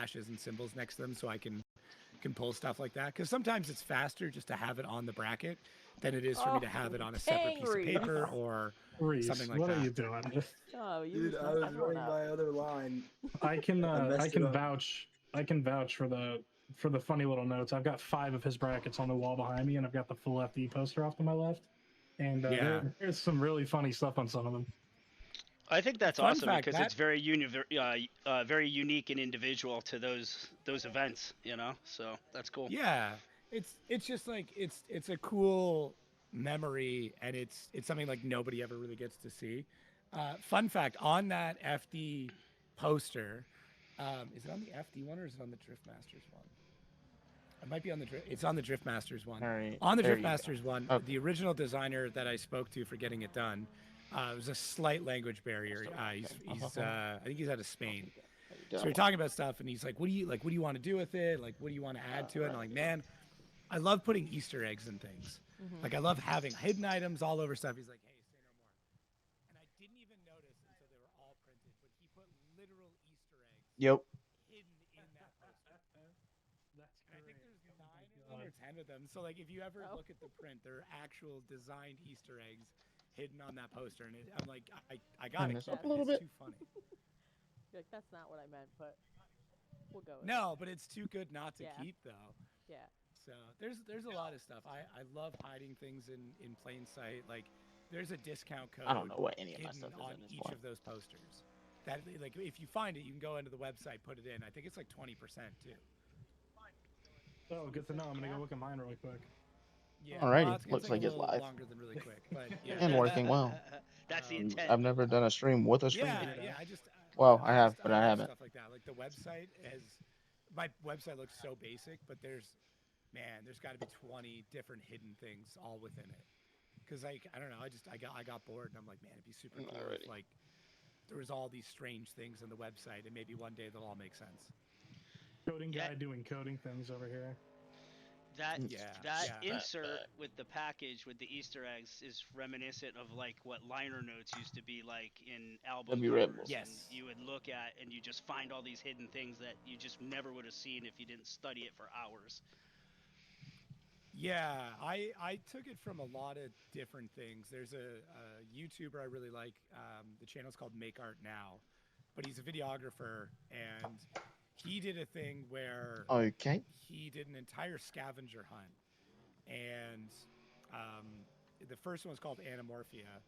hashes and symbols next to them so I can pull stuff like that. Because sometimes it's faster just to have it on the bracket than it is for me to have it on a separate piece of paper or something like what that. Are you doing? Oh, you Dude, just I messed was everyone running up. my other line. I can messed it up. vouch. I can vouch for the funny little notes. I've got 5 of his brackets on the wall behind me, and I've got the full FD poster off to my left. And Yeah. there's some really funny stuff on some of them. I think that's Fun awesome fact, because that- it's very very unique and individual to those events, you know. So that's cool. Yeah, it's just like it's a cool memory, and it's something like nobody ever really gets to see. Fun fact on that FD poster, is it on the FD one or is it on the Drift Masters one? It might be on the it's on the Drift Masters one. All right, On the there Drift you go. Masters one, Okay. the original designer that I spoke to for getting it done, it was a slight language barrier. He's I think he's out of Spain. So we're talking about stuff, and he's like, "What do you want to do with it? Like, what do you want to add to it?" And I'm like, "Man, I love putting Easter eggs and things. Like, I love having hidden items all over stuff." He's like, "Hey, say no more." And I didn't even notice until they were all printed, but he put literal Easter eggs Yep. hidden in that poster. That's And I think there's 9 of them or 10 of them. So like, if you ever look at the print, there are actual designed Easter eggs hidden on that poster, and I'm like, I got Turn it this up a little it's bit. too funny. You're like, that's not what I meant, but we'll go with No, but it's too good not to Yeah. keep though. it. Yeah. So there's a lot of stuff. I love hiding things in plain sight. Like there's a discount code I don't know what any of my hidden stuff is on at this each point. of those posters. That like if you find it, you can go into the website, put it in. I think it's like 20% too. Oh, good to know. I'm gonna go look at mine really quick. Yeah. Alrighty, Well, it's gonna looks take like a it's little live. longer than really quick, but yeah. And working well. That's the Um, intent. I've never done a stream with a stream. Yeah. I just. Well, I have, just- but I love haven't. Stuff like that. Like the website has. My website looks so basic, but there's got to be 20 different hidden things all within it. Because like I don't know, I got bored and I'm like, man, it'd be super cool if like there was all these strange things on the website, and maybe one day they'll all make sense. Coding guy doing coding things over here. That Yeah. insert with the package with the Easter eggs is reminiscent of like what liner notes used to be like in album W covers. Rebels. Yes. And you would look at and you just find all these hidden things that you just never would have seen if you didn't study it for hours. Yeah, I took it from a lot of different things. There's a YouTuber I really like. The channel's called Make Art Now, but he's a videographer, and he did a thing where Okay. he did an entire scavenger hunt, and the first one was called Anamorphia.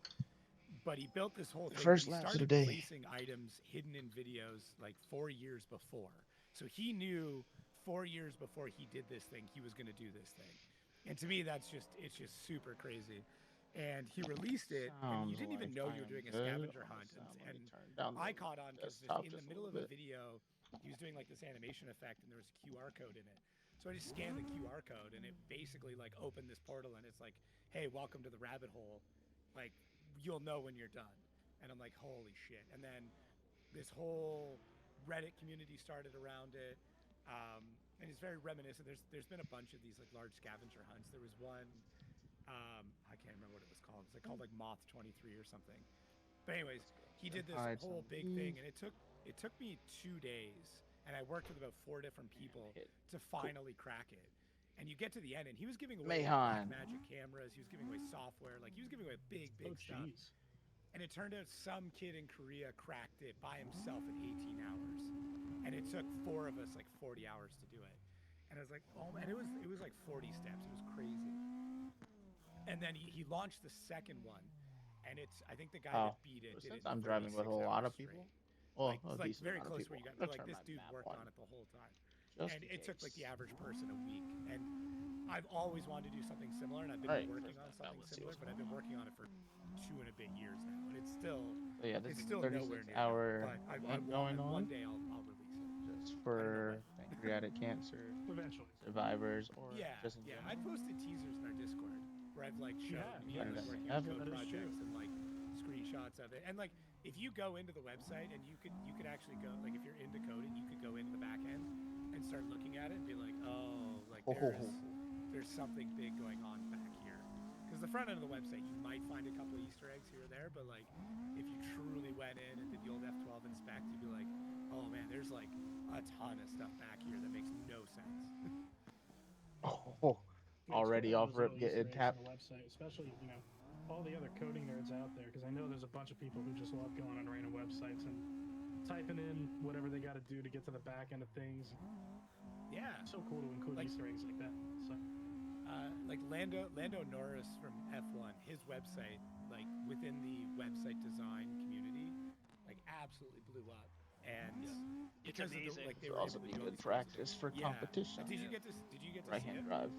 But he built this whole thing. First He laps of started the day. placing items hidden in videos like 4 years before. So he knew 4 years before he did this thing, he was going to do this thing. And to me, it's just super crazy. And he released it, and you didn't even know you were doing a scavenger hunt. And I caught on because in the middle of a video, he was doing like this animation effect, and there was a QR code in it. So I just scanned the QR code, and it basically like opened this portal, and it's like, hey, welcome to the rabbit hole. Like, you'll know when you're done. And I'm like, holy shit. And then this whole Reddit community started around it. And it's very reminiscent. There's been a bunch of these like large scavenger hunts. There was one, I can't remember what it was called. It was called like Moth 23 or something. But anyways, he did this whole big thing, and it took me 2 days, and I worked with about 4 different people to finally crack it. And you get to the end, and he was giving away like, magic cameras. He was giving away software. Like he was giving away big stuff. And it turned out some kid in Korea cracked it by himself in 18 hours. And it took 4 of us like 40 hours to do it. And I was like, oh man, it was like 40 steps. It was crazy. And then he launched the second one. And I think the guy that beat it did it. I'm driving with a lot of people. Well, like very close where you got like this dude worked on it the whole time. And it took like the average person a week. And I've always wanted to do something similar, and I've been working on something similar, but I've been working on it for 2 and a bit years now, and it's still this it's is still nowhere near. hour But going on. One day I'll release it. Just for pancreatic cancer Eventually. survivors, or just in I posted teasers in our Discord where I've like shown me Yeah. working on code projects and like screenshots of it, and like if you go into the website and you could actually go, like if you're into coding, you could go into the back end and start looking at it and be like, oh, like there's something big going on back here. Because the front end of the website, you might find a couple of Easter eggs here or there, but like if you truly went in and did the old F12 inspect, you'd be like, oh man, there's like a ton of stuff back here that makes no sense. Oh, Yeah, it's already cool off having those rip little Easter getting eggs tapped. on the website, especially all the other coding nerds out there, because I know there's a bunch of people who just love going on random websites and typing in whatever they got to do to get to the back end of things. Yeah, It's so cool to include like, Easter eggs like that. So like Lando Norris from F1, his website, like within the website design community, like absolutely blew up. And It's because of the, amazing. like they It'll were also able to be do all good these crazy practice things. for Yeah. competition. Did you get to see Right-hand it? drive.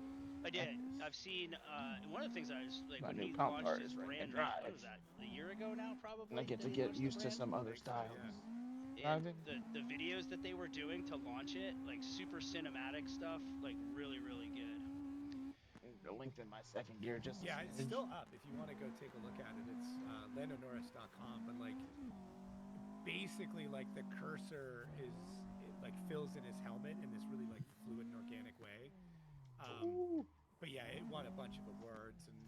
I did. Practice. I've seen one of the things I was like My when new he comp launched card his is right-hand brand new. What drive. was that? A year ago now, And I probably. get to Did he get launch the used to brand? some other think so, styles. yeah. And Driving. the videos that they were doing to launch it, like super cinematic stuff, like really really good. Lengthen my second gear just a Yeah, it's smidge. still up. If you want to go take a look at it, it's landonorris.com. But like, basically, like the cursor like fills in his helmet in this really like fluid and organic way. But yeah, it won a bunch of awards, and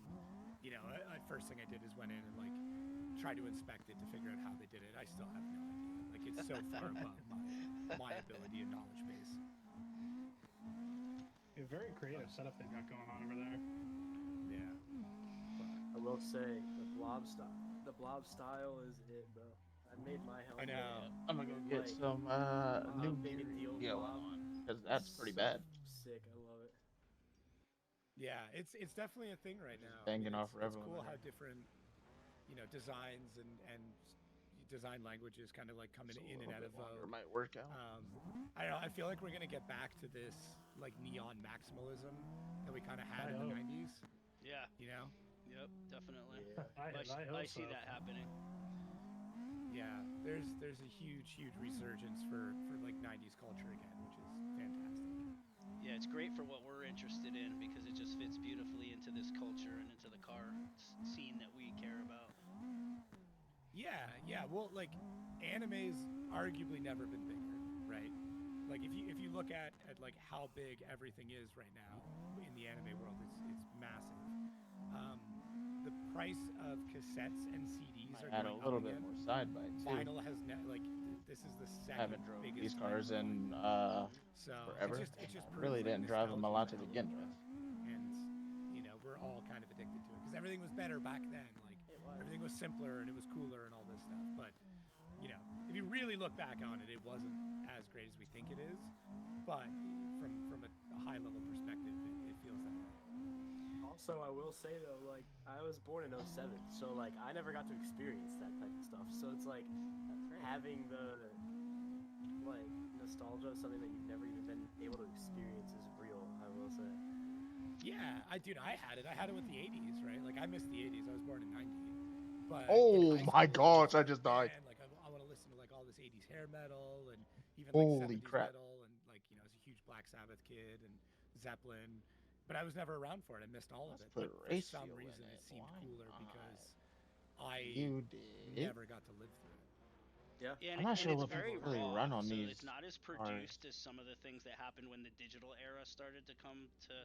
first thing I did is went in and like tried to inspect it to figure out how they did it. I still have no idea. Like it's so far above my ability and knowledge base. a very creative setup they've got going on over there. Yeah. I will say the blob style is it, bro. I made my helmet. I know. I'm gonna go get some new big gear deal going blob. on because that's pretty bad. Sick, I love it. Yeah, it's definitely a thing right now. Banging off it's cool how different, designs and design languages kind of like coming in and out of vogue. Might work out. I don't know. I feel like we're gonna get back to this like neon maximalism that we kind of had in the '90s. Yeah. Yep, definitely. Yeah. I see that happening. Yeah, there's a huge resurgence for like '90s culture again, which is fantastic. Yeah, it's great for what we're interested in because it just fits beautifully into this culture and into the car scene that we care about. Yeah. Well, like anime's arguably never been bigger, right? Like if you look at like how big everything is right now in the anime world, it's massive. The price of cassettes and CDs are add a going little up bit again. more side by too. Vinyl has this is the I second haven't drove biggest these cars in so forever. It just I really proves, like, didn't drive them a lot to nostalgia's begin real. with. And we're all kind of addicted to it because everything was better back then. Like everything was simpler and it was cooler and all this stuff. But if you really look back on it, it wasn't as great as we think it is. But from a high level perspective, it feels that way. Also, I will say though, like I was born in '07, so like I never got to experience that type of stuff. So it's like having the like nostalgia of something that you've never even been able to experience is real. I will say. Yeah, I had it. I had it with the '80s, right? Like I missed the '80s. I was born in '90. But Oh in my high school, gosh! I just died. man, like I want to listen to like all this '80s hair metal and even Holy like '70s crap. metal and like I was a huge Black Sabbath kid and Zeppelin, but I was never around for it. I missed all of it. Let's put But for some ratio in reason, it. it seemed Why cooler not? because I You did. never got to live through it. Yeah. And, I'm not sure it's what very people really raw, run on so these it's not as produced as some of the things that happened when the digital era started to come to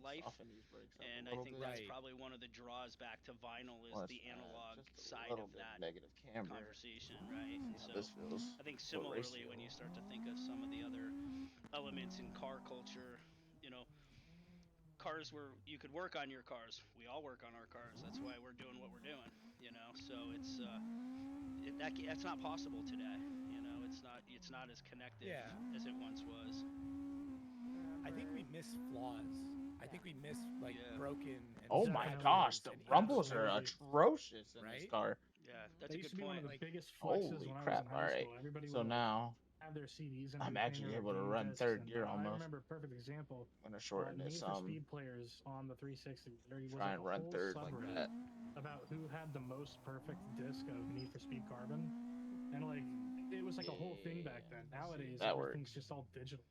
life. Soften these brakes up And a I little think bit. that's Right. probably one of the draws back to vinyl is Well, the it's, analog just a side little of bit that negative camber. conversation, right? See how this feels. I think What similarly ratio? when you start to think of some of the other elements in car culture, cars where you could work on your cars. We all work on our cars. That's why we're doing what we're doing, So it's that's not possible today. It's not as connected as it once was. I think we miss flaws. I think we miss like broken. And Oh my flaws gosh, the and rumbles are absolutely- atrocious in this Right? car. Yeah, that's That a used good to be one point. of the Like, biggest flexes Holy when I was crap! in All high right. school. Everybody So would now have their CDs and I'm everything, actually or able to game run discs, third and, gear I almost. remember a perfect example. I'm gonna shorten Need this for Speed players on the 360. There was try like and a run whole third like subreddit that. about who had the most perfect disc of Need for Speed Carbon, and like it was like a whole thing back then. Nowadays, That everything's works. just all digital.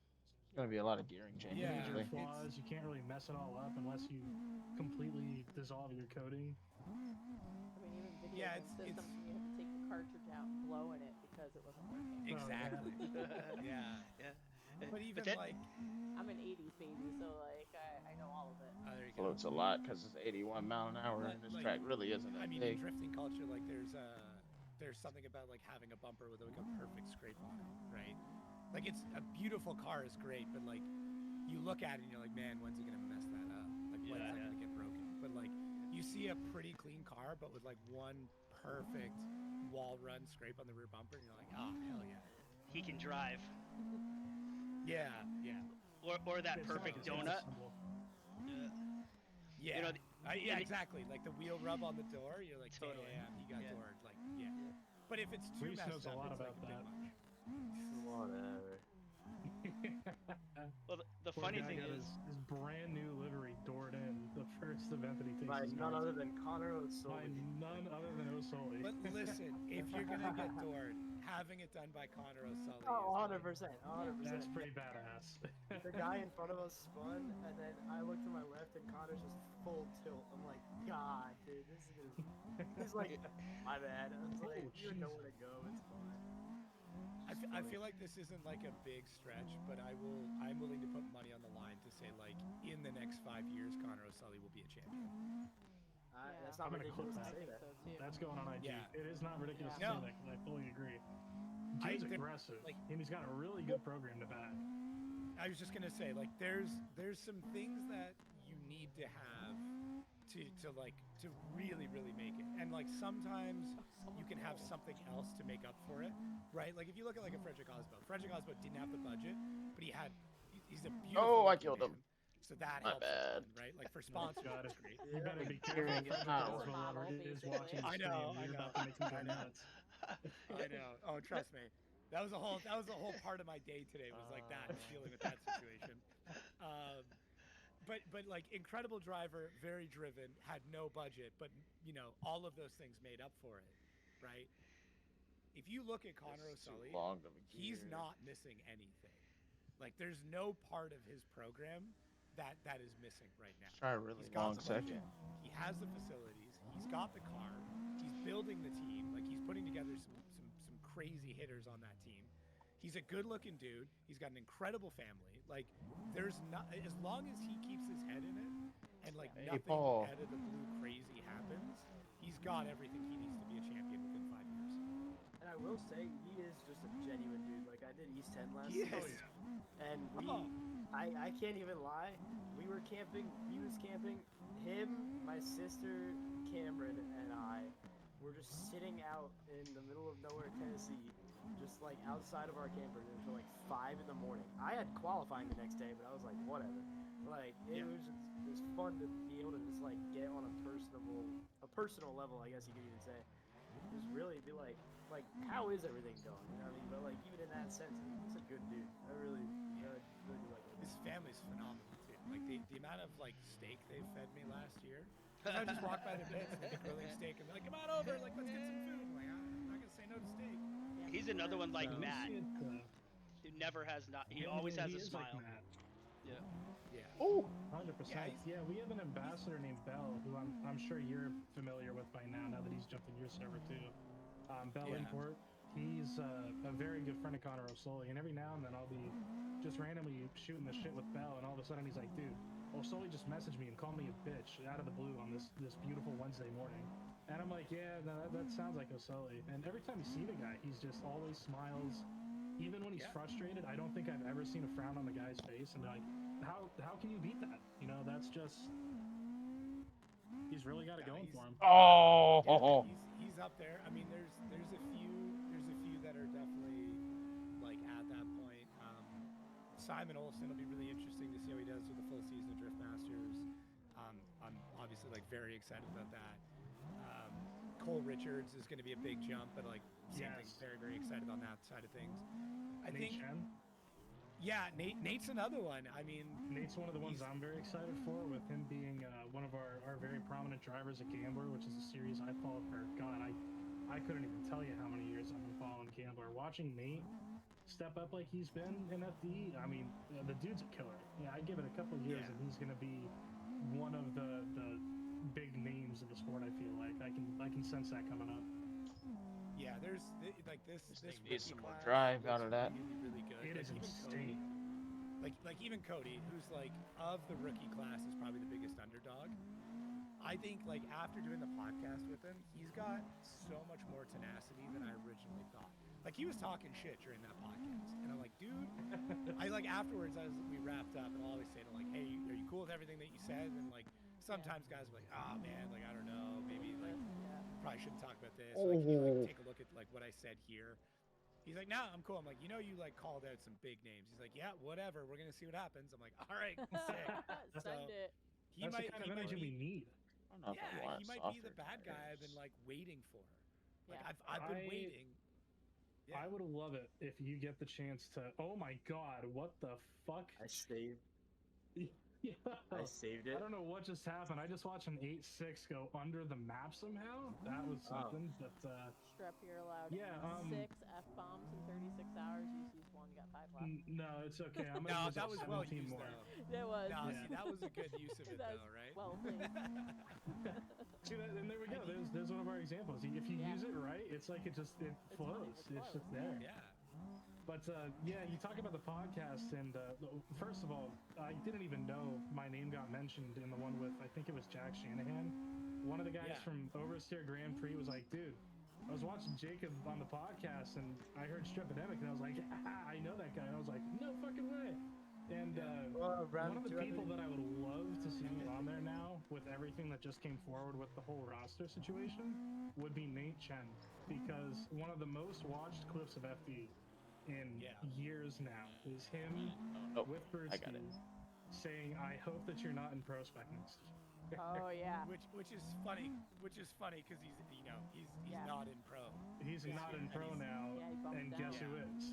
It's gonna be a lot of gearing changes Yeah. Major usually. flaws. You can't really mess it all up unless you completely dissolve your coding. I mean, even video Yeah, game systems, you had to take the cartridge out and blow in it because it wasn't working. Exactly. yeah. But even like I'm an '80s baby, so like I know all of it. there you go. Floats a lot because it's 81 mile an hour, and this Like, track really isn't that I mean, big. in drifting culture, like there's there's something about like having a bumper with like a perfect scrape on it, right? Like it's a beautiful car is great, but like you look at it and you're like, man, when's he gonna mess that up? Like when's that gonna get broken? But like you see a pretty clean car, but with like one perfect wall run scrape on the rear bumper, and you're like, oh hell yeah. He can drive. Yeah, yeah. Or that perfect donut. Yeah. You know, yeah, exactly. Like the wheel rub on the door, you're like, Totally. damn, he got doored. Like, yeah. But if it's too Reese messed knows up, a lot it's about like a that. bit much. Whatever. Well, the Poor funny guy thing got is, his brand new livery doored in the first event that he takes By his none cars. other than Connor By O'Sullivan. none other than O'Sully. But listen, if you're gonna get doored, having it done by Connor O'Sullivan Oh, is 100%. 100%. That's pretty badass. The guy in front of us spun, and then I looked to my left, and Connor's just full tilt. I'm like, God, dude, this is gonna... He's like, my bad. I was like, you know where to go. It's fine. I feel like this isn't like a big stretch, but I'm willing to put money on the line to say like in the next 5 years, Connor O'Sullivan will be a champion. That's not I'm gonna ridiculous clip to that. say that. So too. That's going on IG. Yeah. It is not ridiculous Yeah. to say that because I fully agree. Dude's aggressive, and he's got a really good program to back. I was just gonna say like there's some things that you need to have to really make it, and like sometimes you can have something else to make up for it, right? Like if you look at like a Frederick Osbo didn't have the budget, but he's a beautiful. Oh, I killed him. So that My helps, a bad. ton, right? Like for sponsors, God, it's great. you better be Hearing careful. is not Frederick working. Oswald Model, is basically. watching the I know, stream. I You're know. about to make him go I know. nuts. I know. Oh, trust me. That was a whole part of my day today was like that, dealing with that situation. But like incredible driver, very driven, had no budget, but you know all of those things made up for it, right? If you look at Connor It's too O'Sullivan, long of a he's gear. not missing anything. Like there's no part of his program that is missing right now. Try a really He's got long the budget, second. he has the facilities. He's got the car. He's building the team. Like he's putting together some crazy hitters on that team. He's a good-looking dude. He's got an incredible family. Like there's not as long as he keeps his head in it and like Hey, nothing Paul. out of the blue crazy happens, he's got everything he needs to be a champion within 5 years. And I will say, he is just a genuine dude. Like, I did East 10 last He night. is. And I can't even lie. We were camping. He was camping. Him, my sister, Cameron, and I were just sitting out in the middle of nowhere, Tennessee, just like outside of our camper until like 5 in the morning. I had qualifying the next day, but I was like, whatever. Like, it was fun to be able to just like get on a personal level, I guess you could even say. Just really be like, how is everything going? You know what I mean? But like, even in that sense, he's a good dude. I really do like him. His family's phenomenal too. Like the amount of like steak they fed me last year. I would just walk by their pits and they'd be grilling steak and be like, "Come on over, like let's get some food." I'm like, I'm not gonna say no to steak. he's another one like You Matt, see it, who never has not. He yeah, always has he a is like smile. Matt. Yeah. Yeah. Oh, 100%. Yeah, we have an ambassador named Bell, who I'm sure you're familiar with by now that he's jumped in your server too. Bell Yeah. Import. He's a very good friend of Connor O'Sully, and every now and then I'll be just randomly shooting the shit with Bell, and all of a sudden he's like, dude, O'Sully just messaged me and called me a bitch out of the blue on this beautiful Wednesday morning. And I'm like, yeah, no, that sounds like O'Sully. And every time you see the guy, he's just always smiles. Even when he's frustrated, I don't think I've ever seen a frown on the guy's face. And like, how can you beat that? You know, that's just, he's really got it going for him. oh, Yeah, he's up there. I mean, there's a few that are definitely like at that point. Simon Olsen will be really interesting to see how he does with the full season of Drift Masters. I'm obviously like very excited about that. Cole Richards is going to be a big jump, but like same thing, very excited on that side of things. I Nate think. Chen? Yeah, Nate's another one. I mean, Nate's one of the ones I'm very excited for, with him being one of our very prominent drivers at Gambler, which is a series I followed for, God, I couldn't even tell you how many years I've been following Gambler. Watching Nate step up like he's been in FD, I mean, the dude's a killer. Yeah, I give it a couple of years and he's going to be one of the big names of the sport, I feel like. I can sense that coming up. yeah, there's like this needs rookie some more class drive looks out of that. really good. It Like, is even insane. Cody, like even Cody, who's like of the rookie class is probably the biggest underdog. I think like after doing the podcast with him, he's got so much more tenacity than I originally thought. Like he was talking shit during that podcast, and I'm like, dude, I like afterwards we wrapped up, and I'll always say to like, hey, are you cool with everything that you said? And like sometimes guys are like, oh man, like I don't know, maybe like probably shouldn't talk about this. Like, can you like take a look at like what I said here? He's like, nah, I'm cool. I'm like, you know, you like called out some big names. He's like, yeah, whatever. We're gonna see what happens. I'm like, all right, sick. Send it. He That's might, the kind of energy we need. I don't know if I yeah, want he might be the softer bad guy I've tires. been like waiting for. Like Yeah. I've been waiting. Yeah. I would love it if you get the chance to. Oh my god, what the fuck? I saved. Yeah. I saved it. I don't know what just happened. I just watched an 8.6 go under the map somehow. That was something. But Strep, you're allowed yeah, 6 F-bombs in 36 hours. You just used 1, you got 5 left. no, it's okay. I'm No, gonna use that like was well 17 used more. It though. was. No, Yeah. see, that was a good use of it That though, was right? well played. See that, and there we go. There's one of our examples. If you use it right, it's like it flows. It's just there. Yeah. But yeah, you talk about the podcast, and first of all, I didn't even know my name got mentioned in the one with, I think it was Jack Shanahan. One of the guys from Oversteer Grand Prix was like, dude, I was watching Jacob on the podcast, and I heard Strepidemic, and I was like, I know that guy. And I was like, no fucking way. And one of the people that I would love to see on there now, with everything that just came forward with the whole roster situation, would be Nate Chen. Because one of the most watched clips of FD in years now is him with Birdski saying, I hope that you're not in pro spec next year. Oh yeah. Which is funny because he's not in pro. He's not in pro now, and guess who is?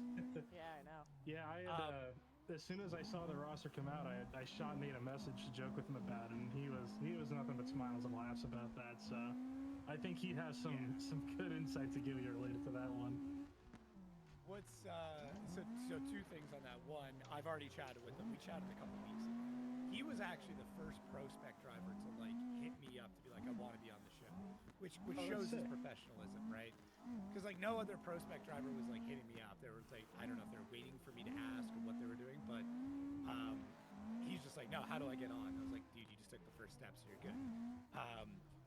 Yeah, I know. Yeah, I had, as soon as I saw the roster come out, I shot Nate a message to joke with him about it, and he was nothing but smiles and laughs about that. So I think he has some good insight to give you related to that one. What's so two things on that. One, I've already chatted with him. We chatted a couple weeks ago. He was actually the first pro spec driver to like hit me up to be like, I want to be on the show, which shows his professionalism, right? Because like no other pro spec driver was like hitting me up. They were like, I don't know if they're waiting for me to ask or what they were doing, but he's just like, no, how do I get on? I was like, dude, you just took the first steps, so you're good.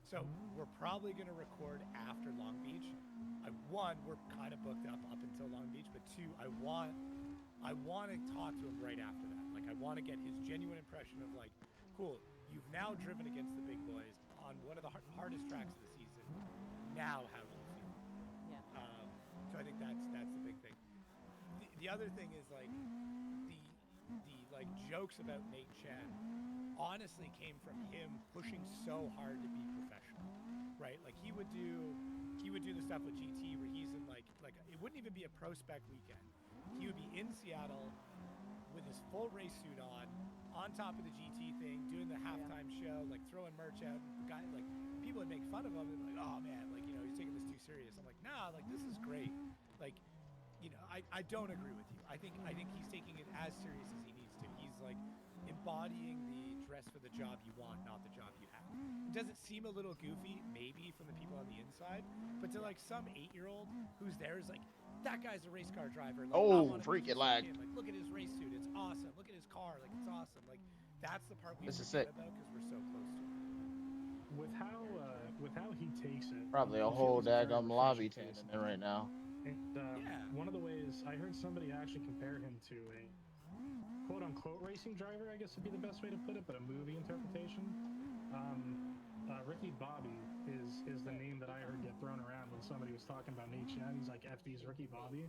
So we're probably gonna record after Long Beach. One, we're kind of booked up until Long Beach, but two, I want to talk to him right after that. Like I want to get his genuine impression of like, cool, you've now driven against the big boys on one of the hardest tracks of the season. Now, how do you feel? Yeah. So I think that's the big thing. The other thing is like the like jokes about Nate Chen honestly came from him pushing so hard to be professional, right? Like he would do the stuff with GT where he's in like it wouldn't even be a pro spec weekend. He would be in Seattle with his full race suit on top of the GT thing, doing the halftime show, like throwing merch out. Guy, like people would make fun of him and like, oh man, like you know he's taking this too serious. I'm like, nah, like this is great. Like, you know, I don't agree with you. I think he's taking it as serious as he needs to. He's like embodying the dress for the job you want, not the job you have. Does it seem a little goofy? Maybe from the people on the inside, but to like some 8-year-old who's there is like, that guy's a race car driver. Like, oh, freaking lag. Like, look at his race suit. It's awesome. Look at his car. Like, it's awesome. Like, that's the part we forget about because we're so close to it. With how he takes it. Probably a whole daggum lobby tent in there right now. And one of the ways I heard somebody actually compare him to a quote-unquote racing driver, I guess would be the best way to put it, but a movie interpretation. Ricky Bobby is the name that I heard get thrown around when somebody was talking about Nate Chen. He's like, FD's Ricky Bobby,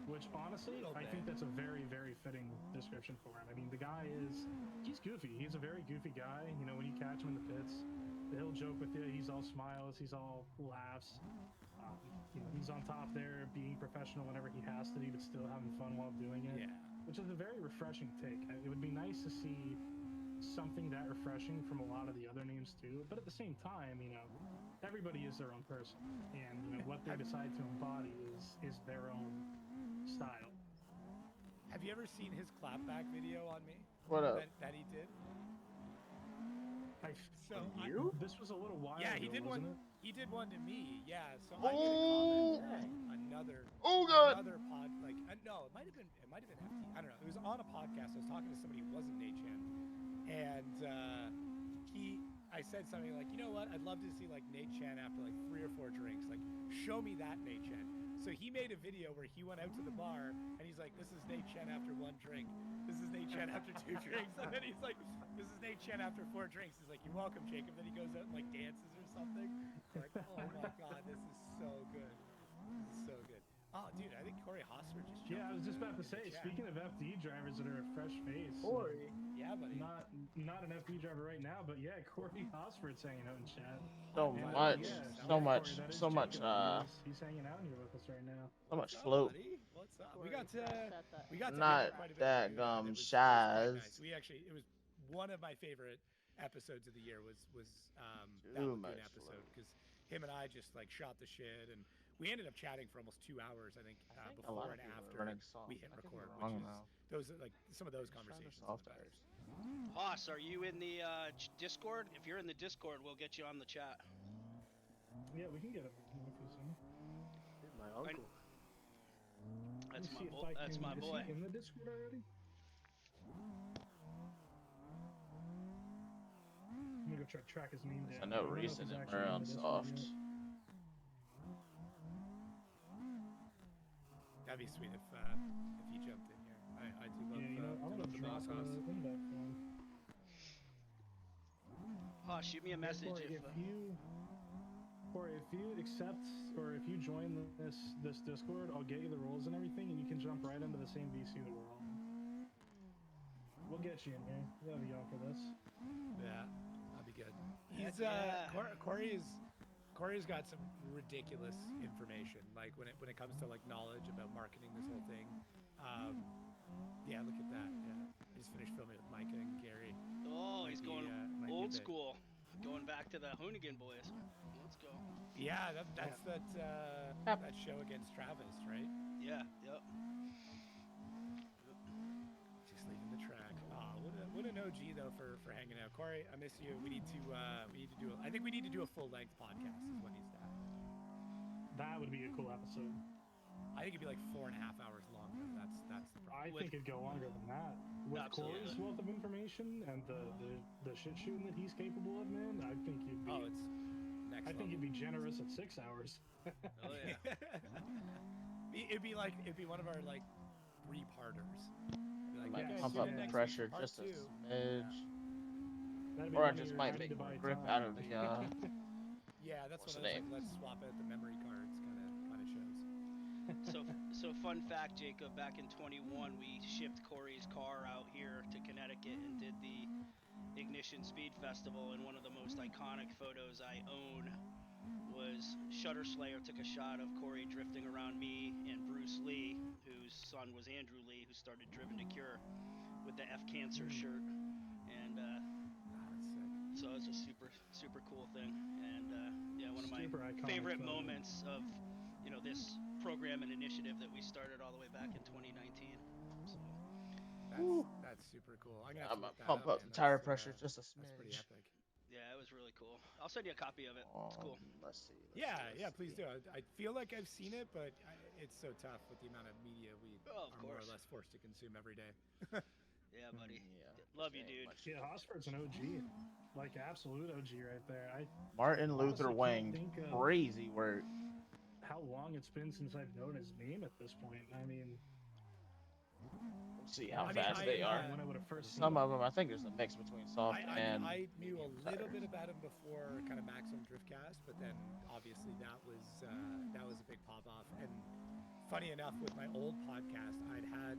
which honestly, I think that's a very, very fitting description for him. I mean, the guy he's goofy. He's a very goofy guy. You know, when you catch him in the pits, he'll joke with you. He's all smiles. He's all laughs. You know, he's on top there being professional whenever he has to be, but still having fun while doing it. Yeah. Which is a very refreshing take. It would be nice to see something that refreshing from a lot of the other names too, but at the same time, you know, everybody is their own person, and you know what they decide to embody is their own style. Have you ever seen his clapback video on me? What up? That he did? This was a little while yeah, ago, he did wasn't one. it? He did one to me. Yeah. So I made a comment on another. Oh god. Another pod. Like no, it might have been FT. I don't know. It was on a podcast. I was talking to somebody who wasn't Nate Chen, and I said something like, you know what? I'd love to see like Nate Chen after like 3 or 4 drinks. Like, show me that Nate Chen. So he made a video where he went out to the bar and he's like, this is Nate Chen after 1 drink. This is Nate Chen after 2 drinks. And then he's like, this is Nate Chen after 4 drinks. He's like, you're welcome, Jacob. Then he goes out and like dances or something. I'm like, oh my God, this is so good. This is so good. Oh, dude, I think Corey Hosford just jumped. Yeah, I was just about to into the say, chat. speaking of FD drivers that are a fresh face. Corey. Yeah, buddy. Not an FD driver right now, but yeah, Corey Hosford's hanging out in chat. So And, much, yeah, so yeah, much, Corey, that is so much, Jacob. He's hanging out here with us right now. so much What's up, float. buddy? What's up? Corey, We got to Not hang out quite a bit that with you, man. It was quite Shaz. nice. We actually, it was one of my favorite episodes of the year was that Too Lagoon much episode because him and I just like shot the shit and we ended up chatting for almost 2 hours. I think A lot before of and people are after running soft. we hit I could be record, wrong, which is though. those are like some of those Trying to conversations. soft are the best. tires. Hoss, are you in the Discord? If you're in the Discord, we'll get you on the chat. Yeah, we can get him if he's in. My uncle. That's Let my me see if boy. I That's can- my is boy. he in the Discord already? I'm gonna go try to track his name down. I know don't if recent he's and actually in around the Discord soft. yet. That'd be sweet if you jumped in here. I do love. Yeah, you know, I'm gonna the drop boss an house. invite for him. Hoss, shoot me a message Corey, if. Corey, if you accept or if you join this Discord, I'll get you the roles and everything, and you can jump right into the same VC that we're all in. We'll get you in here. We'll have you on for this. Yeah, that'd be good. Heck He's yeah. Corey's got some ridiculous information. Like when it comes to like knowledge about marketing this whole thing. Yeah, look at that. Yeah, I just finished filming with Micah and Gary. Oh, Might he's be, going might be a old bit. school, going back to the Hoonigan boys. Let's go. Yeah, that's that show against Travis, right? Yeah. Yep. Just leaving the track. What an OG though for hanging out. Corey, I miss you. We need to do. I think we need to do a full length podcast. Is what needs to happen. That would be a cool episode. I think it'd be like 4.5 hours long. Though. That's the problem. I think it'd go longer than that. With Absolutely. Corey's wealth of information and the shit shooting that he's capable of, man, I think you'd be. Oh, it's next. I think level. you'd be generous at 6 hours. Oh yeah. It'd be one of our like 3-parters. Like, Might yeah, pump so up the the next pressure part just a 2. smidge. That'd be Or I one of just your might need make to more buy grip time. out of the Yeah, that's What's one the of those like, name? let's swap out the memory cards kind of shows. So fun fact, Jacob. Back in 21, we shipped Corey's car out here to Connecticut and did the Ignition Speed Festival. And one of the most iconic photos I own was Shutter Slayer took a shot of Corey drifting around me and Bruce Lee, whose son was Andrew Lee, who started Driven to Cure, with the F Cancer shirt. And That's sick. so it's a super cool thing. And yeah, one of my Super iconic favorite photo. moments of this program and initiative that we started all the way back in 2019. So That's super cool. I'm I'm gonna gonna have to look pump that up the man. tire That's, pressure just a That's pretty smidge. epic. yeah, it was really cool. I'll send you a copy of it. It's cool. Let's see. Yeah, please do. I feel like I've seen it, but it's so tough with the amount of media we Oh, of are more or course. less forced to consume every day. Yeah, buddy. Yeah. Love you, Ain't dude. much. Yeah, Hosford's an OG. Like, absolute OG right there. I Martin Luther honestly Wayne, can't think of crazy work. how long it's been since I've known his name at this point. I mean, Let's see how I mean, fast I, they are. uh, when I would have first seen Some him. of them, I think there's a mix between soft and. I knew a medium little tires. bit about him before kind of Maximum Driftcast, but then obviously that was a big pop off. And funny enough, with my old podcast, I'd had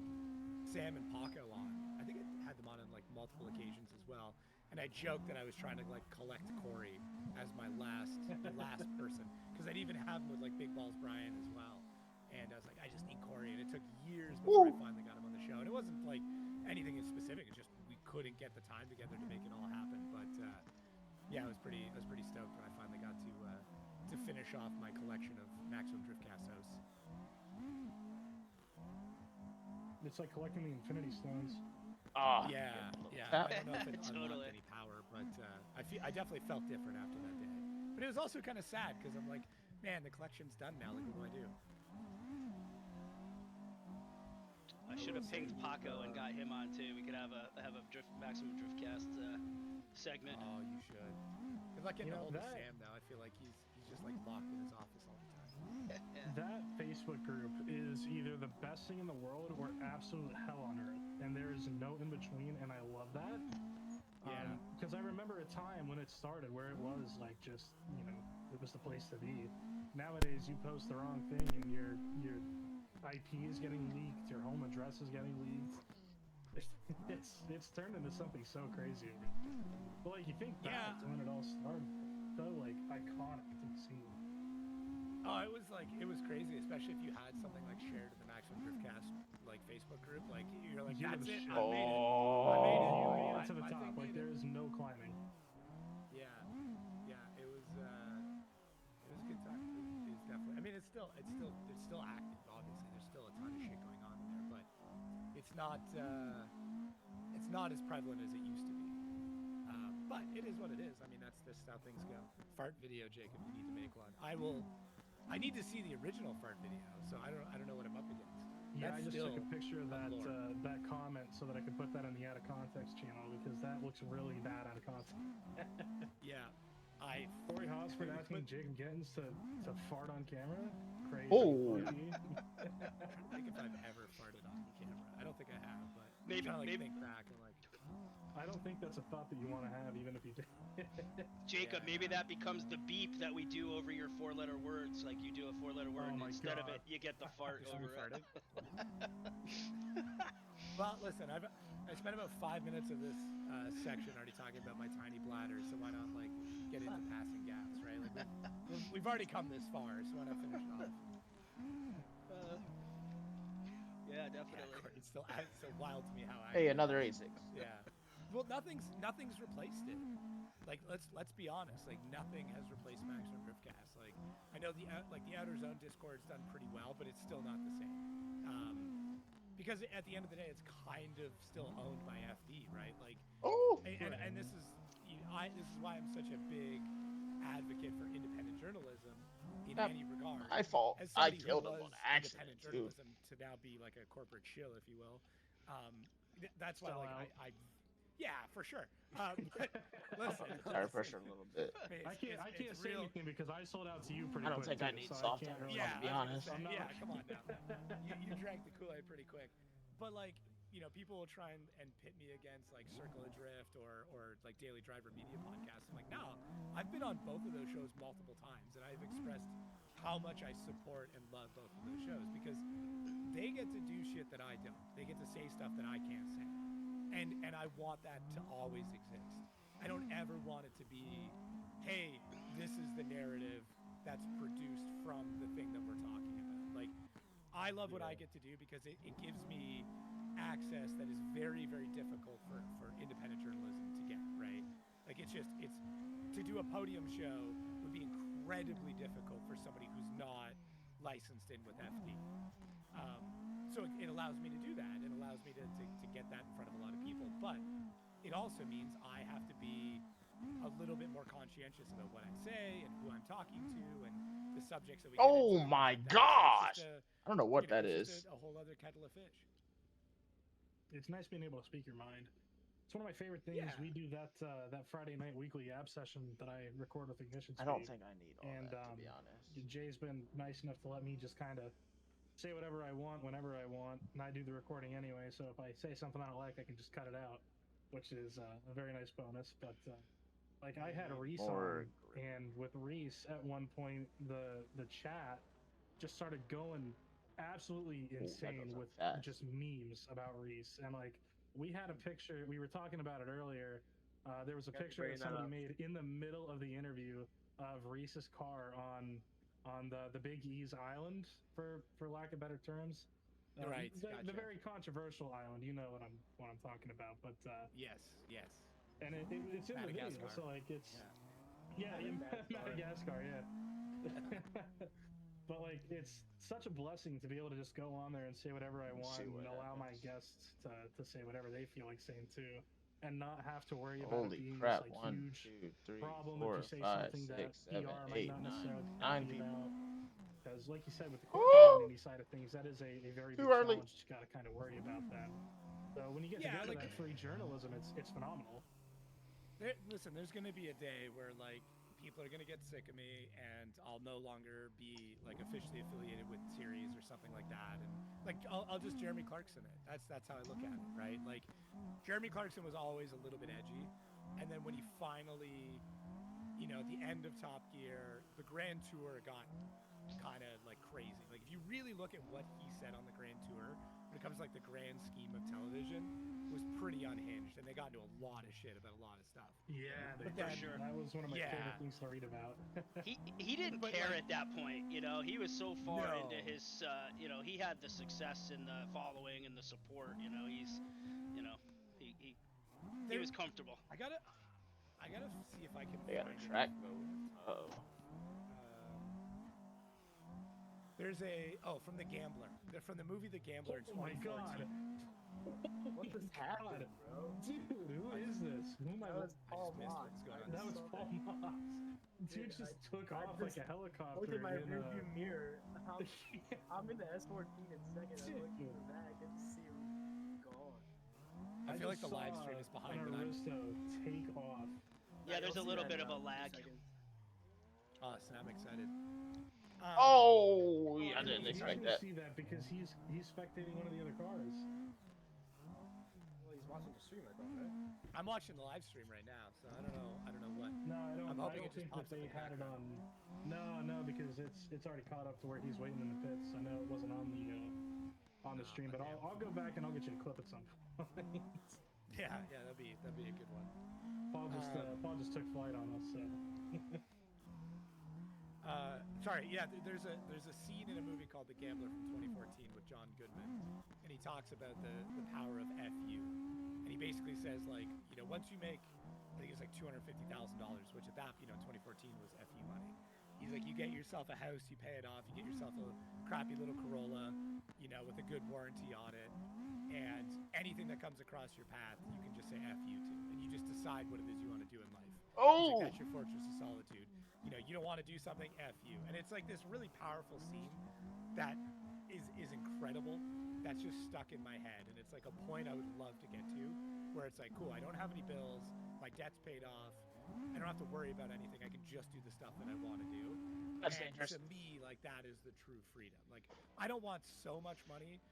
Sam and Paco on. I think I had them on like multiple occasions as well. And I joked that I was trying to like collect Corey as my last person because I'd even have him with like Big Balls Brian as well. And I was like, I just need Corey, and it took years before I finally got him on the show. And it wasn't like anything in specific; it's just we couldn't get the time together to make it all happen. But yeah, I was pretty stoked when I finally got to finish off my collection of Maximum Driftcast hosts. It's like collecting the Infinity Stones. Ah, Yeah. tap. I don't know if it unlocked Totally. any power, but I definitely felt different after that day. But it was also kind of sad because I'm like, man, the collection's done now. Like, what do I do? I should have pinged Paco and got him on too. We could have a Maximum Driftcast segment. Oh, you should. Good luck getting You a know, hold of that- Sam now. I feel like he's just like locked in his office all the time. That Facebook group is either the best thing in the world or absolute hell on earth, and there is no in between, and I love that. Yeah. Because I remember a time when it started where it was like just, you know, it was the place to be. Nowadays, you post the wrong thing and your IP is getting leaked, your home address is getting leaked. It's turned into something so crazy. But like you think back to when it all started, so like iconic to see. Oh, it was crazy, especially if you had something like shared in the Maximum Driftcast like Facebook group. Like you're like, You that's the it. shit. I made it. You I made it. made it to the My top. thing Like made there it. is no climbing. Yeah, yeah. It was a good time. It's definitely. I mean, it's still active. Obviously, there's still a ton of shit going on in there, but it's not as prevalent as it used to be. But it is what it is. I mean, that's how things go. Fart video, Jacob. You need to make one. I need to see the original fart video, so I don't know what I'm up against. Yeah, That's I just took a picture of that lore. that comment so that I could put that on the out of context channel because that looks really bad out of context. Yeah, Corey Hosford asking Jacob Gittins to fart on camera? Crazy. Oh. I think if I've ever farted on camera, I don't think I have, but Maybe- I'm trying to maybe- think back and like. I don't think that's a thought that you want to have, even if you did. Jacob, Yeah. maybe that becomes the beep that we do over your 4-letter words. Like you do a 4-letter word, Oh and my instead of God. it, you get the fart Just over it. farted. Well, listen, I spent about 5 minutes of this section already talking about my tiny bladder, so why not like get into passing gas, right? Like we've already come this far, so why not finish it off? Yeah, Yeah, definitely. it's still wild to me how I. Hey, another 8-6. Yeah. Well, nothing's replaced it. Like let's be honest. Like nothing has replaced Maximum Driftcast. Like I know the Outer Zone Discord's done pretty well, but it's still not the same. Because at the end of the day, it's kind of still owned by FD, right? Like, Oh. and this is this is why I'm such a big advocate for independent journalism in any regard. My fault. As I somebody killed who him was on accident, independent too. journalism to now be like a corporate shill, if you will. That's why Sell like out. I yeah, for sure. But listen, Tire pressure a little bit. I can't say anything because I sold out to you pretty I don't quick. think I too, need so soft can't tires, really- yeah, to be I was gonna honest. say, I'm not- yeah, come on now. You drank the Kool-Aid pretty quick. But like, you know, people will try and pit me against like Circle Adrift or like Daily Driver Media podcasts. I'm like, no, I've been on both of those shows multiple times, and I've expressed how much I support and love both of those shows because they get to do shit that I don't. They get to say stuff that I can't say, and I want that to always exist. I don't ever want it to be, hey, this is the narrative that's produced from the thing that we're talking about. Like, I love what I get to do because it gives me access that is very, very difficult for independent journalism to get, right? Like, it's to do a podium show would be incredibly difficult for somebody who's not licensed in with FD. So it allows me to do that. It allows me to get that in front of a lot of people. But it also means I have to be a little bit more conscientious about what I say and who I'm talking to and the subjects that we get Oh into and my things like that. So it's just gosh! I don't know what that it's is. just a whole other kettle of fish. It's nice being able to speak your mind. It's one of my favorite things. Yeah. We do that Friday night weekly ab session that I record with Ignition Speed. I don't think I need all And that, to be honest. Jay's been nice enough to let me just kind of say whatever I want whenever I want, and I do the recording anyway. So if I say something I don't like, I can just cut it out, which is a very nice bonus. But like I had Reese on, and with Reese at one point the chat just started going absolutely insane with just memes about Reese, and like we had a picture. We were talking about it earlier. There was a picture that somebody made in the middle of the interview of Reese's car on the Big E's island, for lack of better terms. Right. The Gotcha. very controversial island. You know what I'm talking about. But Yes. and it's in the video, Madagascar. so like it's Yeah. Madagascar, yeah. But like it's such a blessing to be able to just go on there and say whatever I want and allow my guests to say whatever they feel like saying too, and not have to worry about it Holy being crap! this like 1, huge 2, 3, problem 4, if you say 5, something 6, that 7, PR might 8, not 9, necessarily be 9 happy people. about. Because like you said, with the Oh! corporate community side of things, that is a very big Too early. challenge. You got to kind of worry about that. So when you get Yeah, together like- that free journalism, it's phenomenal. Listen, there's gonna be a day where like people are gonna get sick of me, and I'll no longer be like officially affiliated with series or something like that, and like I'll just Jeremy Clarkson it. That's how I look at it, right? Like Jeremy Clarkson was always a little bit edgy, and then when he finally, at the end of Top Gear, the Grand Tour got kind of like crazy. Like if you really look at what he said on the Grand Tour, when it comes to like the grand scheme of television, was pretty unhinged, and they got into a lot of shit about a lot of stuff. Yeah, But for then, sure. That was one of my favorite things to read about. he didn't care at that point, He was so far into his, he had the success and the following and the support. He was comfortable. I gotta see if I can They got find a track it. mode. Uh-oh. There's from The Gambler. They're from the movie The Gambler in 2014. Oh my god. What just happened, bro? Dude, who is this? Who am I? That was Paul missed Moss. what's going on. That was Paul Moss. Dude just took off like a helicopter. Look at my rearview mirror. I'm in the S14 in second. Dude. I'm looking in the back and see him gone. I feel like the live stream is behind, but Aristo take off. Yeah, there's a little bit of a lag. Oh, snap! I'm excited. I didn't expect that. See that because he's spectating one of the other cars. Well, he's watching the stream, I thought, right? I'm watching the live stream right now, so I don't know what. No, I don't. I'm hoping I don't it just think that pops they up had it on. No, because it's already caught up to where he's waiting in the pits. I know it wasn't on the stream, but I'll go back and I'll get you to clip it some point. Yeah, that'd be a good one. Paul just took flight on us. So. Sorry, yeah. There's a scene in a movie called The Gambler from 2014 with John Goodman, and he talks about the power of FU, and he basically says like, once you make, I think it's like $250,000, which at that 2014 was FU money. He's like, you get yourself a house, you pay it off, you get yourself a crappy little Corolla, with a good warranty on it, and anything that comes across your path, you can just say FU to, and you just decide what it is you want to do in life. Oh! Like, that's your fortress of solitude. You don't want to do something, F you. And it's like this really powerful scene that is incredible. That's just stuck in my head. And it's like a point I would love to get to where it's like, cool, I don't have any bills. My debt's paid off. I don't have to worry about anything. I can just do the stuff that I want to do. That's and dangerous. to me, like, that is the true freedom. Like, I don't want so much money.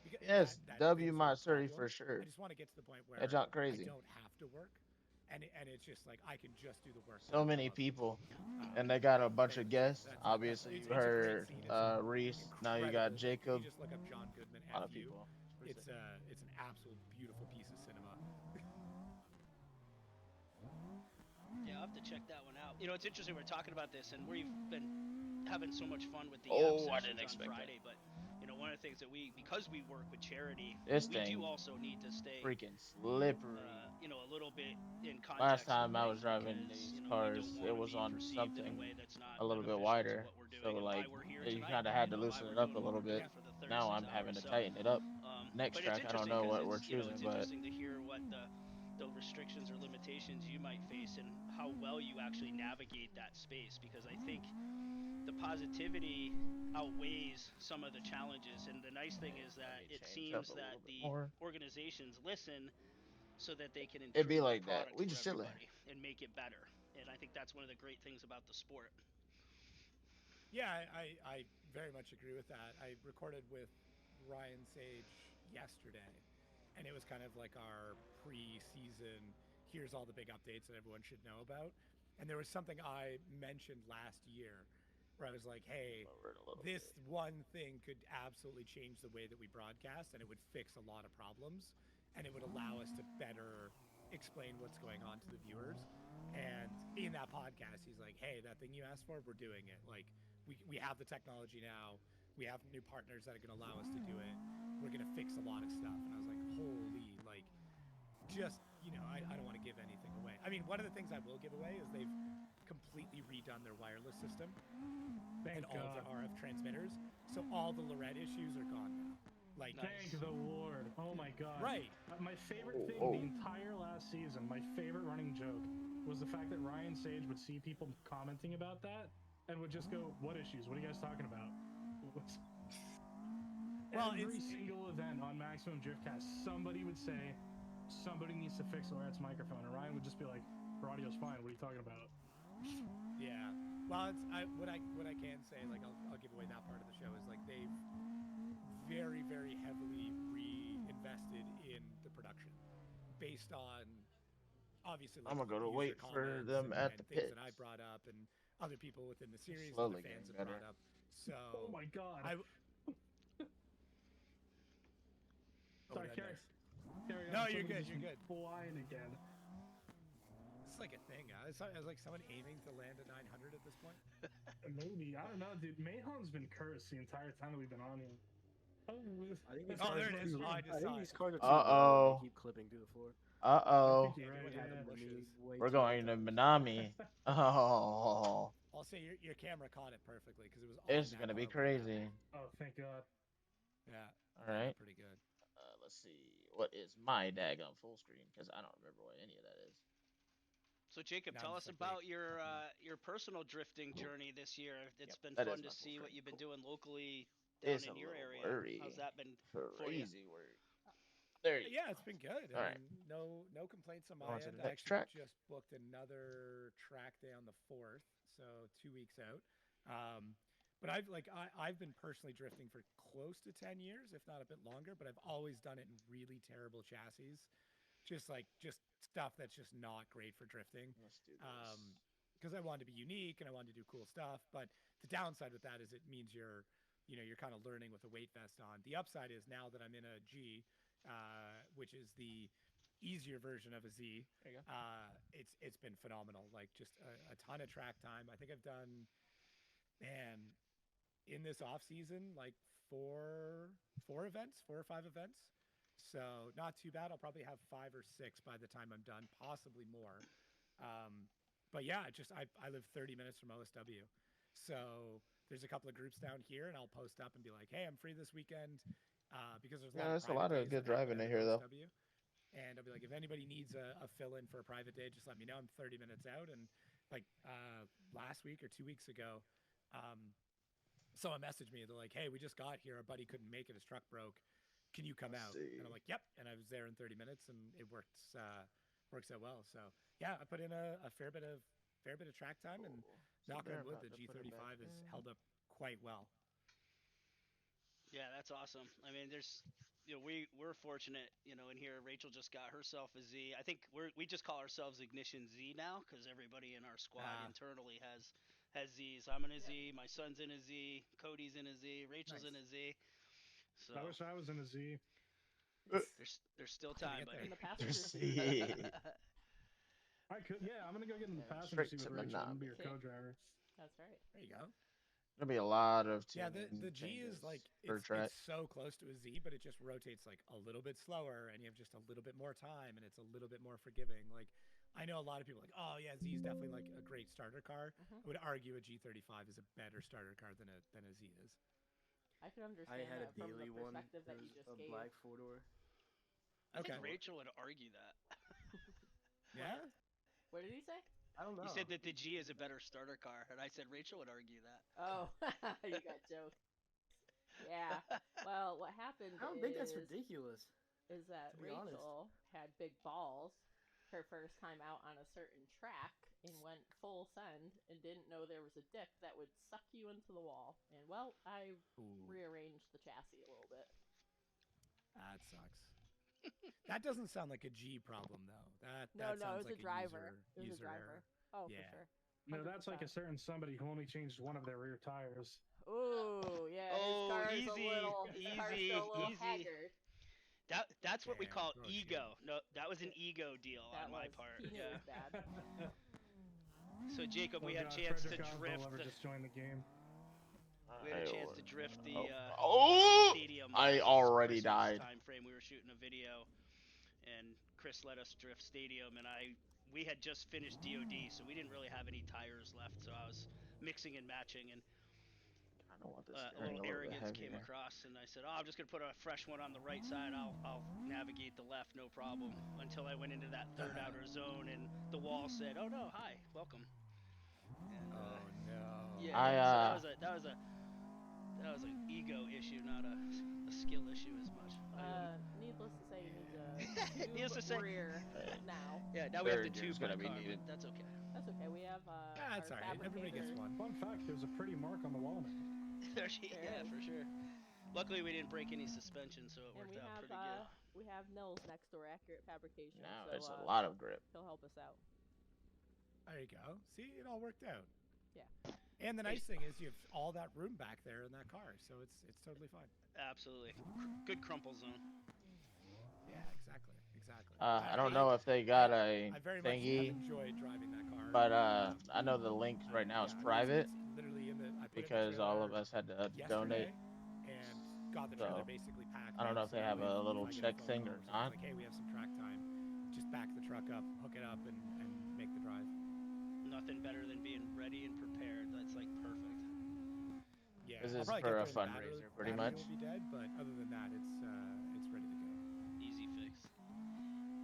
Because Yes, that W MATSURI MATSURI for sure. I just want to get to the point where That's not crazy. I don't have to work. And it's just like I can just do the work. So many people, and they got a bunch of guests. Obviously, you heard Reese. Now you got Jacob. You just look up John Goodman. A lot of people. It's an absolute beautiful piece of cinema. Yeah, I'll have to check that one out. It's interesting. We're talking about this, and we've been having so much fun with the I didn't expect on Friday, that. but one of the things that because we work with charity, This we thing do also need to stay freaking slippery. A little bit in context. Last time I was driving these cars, it was on something a little bit wider, so like you kind of had to loosen it up a little bit. Now I'm having to tighten it up. Next track, I don't know what we're choosing, it's but interesting to hear what the restrictions or limitations you might face and how well you actually navigate that space, because I think the positivity outweighs some of the challenges, and the nice thing is that it seems that the organizations listen so that they can it'd be improve like the that. product We for just chilling everybody and make it better, and I think that's one of the great things about the sport. Yeah, I very much agree with that. I recorded with Ryan Sage yesterday, and it was kind of like our pre-season, here's all the big updates that everyone should know about. And there was something I mentioned last year where I was like, hey, this one thing could absolutely change the way that we broadcast, and it would fix a lot of problems, and it would allow us to better explain what's going on to the viewers. And in that podcast, he's like, hey, that thing you asked for, we're doing it. Like, we have the technology now. We have new partners that are going to allow us to do it. We're going to fix a lot of stuff. And I was like, holy, like, just, I don't want to give anything away. I mean, one of the things I will give away is they've completely redone their wireless system and all of their RF transmitters. So all the Lorette issues are gone now. Like, thank the Lord. Oh my God. Right. My favorite thing the entire last season, my favorite running joke, was the fact that Ryan Sage would see people commenting about that and would just go, what issues? What are you guys talking about? Well, every single event on Maximum Driftcast, somebody would say, somebody needs to fix Laurette's microphone, and Ryan would just be like, "Her audio's fine. What are you talking about?" Yeah. Well, what I can say, like I'll give away that part of the show is like they've very very heavily reinvested in the production, based on obviously like I'm gonna go to user wait for comments them at and the things pits. that I brought up and other people within the series that Slowly the fans getting have better. brought up. So Oh my god! Sorry, carry on. No, you're Somebody good. just You're good. Flying again. It's like a thing. It's like someone aiming to land a 900 at this point. Maybe, I don't know, dude. Mayhon's been cursed the entire time that we've been on here. I think these Oh, cars there it is. too- Oh, I I just think saw these it. cars are too Uh-oh. low. They keep clipping through the floor. Uh-oh. I think you're Yeah, right, they yeah. had the bushes. We're going to Minami. Oh. I'll say your camera caught it perfectly because it was. It's on gonna that be car with that. crazy. Oh, thank God. Yeah. All right. Pretty good. Let's see. What is my daggone full screen? Because I don't remember what any of that is. So Jacob, Now tell I'm us just about your personal drifting journey this year. It's been That fun is to my full see what screen. you've been Cool. doing locally down It's in a your little area. blurry. How's that been for you? Crazy work. There you Yeah, it's been good. All I right. mean, no complaints on my On to end. the I next actually track. just booked another track day on the 4th, so 2 weeks out. But I've been personally drifting for close to 10 years, if not a bit longer. But I've always done it in really terrible chassis, just stuff that's just not great for drifting. Let's do this. Because I wanted to be unique and I wanted to do cool stuff. But the downside with that is it means you're kind of learning with a weight vest on. The upside is now that I'm in a G, which is the easier version of a Z. There you go. It's been phenomenal. Like just a ton of track time. I think I've done, man, in this off season, like four or 5 events. So not too bad. I'll probably have 5 or 6 by the time I'm done, possibly more. But yeah, I live 30 minutes from OSW. So there's a couple of groups down here, and I'll post up and be like, "Hey, I'm free this weekend," because there's There's a private lot of days good that happen driving in out at here, though. OSW. And I'll be like, if anybody needs a fill in for a private day, just let me know. I'm 30 minutes out. And like last week or 2 weeks ago, someone messaged me. They're like, "Hey, we just got here. Our buddy couldn't make it. His truck broke. Can you come out?" see. And I'm like, "Yep." And I was there in 30 minutes, and it works out well. So yeah, I put in a fair bit of track time, and So knock they're on wood, about the to put it back G35 has in. held up quite well. Yeah, that's awesome. I mean, there's, we're fortunate, in here. Rachel just got herself a Z. I think we just call ourselves Ignition Z now because everybody in our squad internally has Z's. I'm in a Z. My son's in a Z. Cody's in a Z. Rachel's in a Z. So I wish I was in a Z. there's still time, buddy. In the passenger See. I could, yeah. I'm gonna go get in the Yeah, passenger straight seat to with Rachel. I'm gonna be Minami. your co-driver. That's right. There you go. There'll be a lot of Yeah, tuning the G is changes like per track. it's so close to a Z, but it just rotates like a little bit slower, and you have just a little bit more time, and it's a little bit more forgiving. Like I know a lot of people like, oh yeah, Z is definitely like a great starter car. I would argue a G35 is a better starter car than a Z is. I can understand I had a that from the daily one. perspective that you It was just a gave. black 4-door. I Okay. think Rachel would argue that. Yeah. What did he say? I don't know. You said that the G is a better starter car, and I said Rachel would argue that. Oh, you got jokes. Yeah. Well, what happened I don't think that's ridiculous. Is that to be honest. Rachel had big balls her first time out on a certain track and went full send and didn't know there was a dip that would suck you into the wall. And well, I rearranged the chassis a little bit. That sucks. That doesn't sound like a G problem though. That No, sounds it was like a driver. User, It was a driver. Oh, Yeah. for sure. No, that's like a 100%. certain somebody who only changed one of their rear tires. Ooh, yeah. Oh, his car's easy, a little, his car's still a little easy. haggard. That's what we Damn, call gross ego. No, that was an ego deal That on my was, part. he knew it was bad. So Jacob, we Oh, had a God, chance Frederick to Oswald drift. ever just joined the game. We had a chance to drift the stadium. I already died. Time frame. We were shooting a video, and Chris let us drift stadium, and we had just finished DOD, so we didn't really have any tires left. So I was mixing and matching, and I don't want this a steering little a little bit arrogance came heavier. across, and I said, "Oh, I'm just gonna put a fresh one on the right side. I'll navigate the left, no problem." Until I went into that third outer zone, and the wall said, "Oh no, hi, welcome." And, Oh no. Yeah, so that was an ego issue, not a skill issue as much. Needless to say, you need to rear now. Yeah, now we have the tube gonna be car, needed. That's okay. We have that's our all right. Everybody gets fabricator. one. Fun fact: there's a pretty mark on the wall now. Yeah, for sure. Luckily, we didn't break any suspension, so it worked out pretty good. We have Nils next door, Accurate Fabrication. Now so, it's a lot of grip. He'll help us out. There you go. See, it all worked out. Yeah. And the nice thing is you have all that room back there in that car, so it's totally fine. Absolutely. Good crumple zone. Yeah, exactly. I don't know if they got a I very thingy, much enjoyed driving that car. but I know the link right now is private. It's literally because all of us had to donate. And got the trailer basically packed. I don't know if they have a little check thing or not. Like, hey, we have some track time. Just back the truck up, hook it up, and make the drive. Nothing better than being ready and prepared. That's like perfect. Yeah, this is for a fundraiser, pretty much. Will be dead, but other than that, it's ready to go. Easy fix.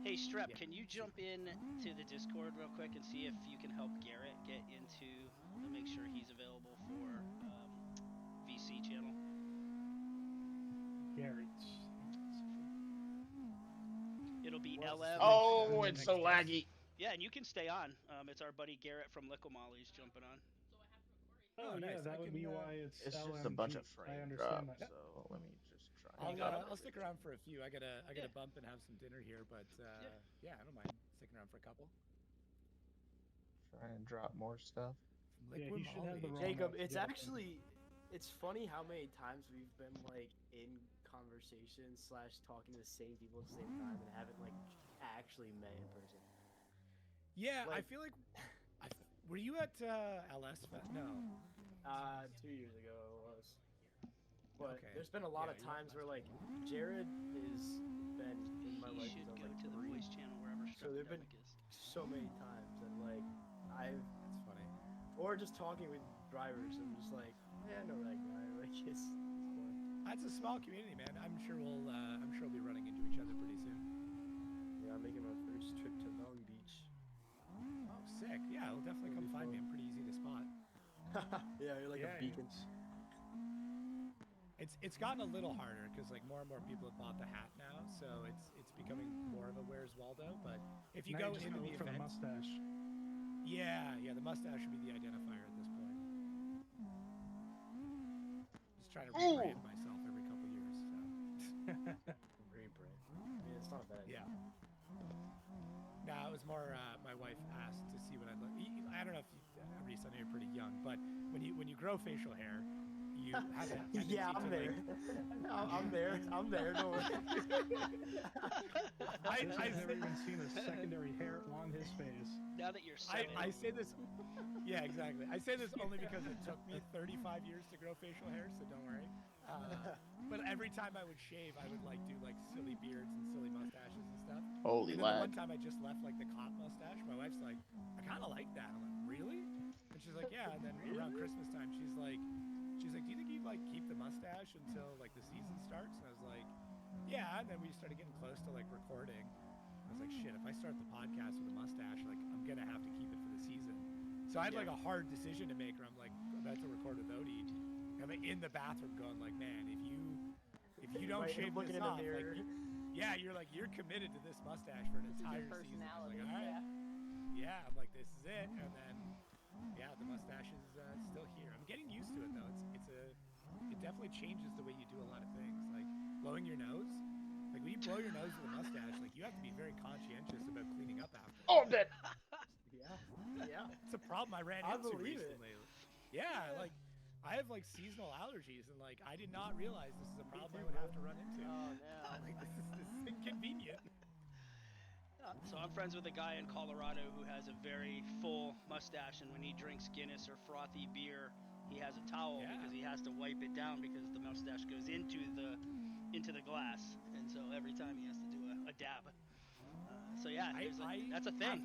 Hey Strep, can you jump in to the Discord real quick and see if you can help Garrett get into, make sure he's available for VC channel? Garrett. It'll be LM. Oh, it's so laggy. Yeah, and you can stay on. It's our buddy Garrett from Licklemolly's jumping on. Oh, yeah, that would be why it's just LMG. a bunch of frame I understand drops, that. so let me just try. I'll stick around for a few. I gotta bump and have some dinner here, but yeah, I don't mind sticking around for a couple. Try and drop more stuff. Yeah, he should have the wrong Jacob, it's actually, it's funny how many times we've been like in conversations / talking to the same people at the same time and haven't like actually met in person. Yeah, like, I feel like. Were you at LS Fest? No. 2 years ago it was. But there's been a lot of times where like Jared has been in my life. Should go like to the voice channel wherever. So there've been so many times and like That's funny. Or just talking with drivers and just like, yeah, I know that guy. Like it's fun. That's a small community, man. I'm sure we'll be running into each other pretty soon. Yeah, I'm making my first trip to Long Beach. Oh, sick. Yeah, it'll definitely come find me. I'm pretty easy to spot. Yeah, you're like a beacon. It's gotten a little harder because like more and more people have bought the hat now, so it's becoming more of a Where's Waldo. But if you go into the for event, the mustache. Yeah, the mustache should be the identifier at this point. Just trying to rebrand myself every couple years. So. Rebrand. I mean, it's not a bad idea. Yeah. No, it was more my wife asked to see what I look. I don't know if Reese, I know you're pretty young, but when you grow facial hair, you have a yeah, I'm there. I'm there. I'm there. Don't worry. I've never even seen a secondary hair on his face. Now that you're 7. I say this. Yeah, exactly. I say this only because it took me 35 years to grow facial hair, so don't worry. But every time I would shave, I would like do like silly beards and silly mustaches and stuff. Holy and lad. One time I just left like the cop mustache. My wife's like, I kind of like that. I'm like, really? And she's like, yeah. And then around Christmas time, she's like, do you think you'd like keep the mustache until like the season starts? And I was like, yeah. And then we started getting close to like recording. I was like, shit, if I start the podcast with a mustache, like I'm gonna have to keep it for the season. So I had like a hard decision to make where I'm like about to record with Odie. I'm in the bathroom going like, man, if you don't shave this off, like, you're committed to this mustache for an entire season. I was like, all right. Yeah, I'm like, this is it. And then, yeah, the mustache is still here. I'm getting used to it though. It definitely changes the way you do a lot of things. Like blowing your nose. Like when you blow your nose with a mustache, like you have to be very conscientious about cleaning up after. Oh, I'm dead. Yeah. It's a problem I ran into recently. Yeah, like I have like seasonal allergies, and like I did not realize this is a problem I would have to run into. Oh no! Like this is inconvenient. So I'm friends with a guy in Colorado who has a very full mustache, and when he drinks Guinness or frothy beer, he has a towel because he has to wipe it down because the mustache goes into the glass, and so every time he has to do a dab. So yeah, that's a thing.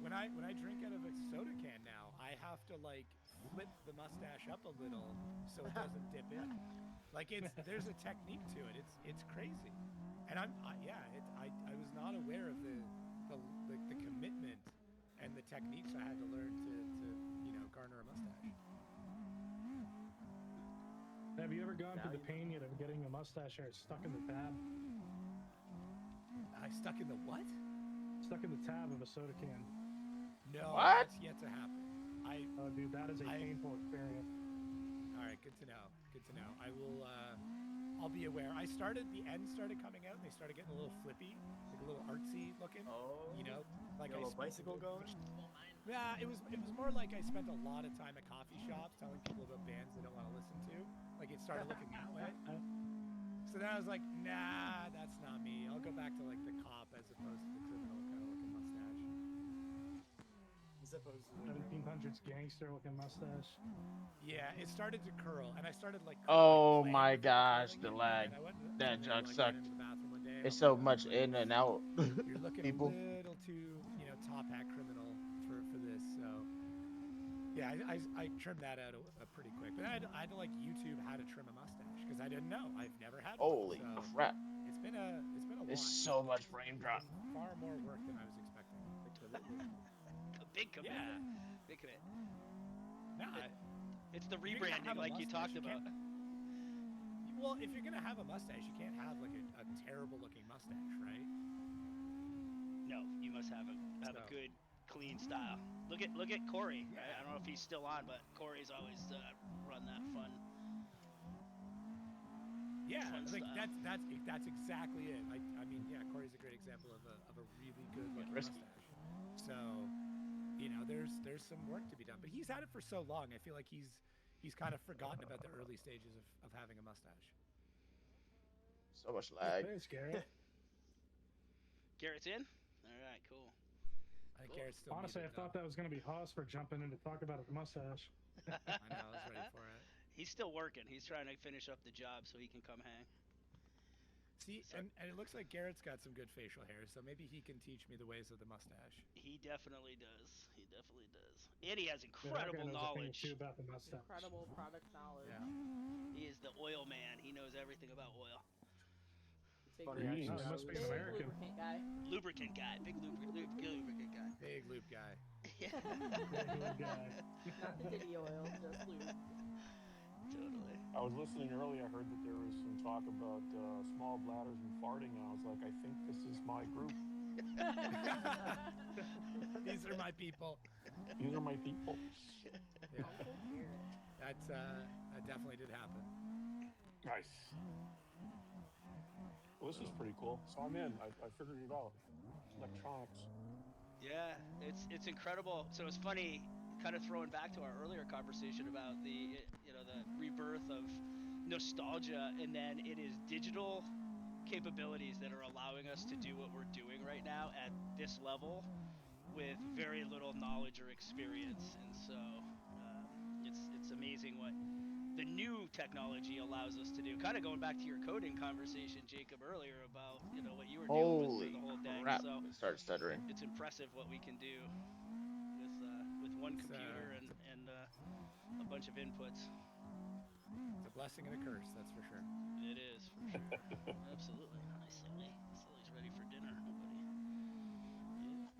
When I drink out of a soda can now, I have to like flip the mustache up a little so it doesn't dip in. Like there's a technique to it. It's crazy, and I was not aware of the commitment and the techniques I had to learn to garner a mustache. Have you ever gone through the pain yet of getting a mustache hair stuck in the tab? I stuck in the what? Stuck in the tab of a soda can. No, What? that's yet to happen. Oh, dude, that is a painful experience. All right, good to know. Good to know. I will. I'll be aware. The ends started coming out, and they started getting a little flippy, like a little artsy looking. Oh. You know, like a little bicycle going. Yeah, it was more like I spent a lot of time at coffee shops telling people about bands they don't want to listen to. Like it started looking that way. So then I was like, nah, that's not me. I'll go back to like the cop as opposed to the criminal kind of looking mustache. As opposed to 1700s gangster looking mustache. Yeah, it started to curl, and I started like. Oh like, my with it, gosh, the it, lag. and That then, junk like, sucked. went into the bathroom one day, and It's I'm so like, much in and out. You're looking people. a little too, top hat criminal for this. So, yeah, I trimmed that out pretty quick. But I had to like YouTube how to trim a mustache because I didn't know. I've never had Holy one. So crap! It's been a It's while. so much frame drop. Far more work than I was expecting. A big commitment. Yeah. Big commitment. Nah, it's the rebranding, like you talked about. Well, if you're gonna have a mustache, you can't have like a terrible looking mustache, right? No, you must have a good, clean style. Look at Corey. Yeah. I don't know if he's still on, but Corey's always run that fun. Yeah, fun like style. that's exactly it. I mean, yeah, Corey's a great example of a really good looking mustache. So, there's some work to be done, but he's had it for so long. I feel like he's kind of forgotten about the early stages of having a mustache. So much lag. Thanks, Garrett. Garrett's in? All right, cool. I think Garrett's still Honestly, I thought that was going to be Haas for jumping in to talk about his mustache. I know, I was ready for it. He's still working. He's trying to finish up the job so he can come hang. See, and it looks like Garrett's got some good facial hair, so maybe he can teach me the ways of the mustache. He definitely does. And he has incredible knowledge. Too about the mustache. Incredible product knowledge. Yeah. He is the oil man. He knows everything about oil. Big must be an American. Lubricant guy. Big lubricant guy. Big lube guy. Yeah. Big lube guy. Not the ditty oil, just lube. Totally. I was listening earlier. I heard that there was some talk about small bladders and farting, and I was like, I think this is my group. These are my people. These are my people. Yeah. That definitely did happen. Nice. Well, this is pretty cool. So I'm in. I figured it out. Electronics. Yeah, it's incredible. So it's funny, kind of throwing back to our earlier conversation about the rebirth of nostalgia, and then it is digital capabilities that are allowing us to do what we're doing right now at this level with very little knowledge or experience. And so it's amazing what the new technology allows us to do. Kind of going back to your coding conversation, Jacob, earlier about what you were dealing with through the whole day. Crap. So Start stuttering. It's impressive what we can do with one computer and a bunch of inputs. It's a blessing and a curse, that's for sure. It is, for sure. Absolutely. Hi, Sully. Sully's ready for dinner, buddy.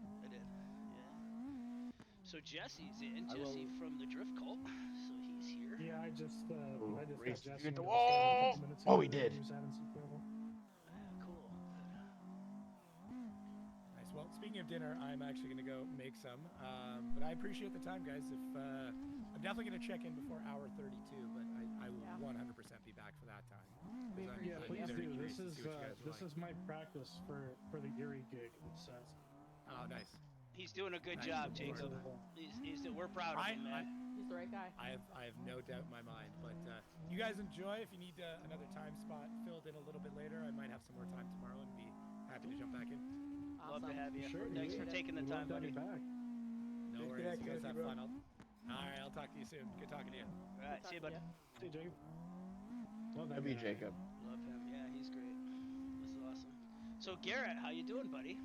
Yeah, I did. Yeah. So Jesse's in. Jesse from the Drift Cult. So he's here. Yeah, I just got Jesse Get the into wall. a couple minutes Oh, ago. he did. He was having some trouble. Cool. Nice. Well, speaking of dinner, I'm actually going to go make some. But I appreciate the time, guys. If I'm definitely going to check in before hour 32, but I will 100% be back for that time. Yeah, please do. This is my practice for the Erie gig. Oh, nice. He's doing a good job, Jacob. We're proud of him, man. He's the right guy. I have no doubt in my mind. But you guys enjoy. If you need another time spot filled in a little bit later, I might have some more time tomorrow and be happy to jump back in. Love to have you. Sure, Thanks for taking the time, buddy. No worries. You guys have fun. All right, I'll talk to you soon. Good talking to you. All right, see you, bud. See you, Jacob. Love That'd be Jacob. Love him. Yeah, he's great. This is awesome. So Garrett, how you doing, buddy?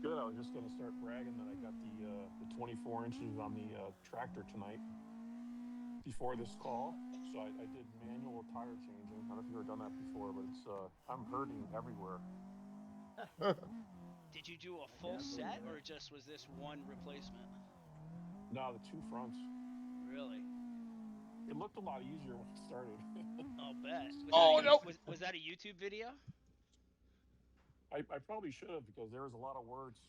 Good. I was just going to start bragging that I got the 24 inches on the tractor tonight before this call. So I did manual tire changing. I don't know if you've ever done that before, but it's I'm hurting everywhere. Did you do a full set, or just was this one replacement? No, the two fronts. Really? It looked a lot easier when I started. I'll bet. No! Was that a YouTube video? I probably should have because there was a lot of words.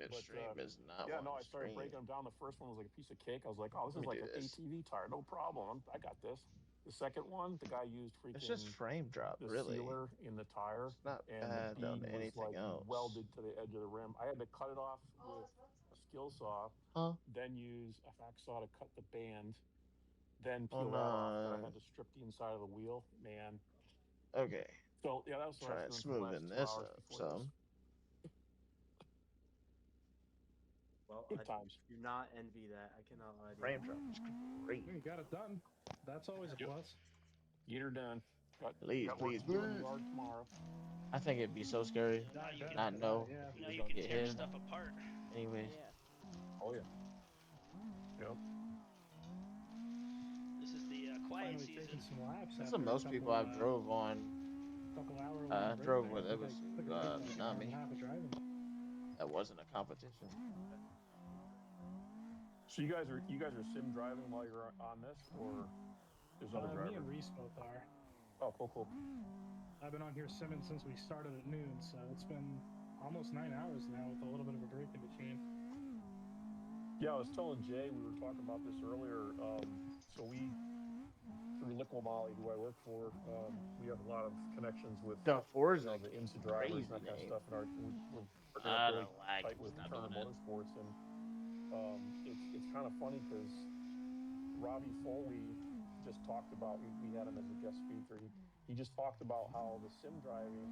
Extreme is not Yeah, one no, I started extreme. breaking them down. The first one was like a piece of cake. I was like, oh, this Let is me like do an this. ATV tire, no problem. I got this. The second one, the guy used It's just freaking frame drop, the really. sealer in the tire, It's not and the bad on bead was anything like else. welded to the edge of the rim. I had to cut it off with a skill saw, Huh? then use a hacksaw to cut the band, then Oh peel that off. Then I no. had to strip the inside of the wheel. Man. Okay. So yeah, that was what I was Try doing for the last smoothing 2 this hours up before this. some. Well, Good times. do not envy that. I cannot lie to you. Frame drop is great. You got it done. That's always a plus. Get her done. Please, got work please, to do in the please. yard tomorrow. I think it'd be so scary. Now you can, Not know yeah. if he now was you gonna can get tear hit. stuff apart. Anyways. Yeah. Oh yeah. Yep. This is the quiet Finally season. taking some laps. That's After what most people I've drove on. couple hour long break Drove there. with. I It think was I took a good, like, an hour and a Minami. half of driving. That wasn't a competition. So you guys are sim driving while you're on this, or there's other drivers? Me and Reese both are. Oh, cool. I've been on here simming since we started at noon, so it's been almost 9 hours now with a little bit of a break in between. Yeah, I was telling Jay, we were talking about this earlier. So we, through Liquimolly, who I work for, we have a lot of connections with The Forza the IMSA drivers and that kind of stuff. And we're partnering up really tight with Turner Motorsports. And it's kind of funny because Robbie Foley just talked about, we had him as a guest speaker. He just talked about how the sim driving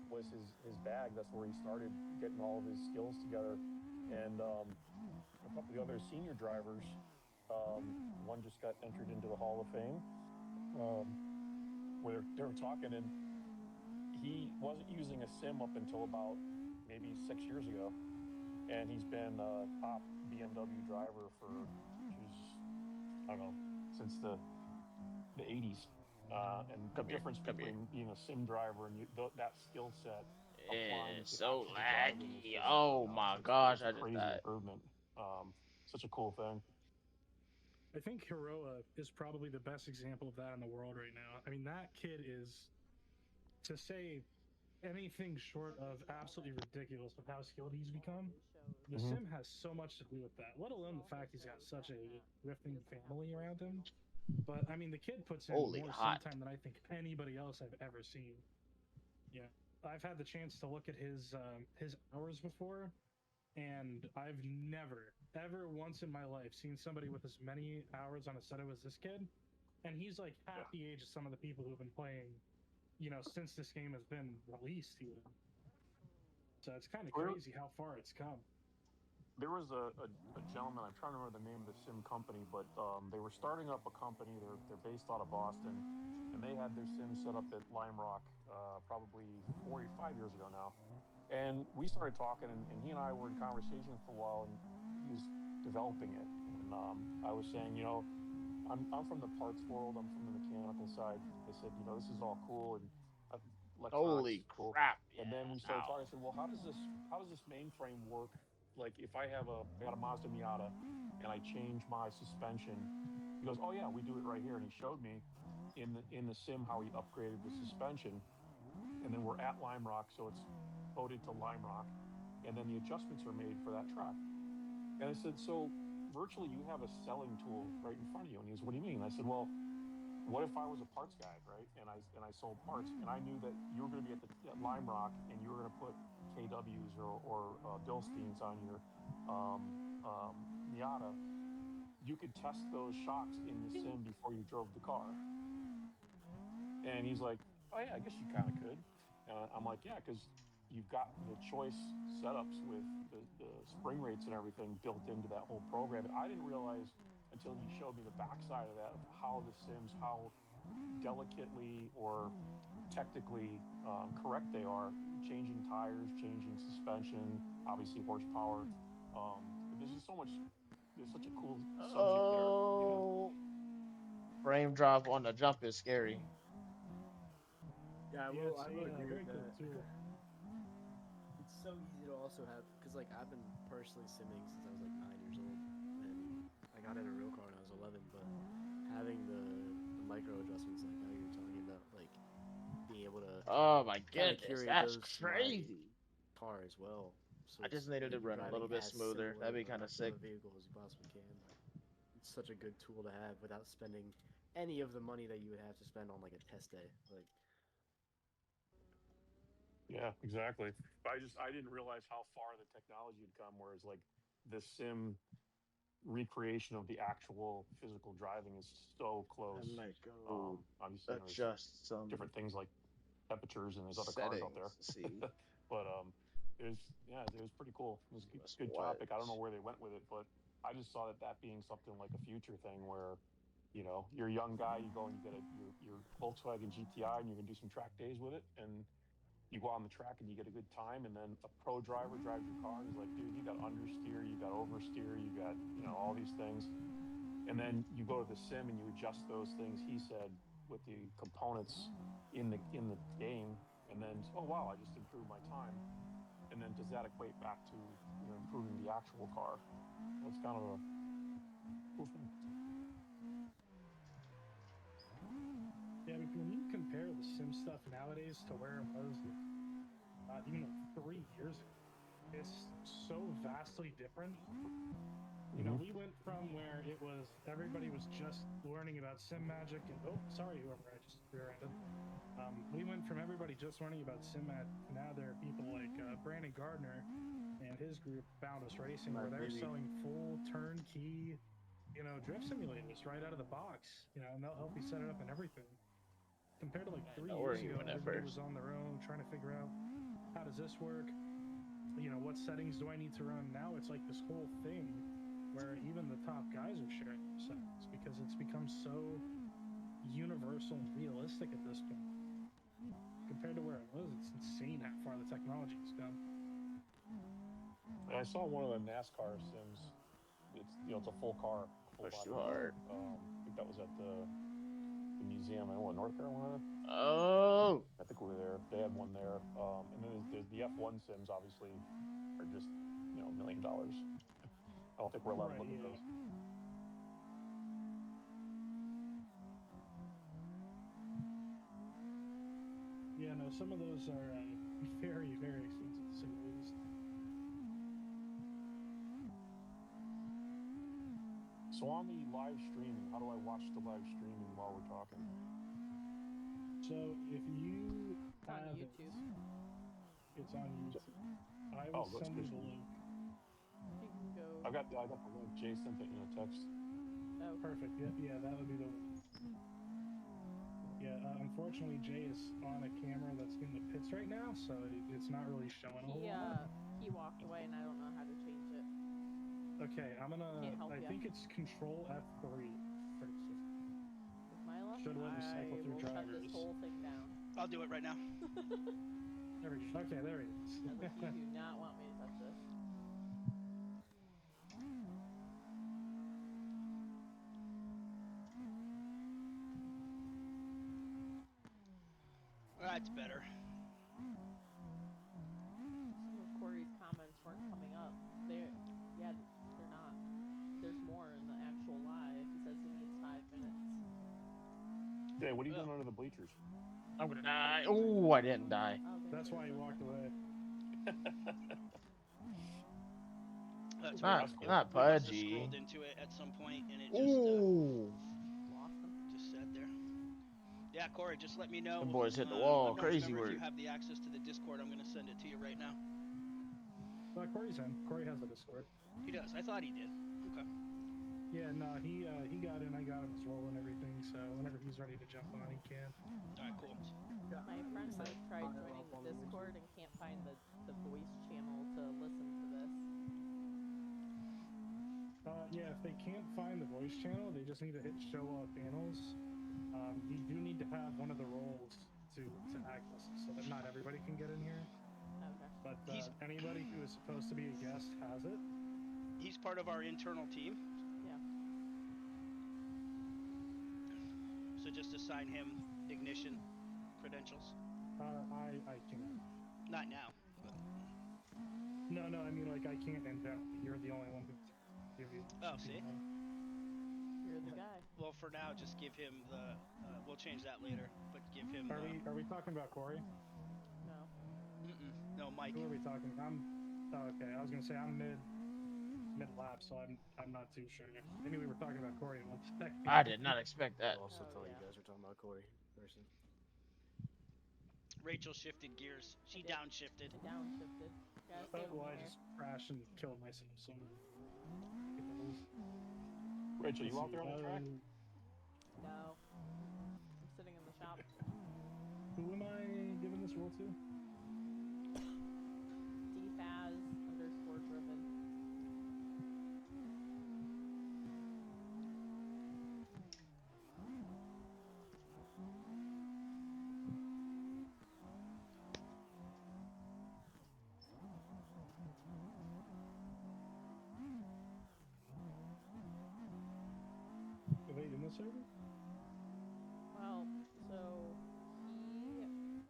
was his bag. That's where he started getting all of his skills together. And a couple of the other senior drivers, one just got entered into the Hall of Fame, where they were talking, and he wasn't using a sim up until about maybe 6 years ago. And he's been a top BMW driver for, I don't know, since the 80s. And the difference between being a sim driver and that skill set, it's so laggy. Oh my gosh, I just crazy died. improvement. Such a cool thing. I think Hiroa is probably the best example of that in the world right now. I mean, that kid is, to say anything short of absolutely ridiculous with how skilled he's become. The sim has so much to do with that, let alone the fact he's got such a drifting family around him. But I mean, the kid puts in more sim time than I think anybody else I've ever seen. Yeah, I've had the chance to look at his hours before, and I've never, ever once in my life seen somebody with as many hours on a setup as this kid. And he's like half the age of some of the people who've been playing, since this game has been released even. So it's kind of crazy how far it's come. There was a gentleman, I'm trying to remember the name of the sim company, but they were starting up a company. They're based out of Boston, and they had their sim set up at Lime Rock probably 4 or 5 years ago now. And we started talking, and he and I were in conversation for a while, and he was developing it. And I was saying, I'm from the parts world. I'm from the mechanical side. I said, this is all cool, and holy crap! And then we started talking. I said, well, how does this mainframe work? Like, if I got a Mazda Miata and I change my suspension, he goes, oh yeah, we do it right here. And he showed me in the sim how he upgraded the suspension. And then we're at Lime Rock, so it's coded to Lime Rock, and then the adjustments are made for that track. And I said, so virtually you have a selling tool right in front of you. And he goes, what do you mean? And I said, well, what if I was a parts guy, right? And I sold parts, and I knew that you were going to be at Lime Rock, and you were going to put KWs or Bilsteins on your Miata. You could test those shocks in the sim before you drove the car. And he's like, oh yeah, I guess you kind of could. And I'm like, yeah, because you've got the choice setups with the spring rates and everything built into that whole program. And I didn't realize until he showed me the backside of that, of how the sims, how delicately or technically correct they are, changing tires, changing suspension, obviously horsepower. There's just so much. There's such a cool subject there. Frame drop on the jump is scary. Yeah, I will agree with that. It's so easy to also have, because like I've been personally simming since I was like 9 years old, and I got in a real car when I was 11. But having the micro adjustments, like how you're talking about, like being able to Oh my kind of goodness, curate that's those to my crazy. car as well. So I just needed to run a little bit smoother. That'd be kind of sick. of a vehicle as you possibly can. But it's such a good tool to have without spending any of the money that you would have to spend on like a test day. Like, Yeah, exactly. I didn't realize how far the technology had come. Whereas like the sim recreation of the actual physical driving is so close. I might go Obviously, there's adjust some different things like temperatures, and there's other cars out there. settings. See, But it was pretty cool. It was a must good topic. I don't know watch. where they went with it, but I just saw that being something like a future thing where, you're a young guy, you go and you get your Volkswagen GTI, and you're gonna do some track days with it, and you go on the track and you get a good time, and then a pro driver drives your car and he's like, dude, you got understeer, you got oversteer, you got all these things, and then you go to the sim and you adjust those things he said with the components in the game, and then, oh wow, I just improved my time. And then does that equate back to improving the actual car? That's kind of a cool thing. Yeah, when you compare the sim stuff nowadays to where it was even 3 years ago, it's so vastly different. We went from where it was everybody was just learning about sim magic and sorry, whoever I just rear-ended. We went from everybody just learning about sim magic to now there are people like Brandon Gardner and his group Boundless Racing, where they're selling full turnkey, drift simulators right out of the box, and they'll help you set it up and everything. Compared to like 3 years ago, everybody was on their own trying to figure out how does this work, what settings do I need to run. Now it's like this whole thing where even the top guys are sharing their settings because it's become so universal and realistic at this point. Compared to where it was, it's insane how far the technology has come. And I saw one of the NASCAR sims. It's a full car, full Push body too car. hard. I think that was at the museum in North Carolina. Oh, I think we were there. They had one there. And then there's the F1 sims, obviously, are just $1 million. I don't think we're allowed to look at those. Yeah, no, some of those are very, very expensive to say the least. So on the live streaming, how do I watch the live streaming while we're talking? So if you It's on YouTube. It's on YouTube. I will send you the link. You can go. I got the link. Jay sent it in a text. Oh, perfect. Yeah, that would be the one. Yeah, unfortunately, Jay is on a camera that's in the pits right now, so it's not really showing a whole lot. He walked away, and I don't know how to change it. Okay, I'm gonna. Can't help I ya. think it's Control F3. With my luck, Should let me cycle through shut drivers. this whole thing down. I'll do it right now. There we go. Okay, there he is. I was like, you do not want me to touch this. That's better. Some of Corey's comments weren't coming up. They're not. There's more in the actual live. He says he needs 5 minutes. Jay, what are you doing under the bleachers? I'm gonna die. Oh, I didn't die. That's why he walked away. That's not pudgy. Scrolled into it at some point, and it lost him. Just sat there. Yeah, Corey, just let me know. The boys hit the wall. Crazy If work. you have the access to the Discord, I'm gonna send it to you right now. Corey's in. Corey has the Discord. He does. I thought he did. Okay. Yeah, no, he got in. I got him his role and everything. So whenever he's ready to jump on, he can. All right, cool. My friend has tried joining the Discord and can't find the voice channel to listen to this. Yeah, if they can't find the voice channel, they just need to hit show all panels. You do need to have one of the roles to access it, so that not everybody can get in here. Okay. But anybody who is supposed to be a guest has it. He's part of our internal team. Yeah. So just assign him ignition credentials. I can't. Not now. But... No, I mean like I can't invent. You're the only one who can give you. Oh, see? You're the guy. Well, for now, just give him the. We'll change that later, but give him. Are we talking about Corey? No. No, Mike. Who are we talking? Okay. I was gonna say I'm mid lap, so I'm not too sure. Maybe we were talking about Corey in 1 second. I did not expect that. I also thought you guys were talking about Corey person. Rachel shifted gears. She downshifted. I downshifted. I just crashed and killed myself. So. Rachel, you out there on the track? No. I'm sitting in the shop. Who am I giving this role to? DFaz_driven. Wait, in the server? Well, so he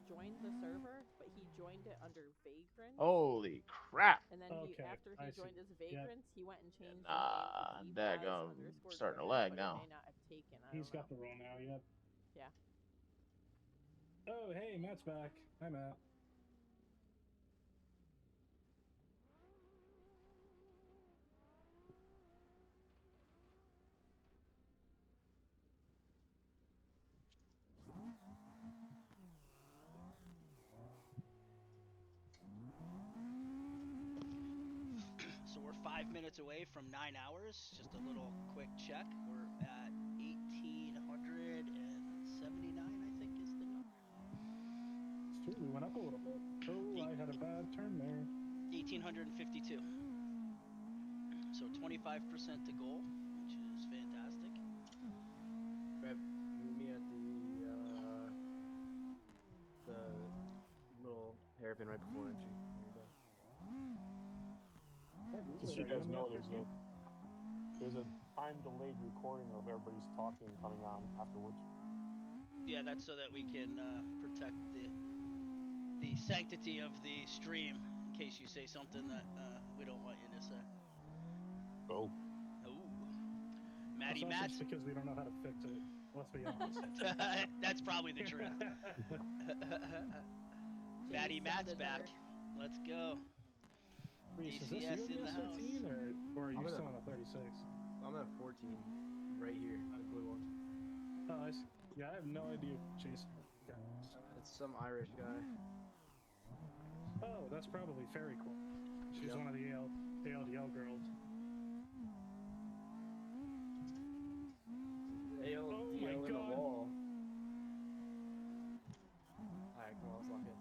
joined the server, but he joined it under Vagrant. Holy crap! And then after he joined as Vagrant, he went and changed his name to DFaz_driven, starting to lag but now. it may not have taken. He's got the role now, yep. Yeah. Oh, hey, Matt's back. Hi, Matt. So we're 5 minutes away from 9 hours. Just a little quick check. We're at 1,879, I think is the number. It's true, we went up a little bit. Oh, I had a bad turn there. 1,852. So 25% to goal, which is fantastic. Grab, meet me at the little hairpin right before entry. Just so you guys know, there's a time delayed recording of everybody's talking coming on afterwards. Yeah, that's so that we can protect the sanctity of the stream in case you say something that we don't want you to say. Oh. Matty Mats. Because we don't know how to fix it. Let's be honest. That's probably the truth. Matty Mats back. Let's go. Reese, is this you in the 15 or are you still on a 36? I'm at 14, right here, the blue one. Oh, I see. Yeah, I have no idea, Chase. It's some Irish guy. Oh, that's probably very cool. She's one of the ALDL girls. ALDL in the wall. Alright, come on, let's lock in.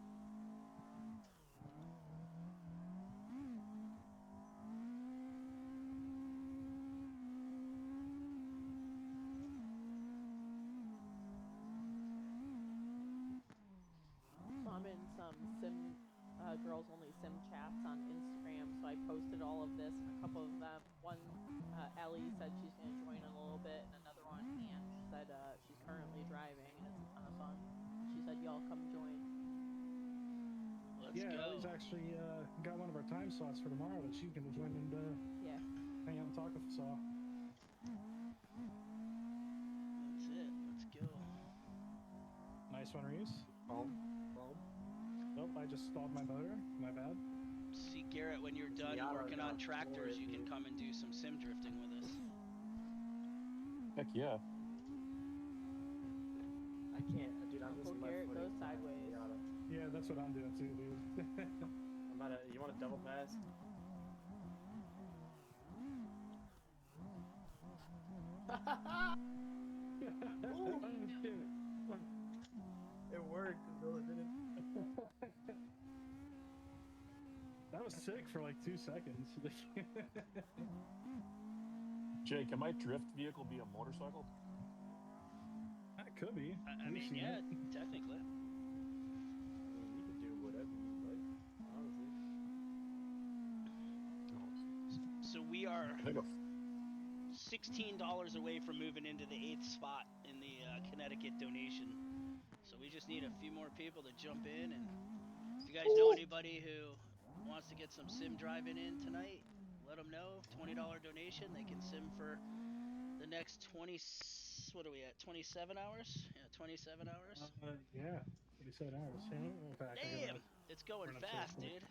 girls only sim chats on Instagram, so I posted all of this, and a couple of them, one, Ellie said she's going to join in a little bit, and another one, Anne, said she's currently driving, and it's a ton of fun. She said, y'all come join. Let's go. Ellie's actually got one of our time slots for tomorrow that she can join and hang out and talk with us all. That's it. Let's go. Nice one, Reese. Boom. Nope, I just stalled my motor. My bad. See, Garrett, when you're done working on tractors, you can come and do some sim drifting with us. Heck yeah. I can't, dude. I'm just Garrett goes sideways. Yeah, that's what I'm doing too, dude. I'm about to. You want a double pass? It worked until it didn't. That was sick for like 2 seconds. Jay, can my drift vehicle be a motorcycle? That could be. I mean, yeah, technically. You can do whatever you like, honestly. So we are $16 away from moving into the 8th spot in the Connecticut donation. So we just need a few more people to jump in, and if you guys know anybody who wants to get some sim driving in tonight, let them know. $20 donation, they can sim for the next 20. What are we at? 27 hours? Yeah, 27 hours. Yeah, 27 hours. Yeah, in fact, Damn, it's going fast, dude.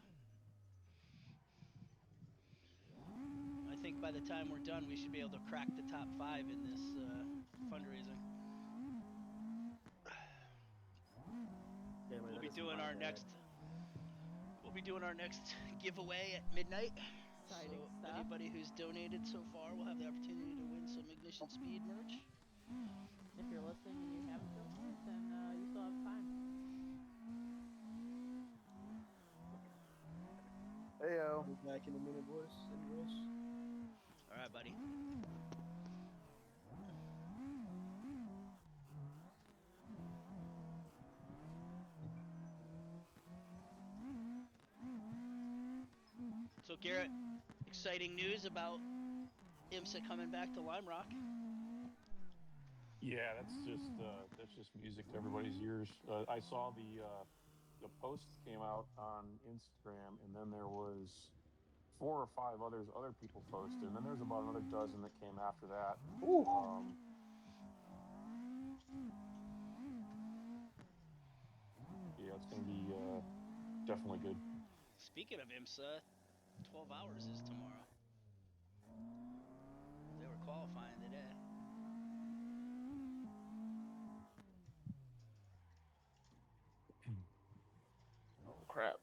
I think by the time we're done, we should be able to crack the top 5 in this fundraising. We'll be doing our next. We'll be doing our next giveaway at midnight. Exciting so stuff. Anybody who's donated so far will have the opportunity to win some Ignition Speed merch. If you're listening and you haven't donated, then you still have time. Heyo. We'll be back in a minute, boys and girls. All right, buddy. So Garrett, exciting news about IMSA coming back to Lime Rock. Yeah, that's just music to everybody's ears. I saw the post came out on Instagram, and then there was 4 or 5 other people posted, and then there's about another dozen that came after that. Ooh. Yeah, it's gonna be definitely good. Speaking of IMSA, 12 hours is tomorrow. They were qualifying today. Oh crap.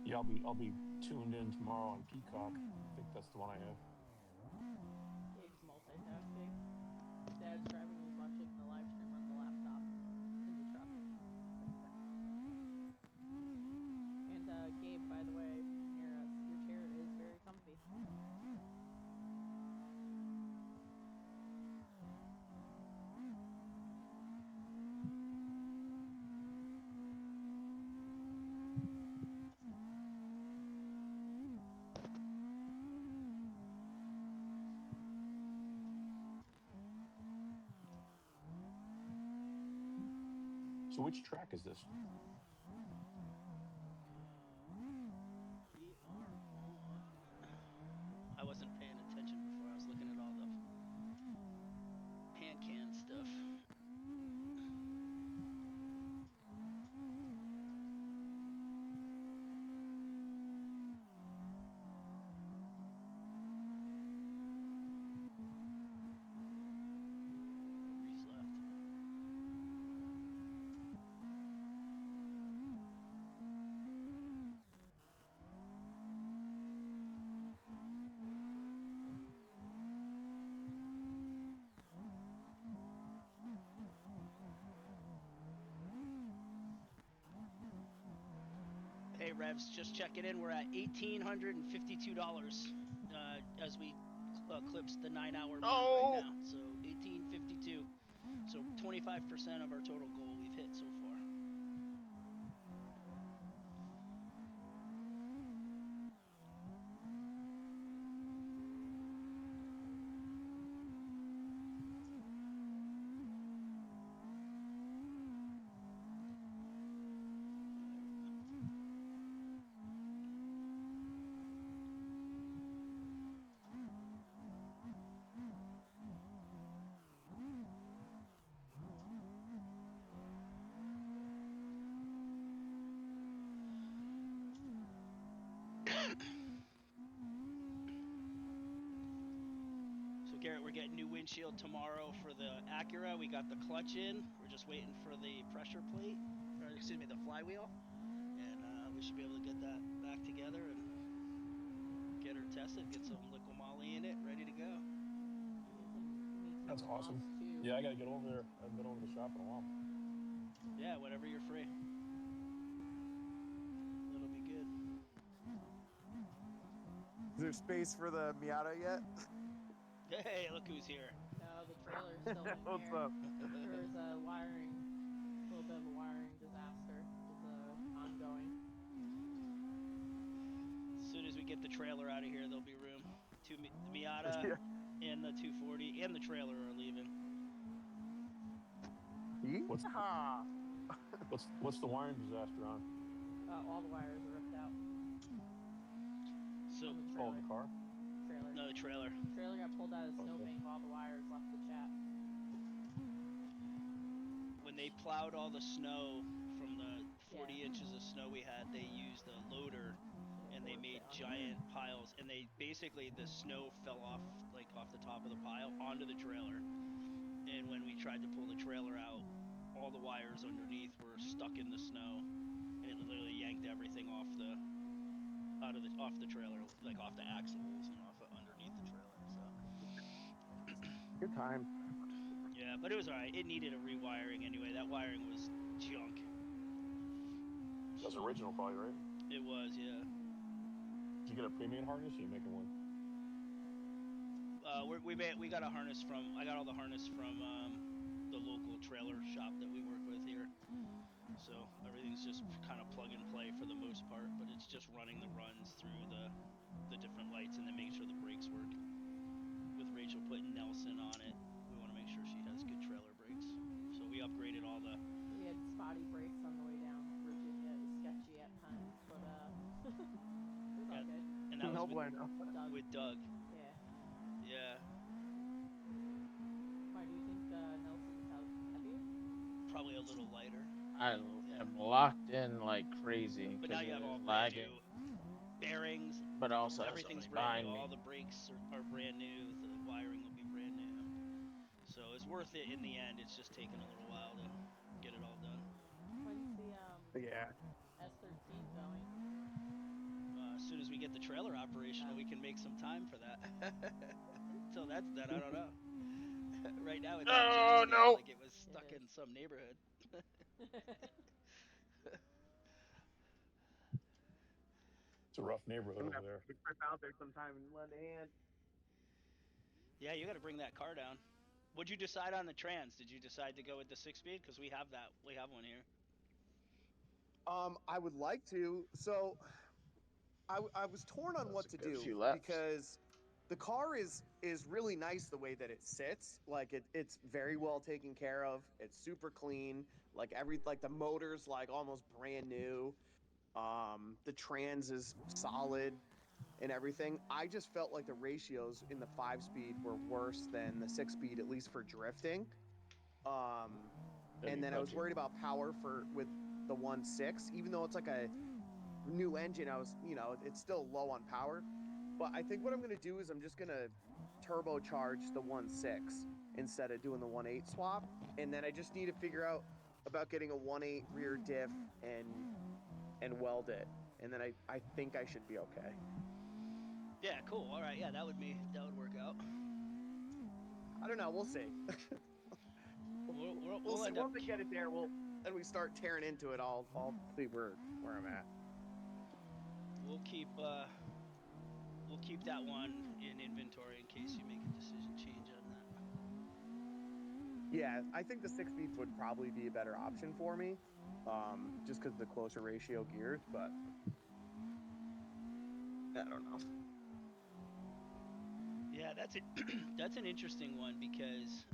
Yeah, I'll be tuned in tomorrow on Peacock. I think that's the one I have. Gabe's multitasking. Dad's driving, he's watching the live stream on the laptop in the truck. And Gabe, by the way, your chair is very comfy. So which track is this? We are on. I wasn't paying attention before. I was looking at all the pan can stuff. Reese left. Hey Revs, just checking in. We're at $1,852 as we clips the 9-hour mark right now. So $1,852. So 25% of our total goal we've hit so far. Garrett, we're getting new windshield tomorrow for the Acura. We got the clutch in. We're just waiting for the pressure plate, or excuse me, the flywheel. And we should be able to get that back together and get her tested, get some liquid moly in it, ready to go. That's awesome. Yeah, I gotta get over there. I haven't been over to the shop in a while. Yeah, whenever you're free. That'll be good. Is there space for the Miata yet? Hey, look who's here. No, the trailer's still in What's here. up? There was a little bit of a wiring disaster. It's ongoing. As soon as we get the trailer out of here, there'll be room. The Miata and the 240 and the trailer are leaving. What's the wiring disaster on? All the wires are ripped out. So the car? Trailer, trailer. No, the trailer. Trailer got pulled out of the snowbank. All the wires left the chat. When they plowed all the snow from the 40 inches of snow we had, they used a loader and they made giant piles, and they basically, the snow fell off the top of the pile onto the trailer. And when we tried to pull the trailer out, all the wires underneath were stuck in the snow, and it literally yanked everything off the trailer, like off the axles and off underneath the trailer. So Good time. yeah, but it was alright. It needed a rewiring anyway. That wiring was junk. That's original, probably, right? It was, yeah. Did you get a premium harness? Or are you making one? We got a harness from. I got all the harness from the local trailer shop that we work with here. So everything's just kind of plug and play for the most part, but it's just running the runs through the different lights and then making sure the brakes work. With Rachel putting Nelson on it, we want to make sure she has good trailer brakes. So we upgraded all the. We had spotty brakes on the way down Virginia. It was sketchy at times, but it was all good. And that was Doug. with Doug. Yeah. Yeah. Why do you think Nelson's heavier? Probably a little lighter. I am locked in like crazy but now you have all lagging. Bearings, but also everything's brand new. All the brakes are brand new. The wiring will be brand new. So it's worth it in the end. It's just taking a little while to get it all done. When's the Yeah. S13 going? As soon as we get the trailer operational, we can make some time for that. Until that's done, I don't know. Right now, it's at J scale, like it was stuck in some neighborhood. It's a rough neighborhood over there. We trip out there sometime and lend a hand. Yeah, you got to bring that car down. What'd you decide on the trans? Did you decide to go with the 6-speed? Because we have that. We have one here. I would like to. So, I was torn on what to do because the car is really nice the way that it sits. Like it's very well taken care of. It's super clean. Like the motor's like almost brand new. The trans is solid and everything. I just felt like the ratios in the 5-speed were worse than the 6-speed, at least for drifting. And then I was worried about power with the 1.6, even though it's like a new engine. It's still low on power. But I think what I'm gonna do is I'm just gonna turbocharge the 1.6 instead of doing the 1.8 swap. And then I just need to figure out about getting a 1.8 rear diff and weld it. And then I think I should be okay. Yeah, cool. All right, yeah, that would work out. I don't know. We'll see. We'll see. Once we get it there, and we start tearing into it. I'll see where I'm at. We'll keep that one in inventory in case you make a decision change on that. Yeah, I think the 6-speed would probably be a better option for me, just because of the closer ratio gears. But I don't know. Yeah, that's an interesting one because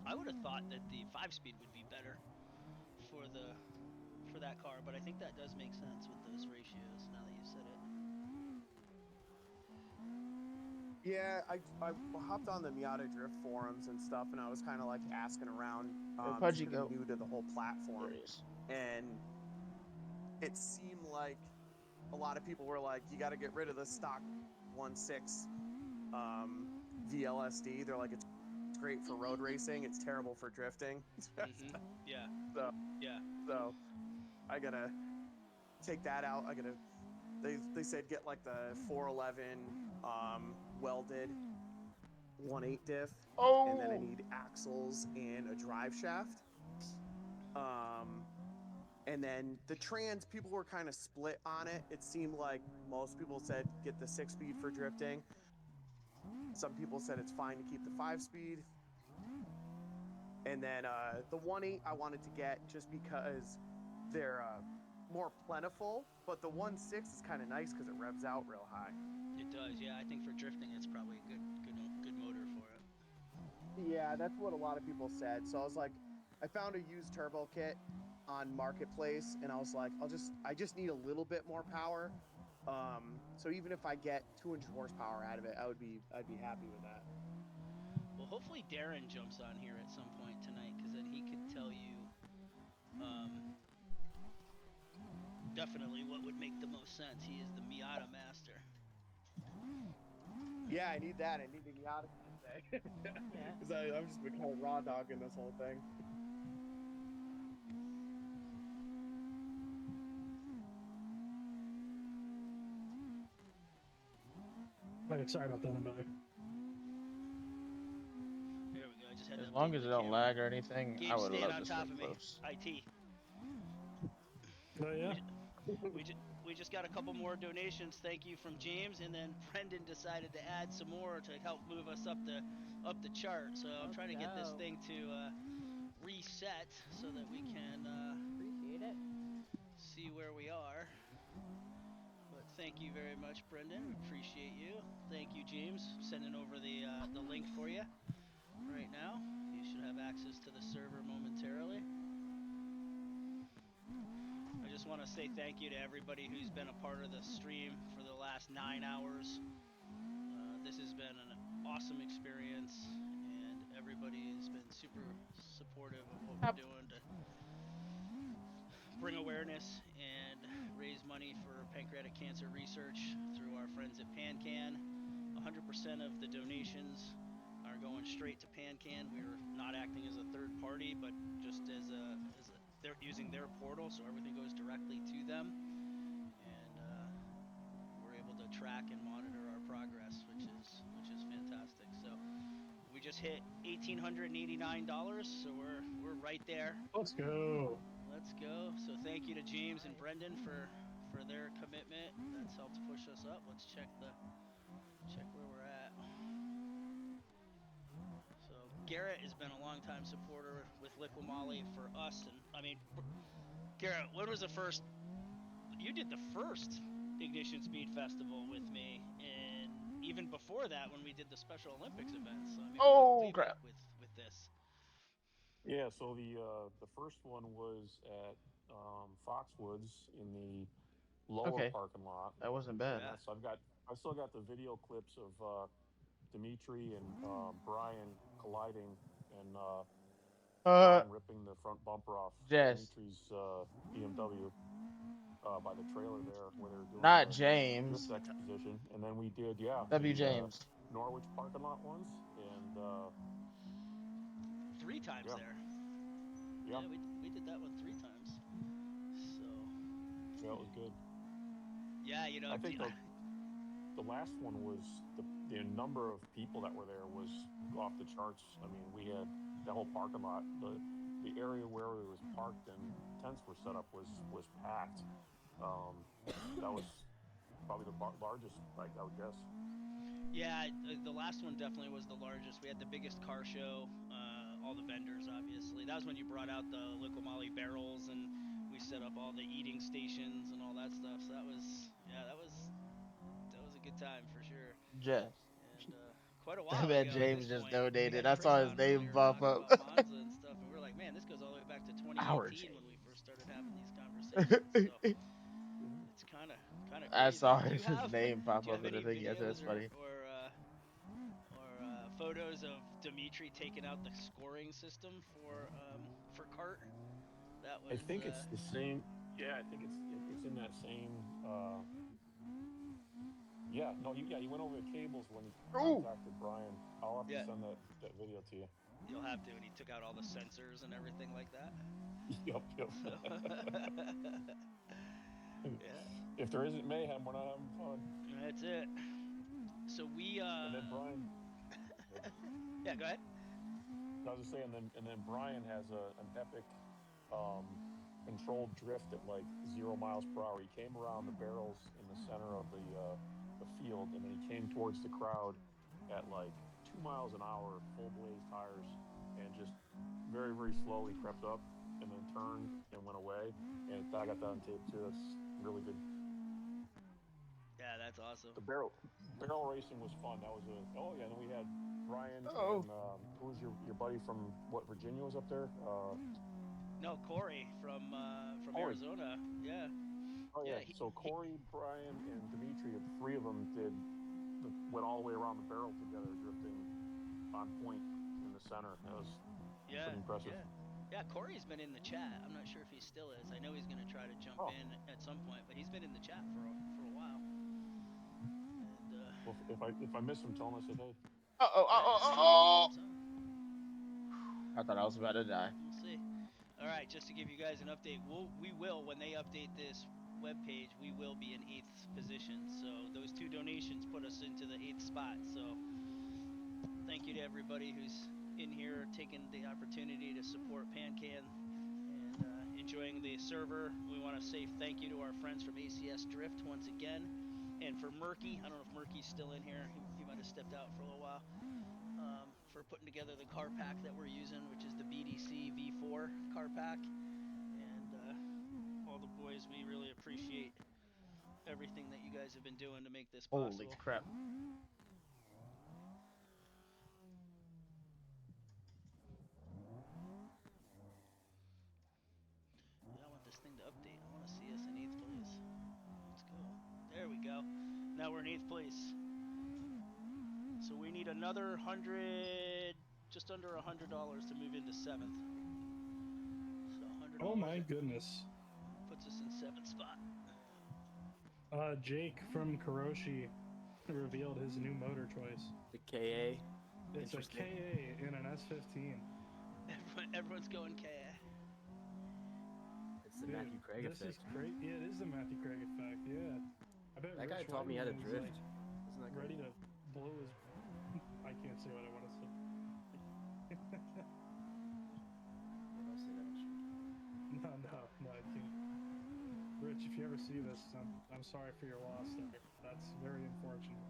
I would have thought that the 5-speed would be better for that car, but I think that does make sense with those ratios now that you said it. Yeah, I hopped on the Miata Drift forums and stuff, and I was kind of like asking around. Pudgy go? New to the whole platform, and it seemed like a lot of people were like, "You got to get rid of the stock 1.6 VLSD." They're like, "It's great for road racing. It's terrible for drifting." Yeah. So I gotta take that out. They said get like the 411 welded 1.8 diff, and then I need axles and a drive shaft. And then the trans, people were kind of split on it. It seemed like most people said get the 6-speed for drifting. Some people said it's fine to keep the 5-speed. And then the 1.8 I wanted to get just because they're more plentiful, but the 1.6 is kind of nice because it revs out real high. It does, yeah. I think for drifting, it's probably a good motor for it. Yeah, that's what a lot of people said. So I was like, I found a used turbo kit on Marketplace, and I was like, I just need a little bit more power. So even if I get 200 horsepower out of it, I'd be happy with that. Well, hopefully Darren jumps on here at some point tonight, because then he could tell you definitely what would make the most sense. He is the Miata master. Yeah, I need that. I need the Miata today. Because I've just been kind of raw dogging this whole thing. Okay, sorry about that. I'm back. There we go. I just had as long as it don't lag or anything, Gabe's I would staying love on to top stay of close. me. IT. Oh yeah. We just got a couple more donations. Thank you from James, and then Brendan decided to add some more to help move us up the chart. So I'm trying to get this thing to reset so that we can appreciate it. See where we are. But thank you very much, Brendan. We appreciate you. Thank you, James. Sending over the link for you right now. You should have access to the server momentarily. I just want to say thank you to everybody who's been a part of the stream for the last 9 hours. This has been an awesome experience, and everybody has been super supportive of what we're doing to bring awareness and raise money for pancreatic cancer research through our friends at PanCan. 100% of the donations are going straight to PanCan. We're not acting as a third party, but just as they're using their portal, so everything goes directly to them, and we're able to track and monitor our progress, which is fantastic. So we just hit $1,889, so we're right there. Let's go. Let's go. So thank you to James and Brendan for their commitment. That's helped push us up. Let's check where we're at. So Garrett has been a longtime supporter with Liquimali for us, and I mean, Garrett, when was the first? You did the first Ignition Speed Festival with me, and even before that, when we did the Special Olympics events. So I mean, way back with this. Yeah, so the first one was at Foxwoods in the lower parking lot. That wasn't bad. I still got the video clips of Dimitri and Brian colliding, and Brian ripping the front bumper off Dimitri's BMW by the trailer there, where they were doing not the James drift exposition. And then we did James Norwich parking lot ones, and 3 times there. Yeah, we did that one 3 times. So yeah, it was good. Yeah, you know, I think the last one was the number of people that were there was off the charts. I mean, we had the whole parking lot, the area where it was parked and tents were set up was packed. That was probably the largest, like, I would guess. Yeah, the last one definitely was the largest. We had the biggest car show, all the vendors, obviously. That was when you brought out the Liquimali barrels, and we set up all the eating stations and all that stuff. So that was a good time for sure. Jess. And quite a while that ago. James just donated. I saw his name pop up. Monza and stuff, and we were like, man, this goes all the way back to 2018 when we first started having these conversations. So it's kind of crazy. I saw his name pop up in the thing. Yeah, that's funny. Or photos of Dimitri taking out the scoring system for kart. That was. I think it's the same. Yeah, I think it's in that same. Yeah, no, he went over the cables when he contacted Brian. I'll have to send that video to you. You'll have to, and he took out all the sensors and everything like that. Yep. So yeah. If there isn't mayhem, we're not having fun. That's it. So we. And then Brian. Yeah, go ahead. I was just saying, and then Brian has an epic controlled drift at like 0 miles per hour. He came around the barrels in the center of the field, and then he came towards the crowd at like 2 miles an hour, full blaze tires, and just very, very slowly crept up, and then turned and went away. And I got that on tape too. That's really good. Yeah, that's awesome. The barrel racing was fun. That was and then we had Brian and who was your buddy from Virginia was up there? No, Corey from Corey. Arizona. Yeah. Oh Oh yeah. So Corey, Brian, and Dimitri, the three of them went all the way around the barrel together, drifting on point in the center. That was pretty impressive. Yeah, Corey's been in the chat. I'm not sure if he still is. I know he's going to try to jump in at some point, but he's been in the chat for a while. And well, if I miss him, tell him I said hey. I thought I was about to die. We'll see. All right, just to give you guys an update, we will when they update this webpage, we will be in 8th position. So those 2 donations put us into the 8th spot. So thank you to everybody who's in here taking the opportunity to support PanCan and enjoying the server. We want to say thank you to our friends from ACS Drift once again, and for Murky. I don't know if Murky's still in here. He might have stepped out for a little while. For putting together the car pack that we're using, which is the BDC V4 car pack, and all the boys. We really appreciate everything that you guys have been doing to make this possible. Holy crap. I want this thing to update. I want to see us in 8th place. Let's go. There we go. Now we're in 8th place. So we need another just under $100 to move into 7th. So $100. Oh my goodness. Puts us in 7th spot. Jake from Kuroshi revealed his new motor choice. The KA. It's a KA in an S15. Everyone's going KA. It's the Matthew Craig effect. This is great. Yeah, it is the Matthew Craig effect. Yeah. I bet that guy taught me how to drift. Isn't that ready to blow his... I can't say what I want to say. No, I can't. Rich, if you ever see this, I'm sorry for your loss. That's very unfortunate.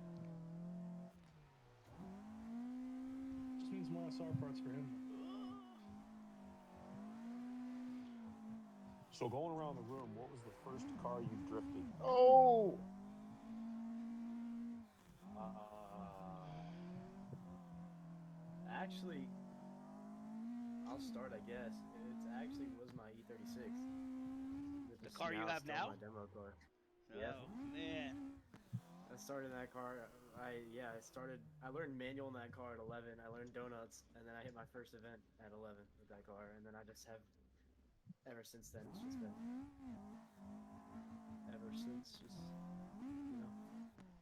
Just means more SR parts for him. So going around the room, what was the first car you drifted? Oh! Actually, I'll start, I guess. It actually was my E36. The car you have now? My demo car. Oh, yeah. Man. I started in that car. I learned manual in that car at 11. I learned donuts, and then I hit my first event at 11 with that car, and then I just have, ever since then, it's just been,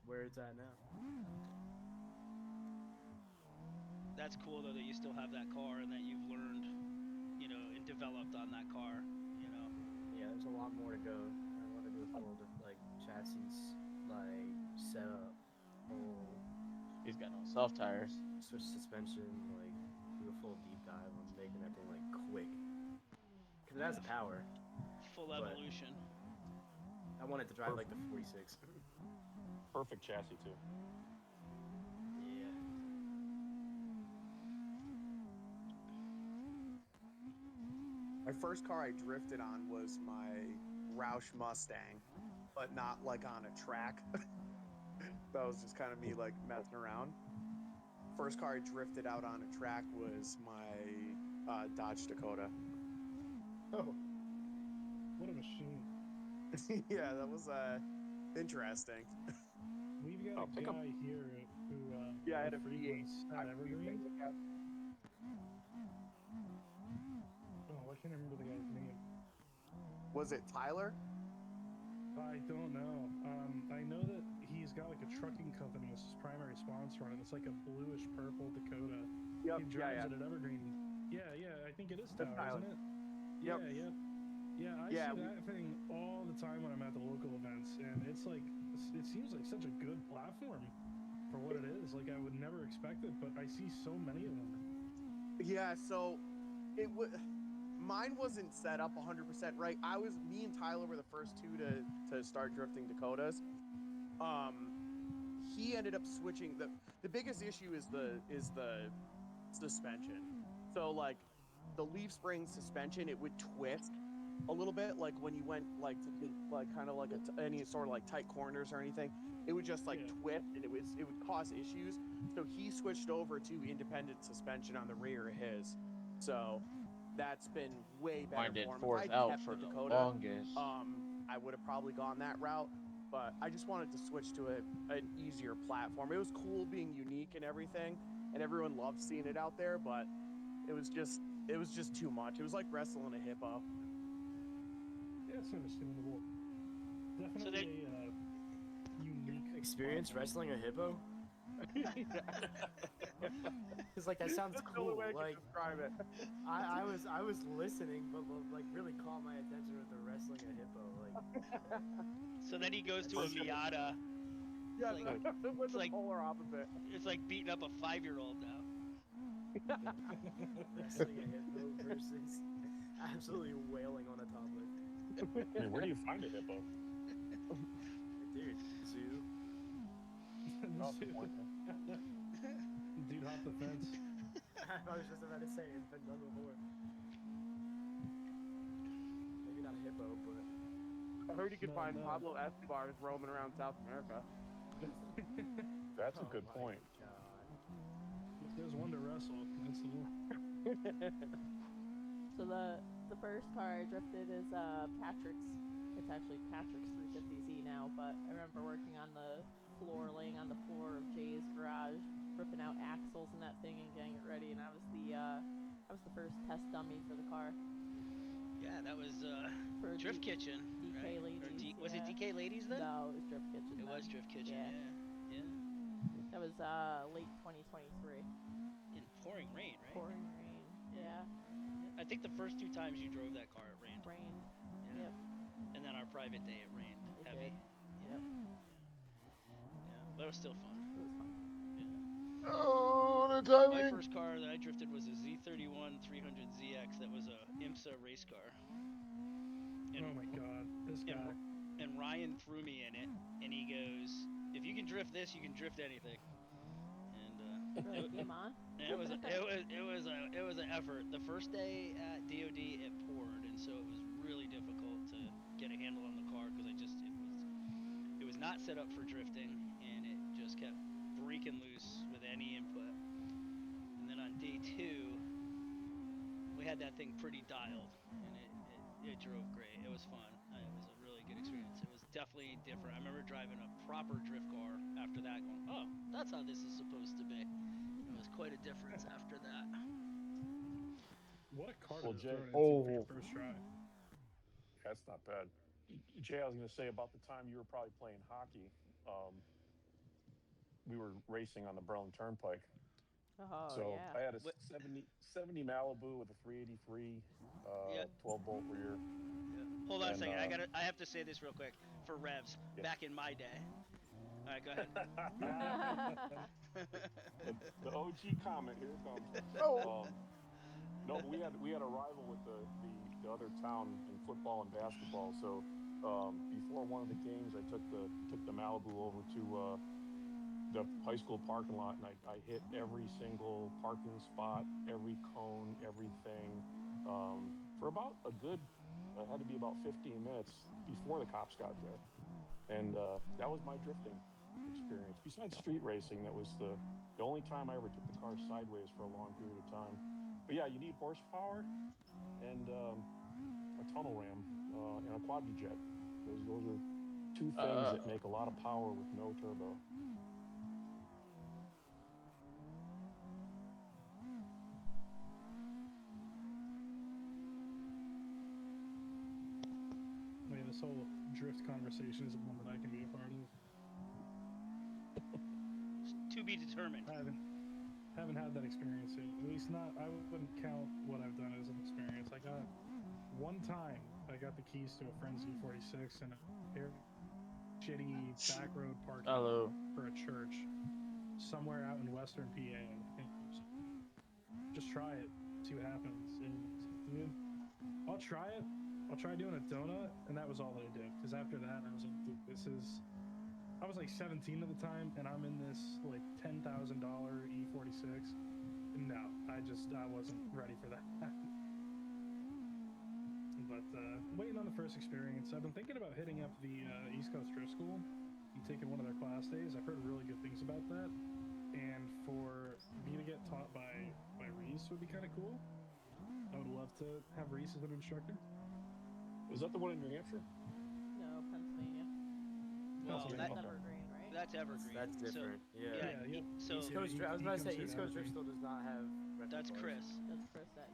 where it's at now. That's cool though that you still have that car and that you've learned, and developed on that car, Yeah, there's a lot more to go. I want to do a full chassis, setup, He's got no soft tires. Switch suspension, do a full deep dive on making that thing quick. Because it has the power. Full evolution. I want it to drive like the 46. Perfect chassis too. Yeah. My first car I drifted on was my Roush Mustang, but not on a track. That was just kind of me messing around. First car I drifted out on a track was my Dodge Dakota. Oh, what a machine! Yeah, that was interesting. We've got a guy here who I had a V8 Evergreen. Oh, I can't remember the guy's name. Was it Tyler? I don't know. I know that he's got a trucking company as his primary sponsor on it. It's a bluish purple Dakota. Yep, he drives it at Evergreen. Yeah, I think it is Tyler, isn't it? Yep. Yeah, I see that thing all the time when I'm at the local events, and it's it seems like such a good platform for what it is. I would never expect it, but I see so many of them. Yeah, so mine wasn't set up 100% right. Me and Tyler were the first two to start drifting Dakotas. He ended up switching. The biggest issue is the suspension. So the leaf spring suspension, it would twist a little bit, when you went to any sort of tight corners or anything, it would just twist, and it would cause issues. So he switched over to independent suspension on the rear of his. So that's been way better Mine did for him. fourth out for the longest. I would have probably gone that route. But I just wanted to switch to an easier platform. It was cool being unique and everything, and everyone loved seeing it out there. But it was just too much. It was like wrestling a hippo. Yeah, it's understandable. Definitely a unique experience wrestling a hippo. Because like that sounds cool. Like describe it. I was listening, but like really caught my attention with the wrestling a hippo. Like. So then he goes to a Miata. Yeah, it's like polar opposite. It's like beating up a 5-year-old now. Wrestling a hippo versus absolutely wailing on a toddler. I mean, where do you find a hippo? Dude, zoo. Dude hopped the fence. I was just about to say it's been done before. Maybe not a hippo, but I heard you could find Pablo Escobar roaming around South America. That's a good point. If there's one to wrestle, that's the one. So the first car I drifted is Patrick's. It's actually Patrick's 350Z now, but I remember working on the floor, laying on the floor of Jay's garage, ripping out axles and that thing and getting it ready, and I was the first test dummy for the car. Yeah, that was for Drift Kitchen. DK right? Ladies. Was it DK Ladies then? No, it was Drift Kitchen. It was Drift Kitchen. Yeah. That was late 2023. In pouring rain, right? Pouring rain. Yeah. I think the first 2 times you drove that car, it rained. Rained. Yep. And then our private day, it rained heavy. Yep. Yeah, but it was still fun. It was fun. Yeah. Oh, the timing. My first car that I drifted was a Z31 300ZX. That was a IMSA race car. And, oh my God, this guy. And Ryan threw me in it, and he goes, "If you can drift this, you can drift anything." And really came on. it was an effort. The first day at DOD, it poured, and so it was really difficult to get a handle on the car because it was not set up for drifting, and it just kept breaking loose with any input. And then on day 2, we had that thing pretty dialed, and it drove great. It was fun. It was a really good experience. It was definitely different. I remember driving a proper drift car after that, going, "Oh, that's how this is supposed to be." It was quite a difference after that. What a car Well, to Jay, throw it into for your first try. That's not bad. Jay, I was going to say about the time you were probably playing hockey, we were racing on the Berlin Turnpike. Oh, so yeah. I had a 70 Malibu with a 383 12-bolt rear. Yeah. Hold on a second. I have to say this real quick for revs. Yeah. Back in my day. All right, go ahead. the OG comment, here it comes. No, but we had a rival with the other town in football and basketball. So before one of the games, I took the Malibu over to the high school parking lot, and I hit every single parking spot, every cone, everything, for about it had to be about 15 minutes before the cops got there. And that was my drifting experience. Besides street racing, that was the only time I ever took the car sideways for a long period of time. But yeah, you need horsepower and a tunnel ram and a quadri-jet. Those are 2 things that make a lot of power with no turbo. This whole drift conversation isn't one that I can be a part of. To be determined. I haven't had that experience yet. At least not. I wouldn't count what I've done as an experience. One time I got the keys to a friend's Z46 in a very shitty back road parking lot for a church somewhere out in Western PA. Just try it, see what happens. And dude, I'll try it. I'll try doing a donut, and that was all that I did. Because after that, I was like, dude, I was like 17 at the time, and I'm in this like $10,000 E46. No, I wasn't ready for that. But waiting on the first experience, I've been thinking about hitting up the East Coast Drift School and taking one of their class days. I've heard really good things about that, and for me to get taught by Reese would be kind of cool. I would love to have Reese as an instructor. Was that the one in New Hampshire? No, that's Evergreen, right? That's Evergreen. That's different. So, Yeah. So East Coast, I was about to say East Coast Drift still does not have. That's Chris. That's Chris at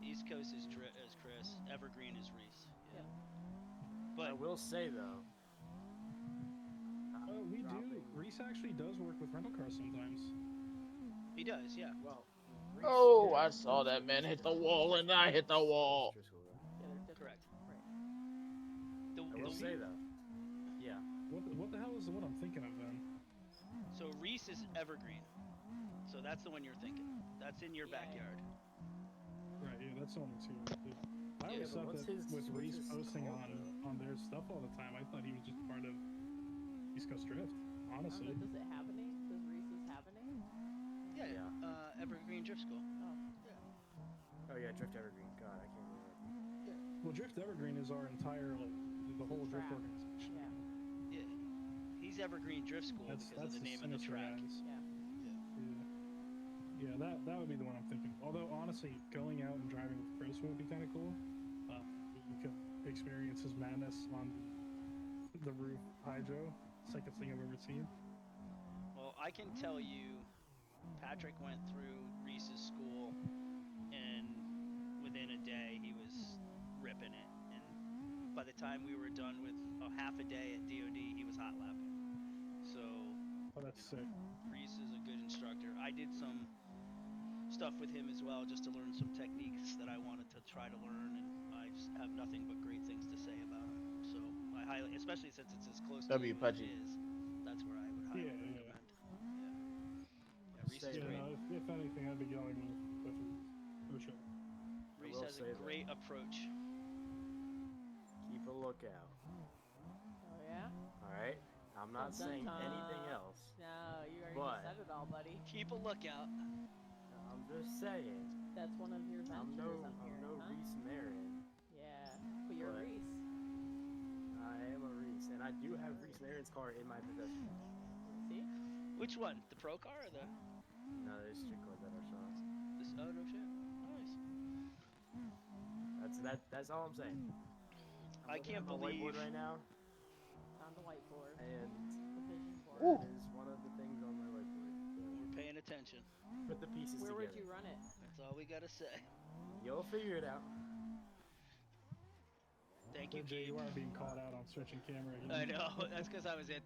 East Coast is Chris. Evergreen is Reese. Yeah. Yep. But I will say though. We do. Reese actually does work with rental cars sometimes. He does, yeah. Well. Oh, I saw that man hit the wall, and I hit the wall. Yeah, they're different. Correct. Right. I will say though. Yeah. What the hell is the one I'm thinking of then? So Reese is Evergreen. So that's the one you're thinking. That's in your backyard. Right, yeah, that's the one too. I always thought that with Reese posting on their stuff all the time, I thought he was just part of East Coast Drift, honestly. Does it have a name? Does Reese's have a name? Yeah. Evergreen Drift School. Oh. Yeah. Oh yeah, Drift Evergreen. God, I can't remember. Yeah. Well, Drift Evergreen is our entire, like, the whole Drift organization. Yeah. Yeah. He's Evergreen Drift School because of the name of the track. Yeah, that would be the one I'm thinking. Although, honestly, going out and driving with Chris would be kind of cool. You could experience his madness on the roof hydro. Second thing I've ever seen. Well, I can tell you, Patrick went through Reese's school, and within a day, he was ripping it. And by the time we were done with a half a day at DOD, he was hot lapping. So, that's sick. Reese is a good instructor. I did some stuff with him as well, just to learn some techniques that I wanted to try to learn, and I just have nothing but great things to say about him. So I highly, especially since it's as close to you as it is, that's where I would highly recommend. Yeah, Reese is great. No, if anything, I'd be going with Reese, for sure. Reese has a great approach. Keep a lookout. Oh yeah? Alright? I'm not saying anything else. No, you already said it all, buddy. Keep a lookout. I'm just saying. That's one of your ventures, I'm hearing, no Reese Marin. Yeah, but you're a Reese. I am a Reese, and I do have Reese Marin's car in my possession. See? Which one? The pro car or the? No, there's street cars that are shots. Oh no shit. Nice. That's all I'm saying. I can't believe. Whiteboard right now. On the whiteboard. And the vision board is one of the things on my whiteboard. We're paying attention. Put the pieces Where together. would you run it? That's all we gotta say. You'll figure it out. Thank you, Jay, Gabe. you are being called out on switching camera again. I know. That's because I was at.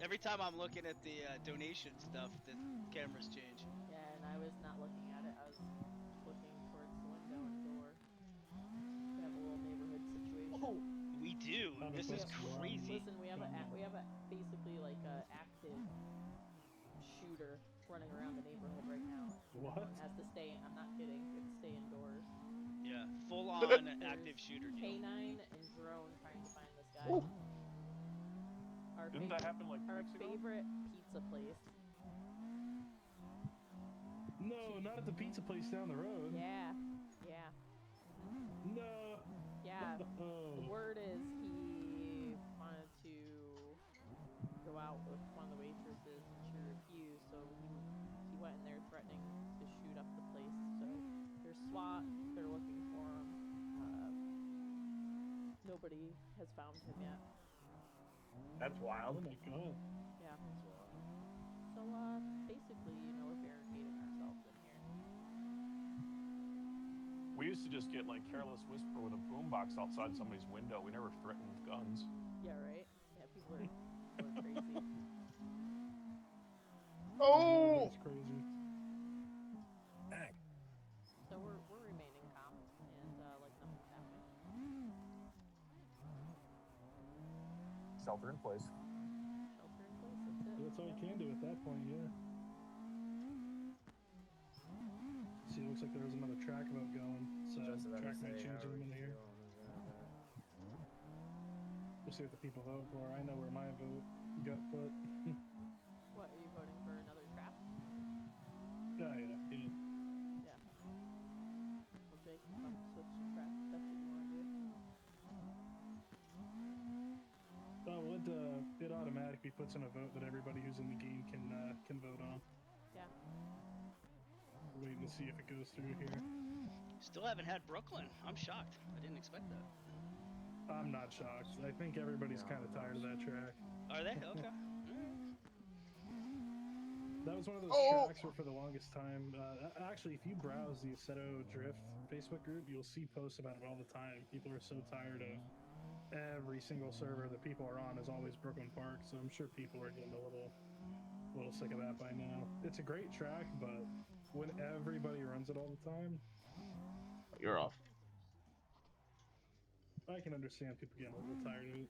Every time I'm looking at the donation stuff, the cameras change. Yeah, and I was not looking at it. I was looking towards the window and door. We have a little neighborhood situation. Oh, we do. This is crazy. Listen, we have a basically like a active shooter running around the neighborhood right now. What? Has to stay. I'm not kidding. We have to stay indoors. Yeah, full on active shooter deal. K9 and drone trying to find this guy. Ooh. Didn't that happen like our 2 weeks ago? favorite pizza place. No, not at the pizza place down the road. Yeah. No. Yeah. Oh. The word is he wanted to go out with one of the waitresses and she refused, so he went in there threatening to shoot up the place. So there's SWAT, they're looking for him. Nobody has found him yet. That's wild. Oh my god. Yeah. So basically, we're barricading ourselves in here. We used to just get like careless whisper with a boombox outside somebody's window. We never threatened with guns. Yeah, right? Yeah, people are crazy. Oh! That's crazy. So we're remaining calm and like nothing's happening. Shelter in place. Shelter in place, that's it. That's all you can do at that point, yeah. See, it looks like there was another track vote going, so track might change in a minute here. We'll see what the people vote for. I know where my vote got put. What, are you voting for another trap? Yeah. Yeah. Well, Jake, switch to trap. That's what you want to do. Well, it automatically puts in a vote that everybody who's in the game can vote on. Yeah. Waiting to see if it goes through here. Still haven't had Brooklyn. I'm shocked. I didn't expect that. I'm not shocked. I think everybody's kind of tired of that track. Are they? Okay. That was one of those tracks where for the longest time, actually, if you browse the Assetto Drift Facebook group, you'll see posts about it all the time. People are so tired of every single server that people are on is always Brooklyn Park, so I'm sure people are getting a little sick of that by now. It's a great track, but when everybody runs it all the time, you're off. I can understand people getting a little tired of it.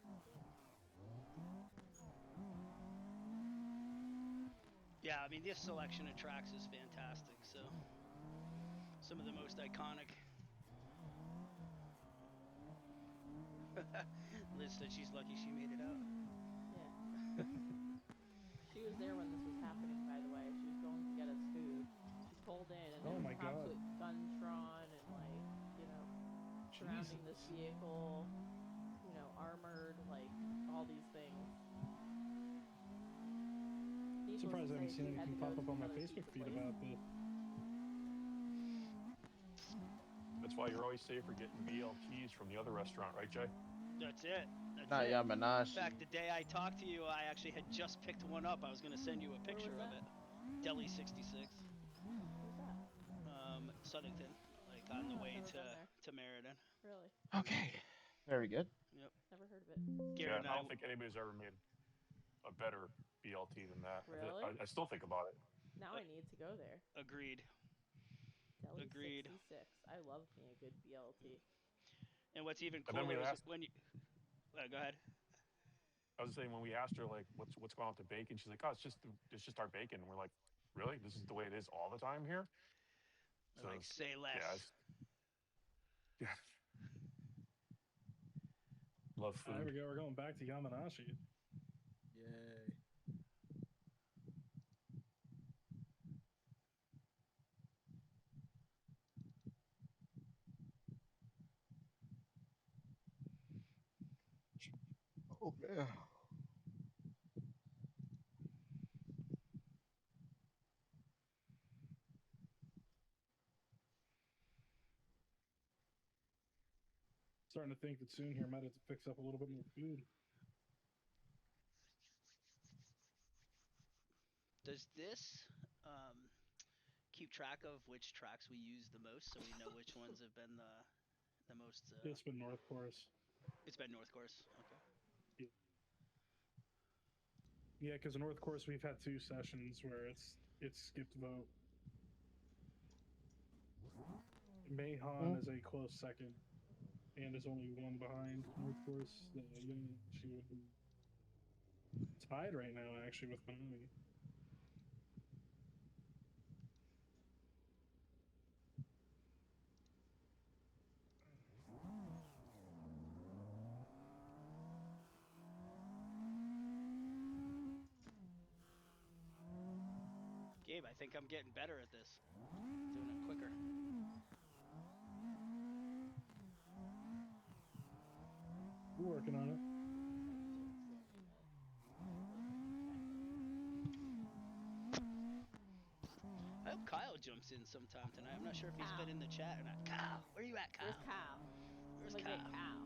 Yeah, I mean, this selection of tracks is fantastic. So, some of the most iconic. Liz said she's lucky she made it out. Yeah. She was there when this was happening, by the way. She was going to get us food. She pulled in, and there was cops with guns drawn and, like, you know, surrounding this vehicle, you know, armored, like, all these things. Surprised I haven't seen anything pop up on my Facebook feed about this. That's why you're always safer getting BLTs from the other restaurant, right, Jay? That's it. That's Not it. Yamanashi. In fact, the day I talked to you, I actually had just picked one up. I was going to send you a picture of it. Deli 66. Where's that? Southington, like on the way to Meriden. Really? Okay. Very good. Yep. Never heard of it. Yeah, I don't think anybody's ever made a better BLT than that. Really? I still think about it. Now I need to go there. Agreed. Deli Agreed. 66. I love me a good BLT. And what's even cooler is when you... go ahead. I was saying when we asked her like what's going on with the bacon, she's like, oh, it's just our bacon. And we're like, really? This is the way it is all the time here? So, like, say less. Yeah. Love food. There we go. We're going back to Yamanashi. Yay. Oh, man. Starting to think that soon here I might have to fix up a little bit more food. Does this keep track of which tracks we use the most, so we know which ones have been the most? It's been North Course. It's been North Course. Okay. Yeah, because North Course we've had 2 sessions where it's skipped vote. Mayhan is a close second, and is only 1 behind North Course. She would be tied right now, actually, with Manami. Gabe, I think I'm getting better at this. Doing it quicker. We're working on it. I hope Kyle jumps in sometime tonight. I'm not sure if he's been in the chat or not. Kyle, where you at, Kyle? Where's Kyle? Where's Kyle?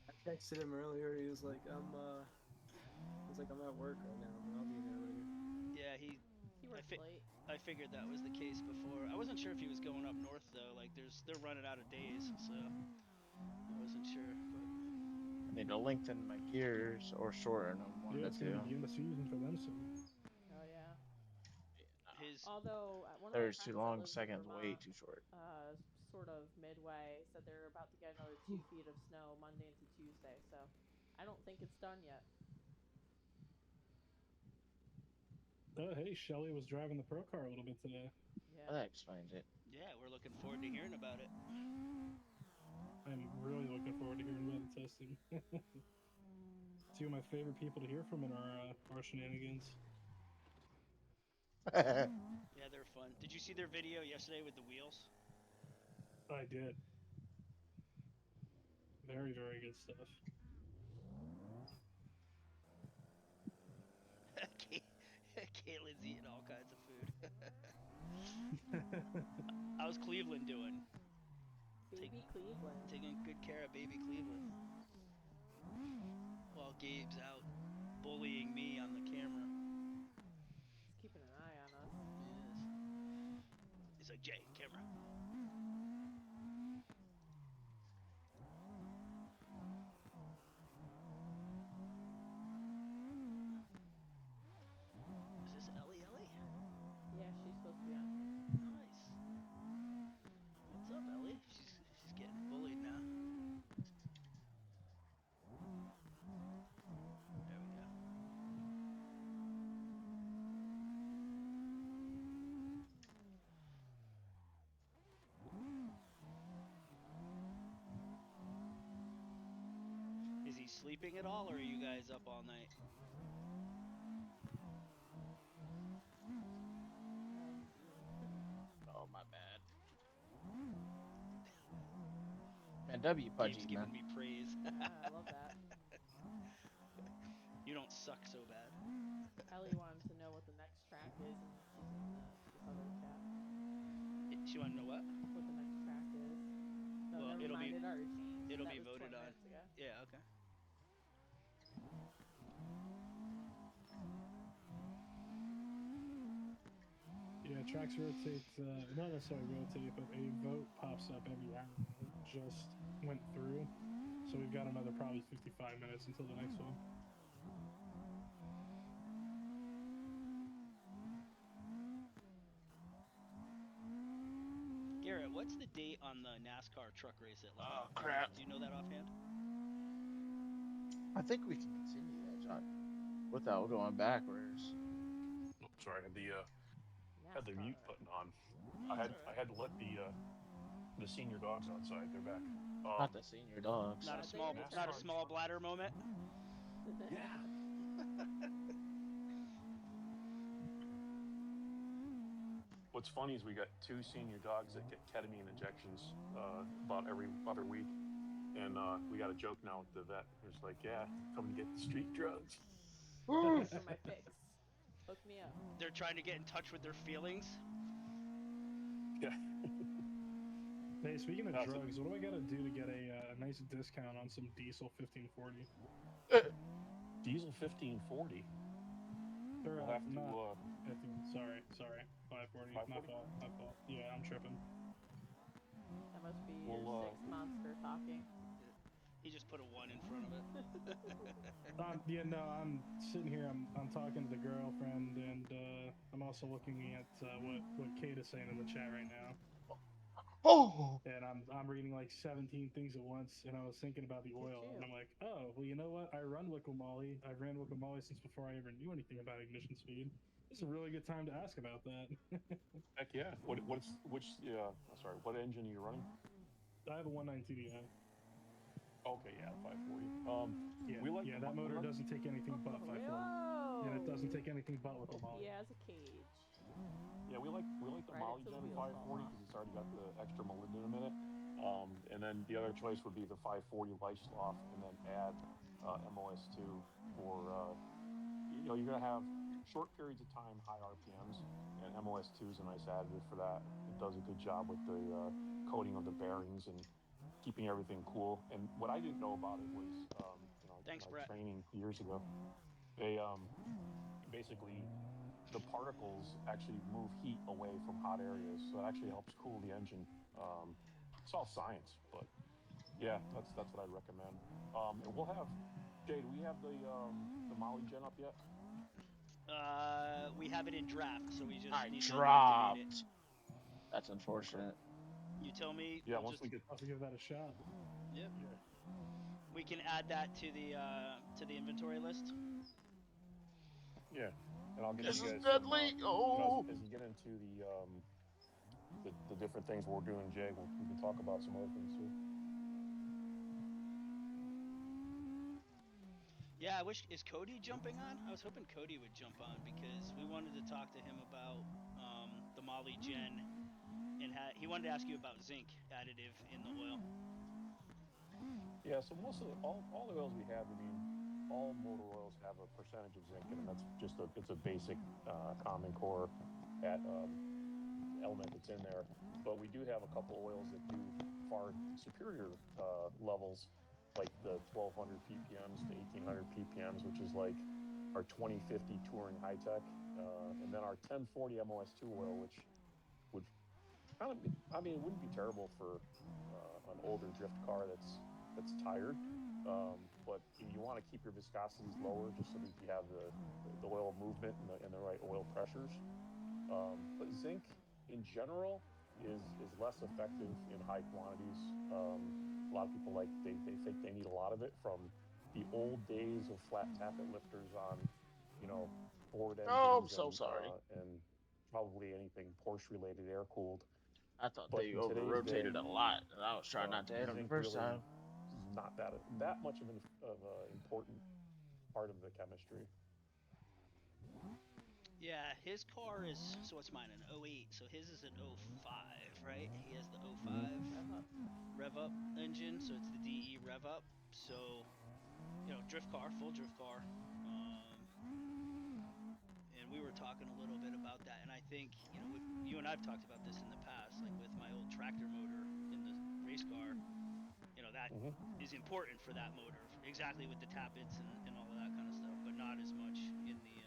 I texted him earlier. He was like, I'm at work right now, but I'll be there later. Yeah, he works late. I figured that was the case before. I wasn't sure if he was going up north though. Like they're running out of days, so I wasn't sure. But I need to lengthen my gears or shorten them. One it's going to be in the season for them soon. Oh yeah. His Although one there's of my too friends long, that lives seconds in way Vermont, too short. Sort of midway, said they're about to get another 2 feet of snow Monday into Tuesday. So I don't think it's done yet. Hey, Shelly was driving the Pro Car a little bit today. Yeah. That explains it. Yeah, we're looking forward to hearing about it. I'm really looking forward to hearing about the testing. 2 of my favorite people to hear from in our shenanigans. Yeah, they're fun. Did you see their video yesterday with the wheels? I did. Very, very good stuff. Caitlin's eating all kinds of food. How's Cleveland doing? Baby Cleveland. Taking good care of baby Cleveland. while Gabe's out bullying me on the camera. He's keeping an eye on us. Yes. He's like, Jay, camera. Is this Ellie? Yeah, she's supposed to be on here. Nice. What's up, Ellie? She's getting bullied now. There we go. Is he sleeping at all, or are you guys up all night? Oh, my bad. Man, W Pudgy, Gabe's man. giving me praise. Yeah, I love that. You don't suck so bad. Ellie wanted to know what the next track is, and she's in this other chat. She want to know what? What the next track is. No, Well, never mind. It already changed. It'll That be was voted 20 on. minutes ago. Yeah, okay. Yeah, tracks rotate, not necessarily rotate, but a vote pops up every hour that just went through. So we've got another probably 55 minutes until the next one. Garrett, what's the date on the NASCAR truck race at Lubbock? Oh, crap. Do you know that offhand? I think we can continue that, John, without going backwards. Oh, sorry, I had the mute button on. I had to let the senior dogs outside. They're back. Not the senior dogs. Not a small bladder moment. Yeah. What's funny is we got 2 senior dogs that get ketamine injections about every other week, and we got a joke now with the vet. It's like, yeah, come and get the street drugs. For my fix. Hook me up. They're trying to get in touch with their feelings. Yeah. Hey, speaking of drugs, what do I gotta do to get a nice discount on some Diesel 1540? Diesel 1540. Or, We'll have to, not 15. Sorry, 540. 540? My fault. Yeah, I'm tripping. That must be your 6 monster talking. He just put a 1 in front of it. Yeah, no, I'm sitting here. I'm talking to the girlfriend, and I'm also looking at what Kate is saying in the chat right now. Oh. And I'm reading like 17 things at once, and I was thinking about the oil, and I'm like, oh, well, you know what? I run Wicomolly. I've ran Wicomolly since before I ever knew anything about ignition speed. This is a really good time to ask about that. Heck yeah! What engine are you running? I have a 1.9 TDI. Okay, yeah, 540. That motor doesn't take anything but 540, and it doesn't take anything but Wicomolly. He has a cage. Yeah, we like the Molly Gen 540 because it's already got the extra molybdenum in it. And then the other choice would be the 540 Leichtsloff, and then add MOS2 for you're gonna have short periods of time, high RPMs, and MOS2 is a nice additive for that. It does a good job with the coating of the bearings and keeping everything cool. And what I didn't know about it was, Thanks, my Brett. training years ago, they basically, the particles actually move heat away from hot areas, so it actually helps cool the engine. It's all science, but yeah, that's what I'd recommend. And we'll have, Jay, do we have the Molly Gen up yet? We have it in draft, so we just need dropped. to activate it. That's unfortunate. You tell me. Yeah, once we get, I'll have to give that a shot. Yep. Yeah. We can add that to the inventory list. Yeah, and I'll get this you guys is deadly. as you get into the different things we're doing, Jay, we can talk about some other things too. Yeah, I wish, is Cody jumping on? I was hoping Cody would jump on because we wanted to talk to him about the Molly Gen, and he wanted to ask you about zinc additive in the oil. Yeah, so most of all the oils we have, all motor oils have a percentage of zinc in them. That's just it's a basic common core element that's in there. But we do have a couple oils that do far superior levels like the 1200 ppms to 1800 ppms, which is like our 2050 touring high tech, and then our 1040 MOS2 oil, which would kind of be, I mean, it wouldn't be terrible for an older drift car that's tired, but you want to keep your viscosities lower just so that you have the oil movement and the right oil pressures. But zinc in general is less effective in high quantities. A lot of people they think they need a lot of it from the old days of flat tappet lifters on, Ford engines. Oh, I'm so sorry. And probably anything Porsche related, air cooled. I thought they over rotated a lot, and I was trying not to hit them the first time. Not that much of an important part of the chemistry. Yeah, his car is, so what's mine, an 08, so his is an 05, right? He has the 05 rev up engine, so it's the DE rev up. So, drift car, full drift car. And we were talking a little bit about that, and I think, you and I've talked about this in the past, like with my old tractor motor in the race car, that is important for that motor, exactly with the tappets and all of that kind of stuff, but not as much in the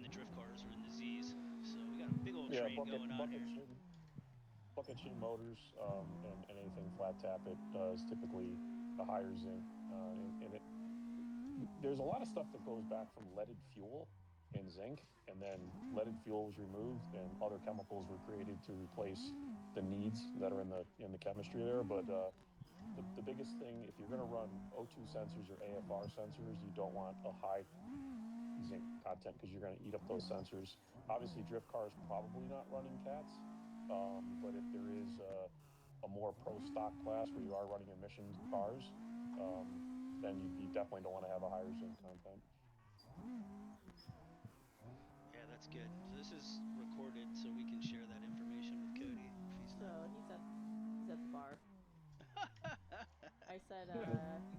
drift cars or in the Z's. So we got a big old train going on here. Bucket chin motors, and anything flat tappet is typically the higher zinc, and there's a lot of stuff that goes back from leaded fuel and zinc, and then leaded fuel was removed and other chemicals were created to replace the needs that are in the chemistry there. But the biggest thing, if you're going to run O2 sensors or AFR sensors, you don't want a high zinc content because you're going to eat up those sensors. Obviously, drift cars probably not running cats, but if there is a more pro stock class where you are running emissions cars, then you definitely don't want to have a higher zinc content. Yeah, that's good. So this is recorded, so we can share that information with Cody if he's not. So he's at the bar. I said,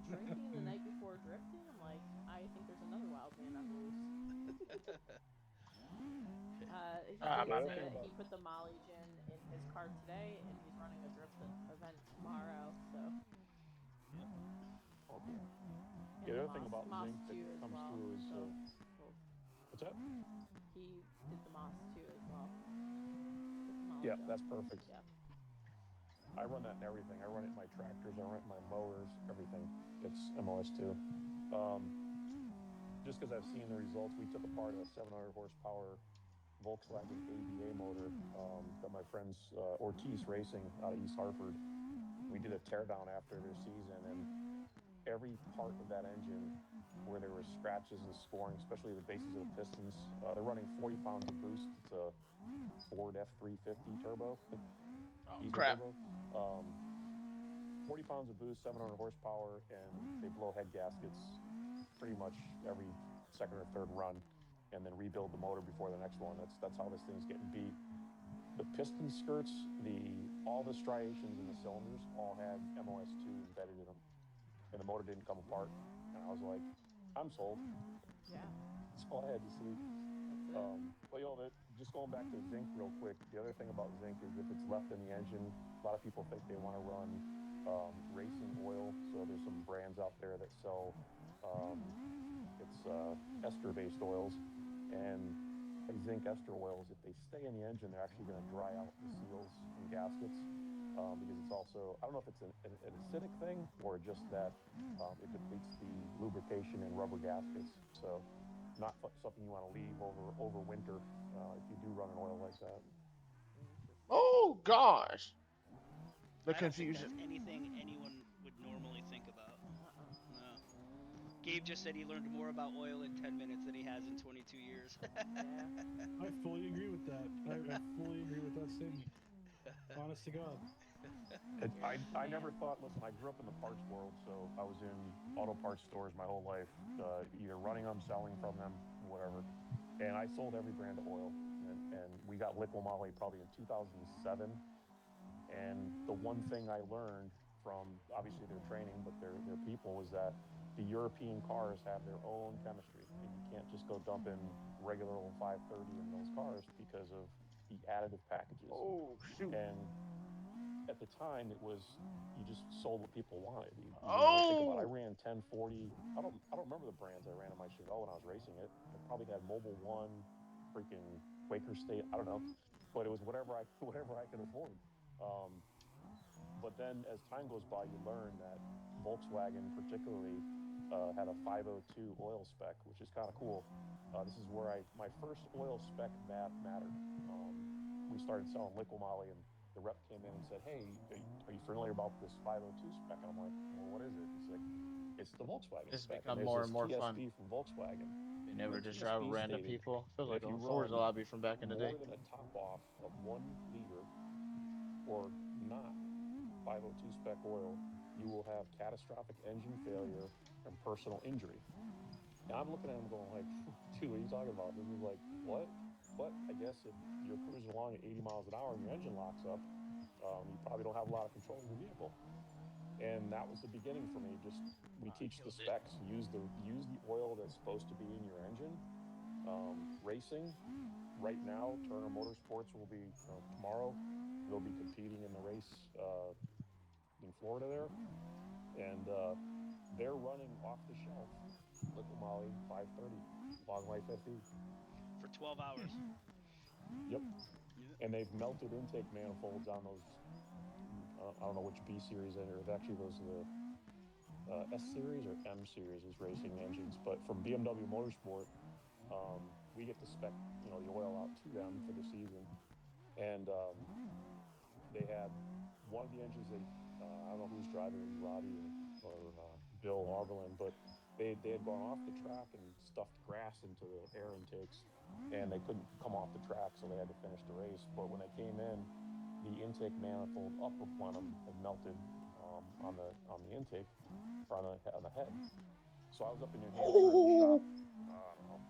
drinking the night before drifting? I'm like, I think there's another wild man on the loose. He put the Molly gin in his car today, and he's running a drift event tomorrow, so. Yep. Okay. Yeah, the other thing about zinc that comes through is... what's that? He did the Moss too as well. Yeah, that's perfect. Yeah. I run that in everything. I run it in my tractors. I run it in my mowers. Everything gets MOS2. Just because I've seen the results, we took apart a 700 horsepower Volkswagen ABA motor that my friends Ortiz Racing out of East Hartford. We did a teardown after their season, and every part of that engine where there were scratches and scoring, especially the bases of the pistons, they're running 40 pounds of boost. It's a Ford F350 turbo. Crap. Turbo. 40 pounds of boost, 700 horsepower, and they blow head gaskets pretty much every second or third run, and then rebuild the motor before the next one. That's how this thing's getting beat. The piston skirts, all the striations in the cylinders all had MOS2 embedded in them, and the motor didn't come apart. And I was like, I'm sold. Yeah. That's all I had to see. But just going back to zinc real quick, the other thing about zinc is if it's left in the engine, a lot of people think they want to run racing oil. So there's some brands out there that sell ester-based oils, and zinc ester oils, if they stay in the engine, they're actually going to dry out the seals and gaskets, because it's also, I don't know if it's an acidic thing or just that it depletes the lubrication in rubber gaskets. So not something you want to leave over winter if you do run an oil like that. Oh gosh, the I confusion. Don't think that's anything anyone would normally think about. No. Gabe just said he learned more about oil in 10 minutes than he has in 22 years. Yeah. I fully agree with that. I fully agree with that statement. Honest to God. I never thought, listen, I grew up in the parts world, so I was in auto parts stores my whole life, either running them, selling from them, whatever. And I sold every brand of oil. And we got Liqui-Moly probably in 2007. And the one thing I learned from, obviously, their training, but their people, was that the European cars have their own chemistry. And you can't just go dump in regular old 530 in those cars because of the additive packages. Oh, shoot. And at the time it was you just sold what people wanted. You didn't really think about it. I Oh, ran 1040. I don't remember the brands I ran on my Chevelle when I was racing it. I probably had Mobile One, freaking Quaker State. I don't know, but it was whatever I whatever I could afford. Um, but then as time goes by, you learn that Volkswagen particularly had a 502 oil spec, which is kind of cool. This is where my first oil spec mattered. We started selling liquid moly, and the rep came in and said, "Hey, are you familiar about this 502 spec?" And I'm like, "Well, what is it?" He's like, "It's the Volkswagen it's spec." And become there's more this and more fun. TSV from Volkswagen. Being And able the to just drive TSV random stated people feels that like if you a Forza run lobby from back in the day. more than a top off of 1 liter or not 502 spec oil, you will have catastrophic engine failure and personal injury. And I'm looking at him going like, dude, what are you talking about? This is like, what? But I guess if you're cruising along at 80 miles an hour and your engine locks up, you probably don't have a lot of control of the vehicle. And that was the beginning for me. Just we teach the specs. Use the oil that's supposed to be in your engine. Racing right now, Turner Motorsports will be tomorrow. They'll be competing in the race in Florida there, and they're running off the shelf liquid moly 530 long life FE for 12 hours. Yep. Yeah. And they've melted intake manifolds on those. I don't know which B series or actually those are the S series or M series is racing engines, but from BMW Motorsport, we get to spec the oil out to them for the season, and they had one of the engines. I don't know who's driving, it was Robbie or Bill Auberlin, but they had gone off the track and stuffed grass into the air intakes, and they couldn't come off the track, so they had to finish the race. But when they came in, the intake manifold up one of them had melted on the intake or on the head. So I was up in New Hampshire at the shop. I don't know,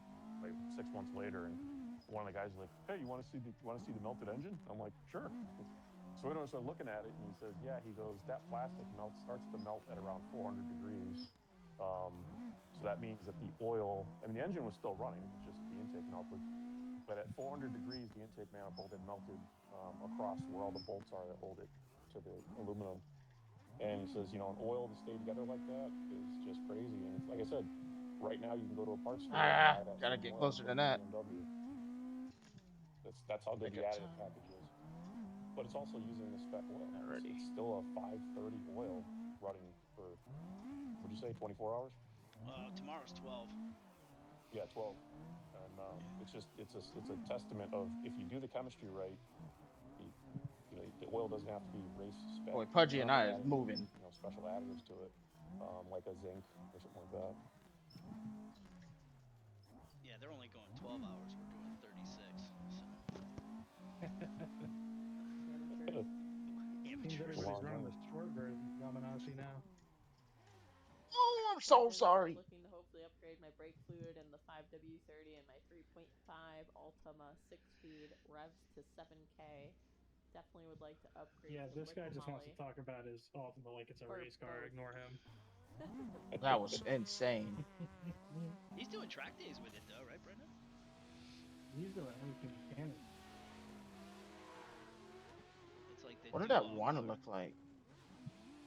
like 6 months later, and one of the guys was like, "Hey, you want to see the melted engine?" I'm like, "Sure." So we started looking at it, and he says, "Yeah." He goes, "That plastic starts to melt at around 400 degrees. So that means that the oil, I mean, the engine was still running, it's just the intake melted. But at 400 degrees, the intake manifold had melted across where all the bolts are that hold it to the aluminum." And he says, an oil to stay together like that is just crazy. And it's like I said, right now you can go to a parts store and buy that Gotta same get oil closer than from that. BMW. That's how good Take the a additive time package is. But it's also using the spec oil. already. It's still a 530 oil running for, would you say 24 hours? Tomorrow's 12. Yeah, 12. And it's a testament of if you do the chemistry right, the oil doesn't have to be race spec. Boy, You Pudgy don't and have to I is add any moving. special additives to it, like a zinc or something like that. Yeah, they're only going 12 hours. We're doing 36. So. Amateurs. Seems Amateurs. everybody's running the short version of Yamanashi now. Oh, I'm so Brendan's sorry. looking to hopefully upgrade my brake fluid in the 5W30 and my 3.5 Ultima 6-speed revs to 7K. Definitely would like to upgrade Yeah, to this guy liquid just wants to moly talk about his Ultima like it's a or race car. both. Ignore him. That was insane. He's doing track days with it, though, right, Brendan? He's doing everything he can. It's like the What did that do-all one car. look like?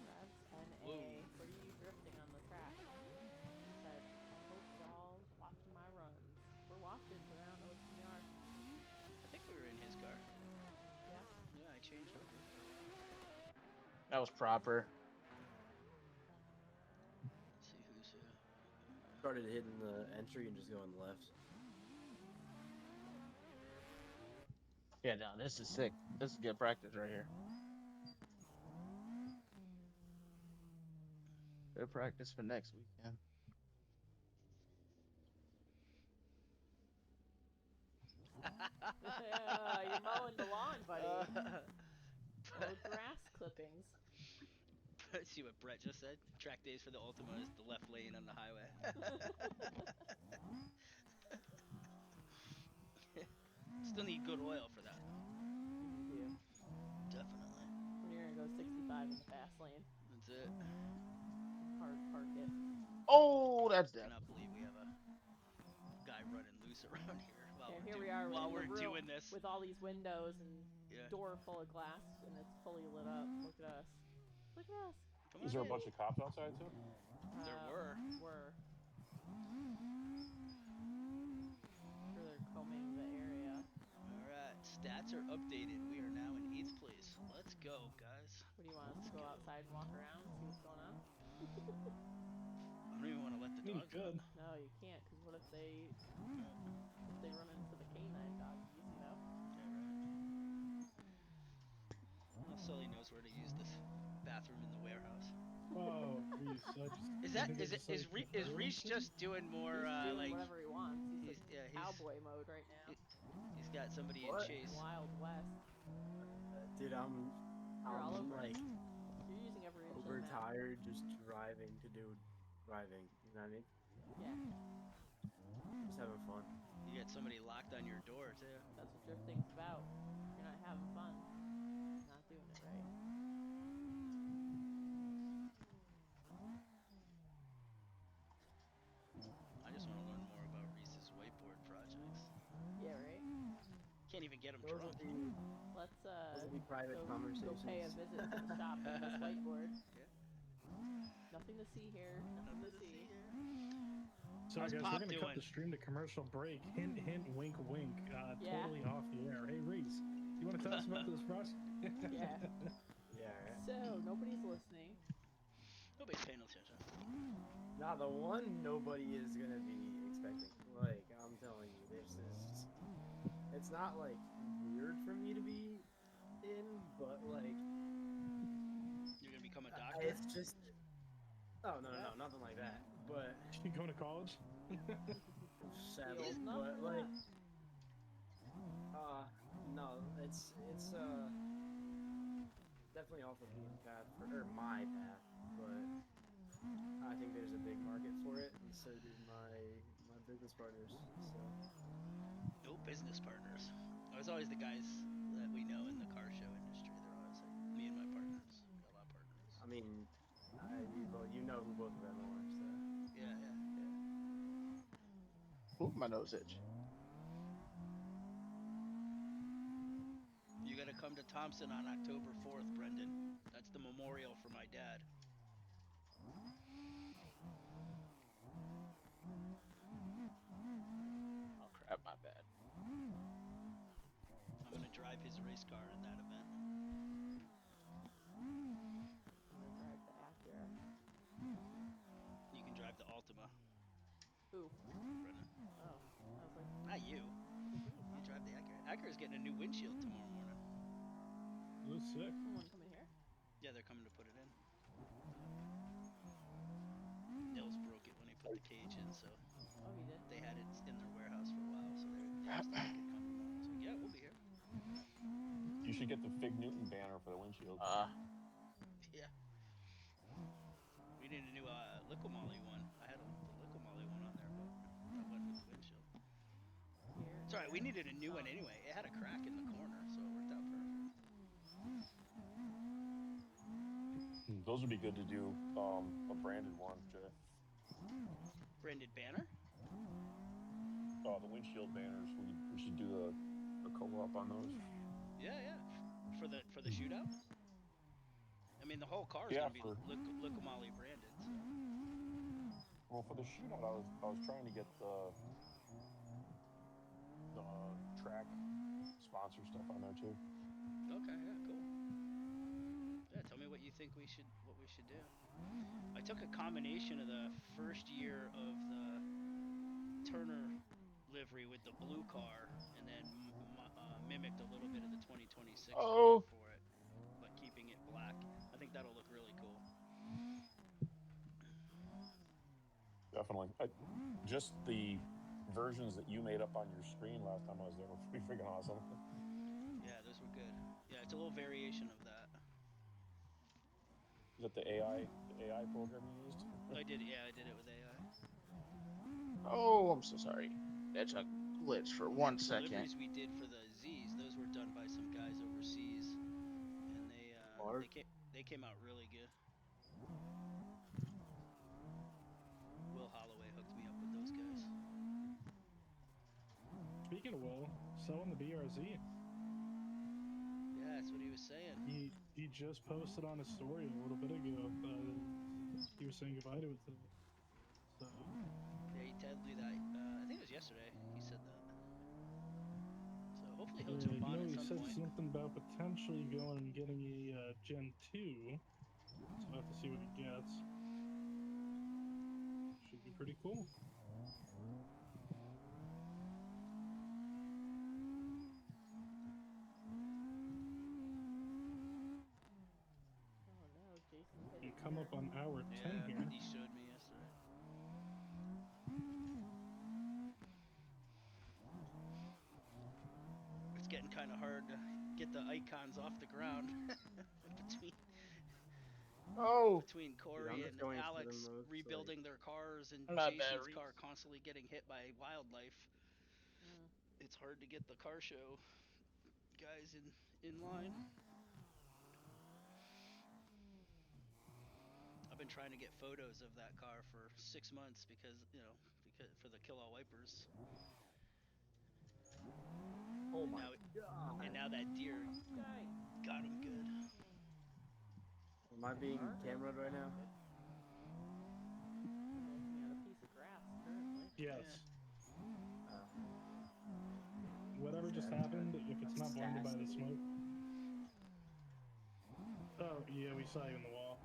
Revs NA. Whoa. What are you drifting on the track? He said, I hope y'all's watching my runs. We're watching, but I don't know which one you are. I think we were in his car. Yeah. Yeah, I changed over. That was proper. Let's see who's who. Started hitting the entry and just going left. Yeah, no, this is sick. This is good practice right here. Good practice for next weekend. You're mowing the lawn, buddy. No grass clippings. See what Brett just said? Track days for the Ultima is the left lane on the highway. Still need good oil for that, though. You do. Definitely. You're gonna go 65 in the fast lane. That's it. Hard park it. Oh, that's dead. Cannot believe we have a guy running loose around here And here we are while in the we're room doing this. with all these windows and door full of glass, and it's fully lit up. Look at us. Look at us. Is there a bunch of cops outside too? There were. Sure, they're combing the area. All right, stats are updated. We are now in 8th place. Let's go, guys. What do you want us to go outside and walk around and see what's going on? I don't even want to let the dogs out. No, you can't, because what if they run into the canine doggies, you know? Yeah, right. Well, Sully knows where to use this bathroom in the warehouse. Oh, Reese. Is Reese just doing more he's doing like whatever he wants? He's cowboy mode right now. He's got somebody in chase. Wild West. Dude, I'm all over like you're using every inch overtired just driving to do driving. You know what I mean? Yeah. Just having fun. You get somebody locked on your door too. That's what drifting's about. If you're not having fun, you're not doing it right. I just want to learn more about Reese's whiteboard projects. Yeah, right? Can't even get him drunk. Let's private conversations. Go pay a visit to the shop with this whiteboard. Yeah. Nothing to see here. Nothing to see. So guys, we're gonna cut the stream to commercial break. Hint, hint, wink, wink. Totally off the air. Hey, Reese, you want to tell us about this project? Yeah. Yeah. So nobody's listening. Nobody's paying attention. Nah, the one nobody is gonna be expecting. Like, I'm telling you, this is. It's not like weird for me to be in, but like. You're gonna become a doctor? It's just. Oh, no, nothing like that. But. You going to college? Sadly, but like. No, it's definitely off the beaten path or my path, but I think there's a big market for it, and so do my business partners. So. No business partners. I was always the guys that we know in the car show industry. They're always like me and my partners. We got a lot of partners. I mean, you know who both of them are. So. Yeah. Ooh, my nose itch. You gotta come to Thompson on October 4th, Brendan. That's the memorial for my dad. Oh crap, my bad. I'm gonna drive his race car in that event. I'm gonna drive the Acura. You can drive the Altima. Who? Brendan. Oh, I was like, not you. You drive the Acura. Acura's getting a new windshield tomorrow morning. Looks sick. someone coming here? Yeah, they're coming to put it in. Nils broke it when he put the cage in, so. Oh, he did. They had it in their warehouse for a while, so they asked if they could come. So yeah, we'll be here. You should get the Fig Newton banner for the windshield. Yeah. We need a new Liquimolly one. I had the Liquimolly one on there, but that went with the windshield. It's alright, we needed a new one anyway. It had a crack in the corner, so it worked out perfect. Those would be good to do a branded one, Jay. Branded banner? The windshield banners. We should do a co-op on those. Yeah. For the shootout? I mean, the whole car is gonna be Liquimolly branded. So. Well, for the shootout, I was trying to get the track sponsor stuff on there too. Okay, yeah, cool. Yeah, tell me what you think we should do. I took a combination of the first year of the Turner livery with the blue car, and then mimicked a little bit of the 2026 for it, but keeping it black. I think that'll look really cool. Definitely. Just the versions that you made up on your screen last time I was there were pretty freaking awesome. Yeah, those were good. Yeah, it's a little variation of that. Is that the AI program you used? I did it with AI. Oh, I'm so sorry. That's a glitch for 1 second. The liveries we did for the Z's, those were done by some guys overseas, and they came out really good. Will Holloway hooked me up with those guys. Speaking of Will, selling the BRZ. he just posted on his story a little bit ago. He was saying goodbye to it today. So. Yeah, he told me that. I think it was yesterday. He said that. So hopefully he'll Yeah, jump on at he some said point. something about potentially going and getting a Gen 2. So I'll have to see what he gets. Should be pretty cool. Oh no, Jason hit You a come deer. up on hour 10 here. He showed me yesterday. It's getting kind of hard to get the icons off the ground between Corey and Alex rebuilding their cars and Jason's car constantly getting hit by wildlife. It's hard to get the car show guys in line. I've been trying to get photos of that car for 6 months because for the kill all wipers. Oh my god! And now that deer got him good. Am I being cameraed right now? I'm looking at a piece of grass currently. Yes. Yeah. Whatever just happened, if it's not blinded by the smoke. Oh, yeah, we saw you in the wall.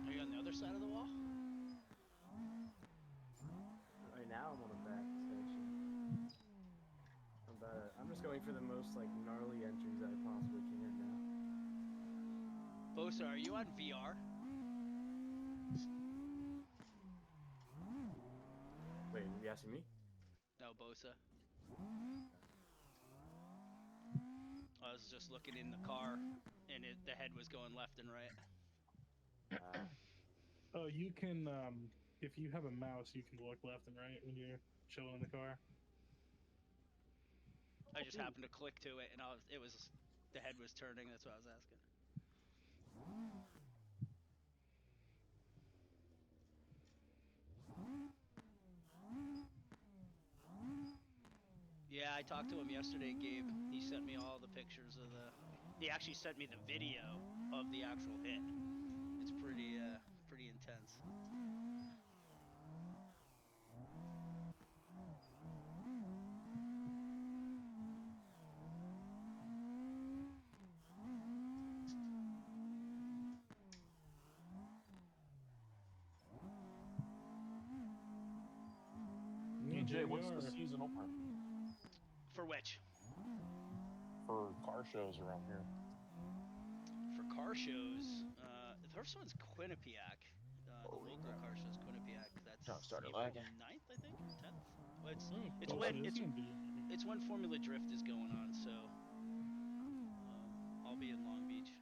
Are you on the other side of the wall? Right now I'm on the back section. I'm just going for the most gnarly entries I possibly can now. Bosa, are you on VR? Wait, are you asking me? No, Bosa. I was just looking in the car, and the head was going left and right. Oh, you can, if you have a mouse, you can look left and right when you're chilling in the car. I just happened to click to it, and the head was turning. That's what I was asking. Yeah, I talked to him yesterday, Gabe. He sent me all the pictures of he actually sent me the video of the actual hit. It's pretty intense. DJ, what's the season opener? For which? For car shows around here. For car shows, the first one's Quinnipiac. The local car show's Quinnipiac. That's April 9th, I think, or 10th. Well, it's when Formula Drift is going on, so I'll be in Long Beach.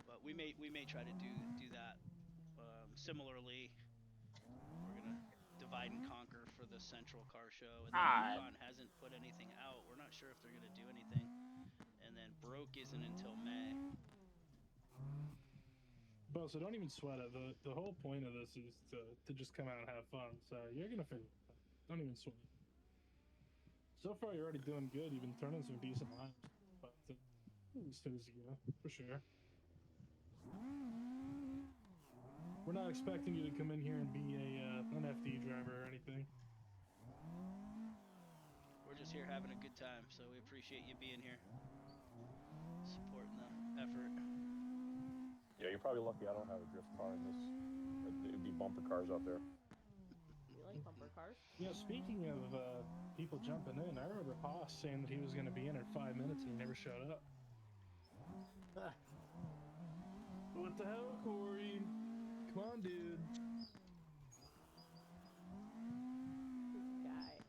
But we may try to do that. Similarly, we're gonna divide and conquer for the Central Car Show, and then Yukon hasn't put anything out. We're not sure if they're gonna do anything, and then Broke isn't until May. Bo, so don't even sweat it. The whole point of this is to just come out and have fun. So you're gonna figure it out. Don't even sweat it. So far, you're already doing good. You've been turning some decent lines, but as soon as you go, for sure. We're not expecting you to come in here and be an FD driver or anything. We're just here having a good time, so we appreciate you being here, supporting the effort. Yeah, you're probably lucky I don't have a drift car in this. It'd be bumper cars out there. We like bumper cars. Yeah, speaking of people jumping in, I remember Haas saying that he was going to be in 5 minutes and he never showed up. What the hell, Corey? Come on, dude. This guy.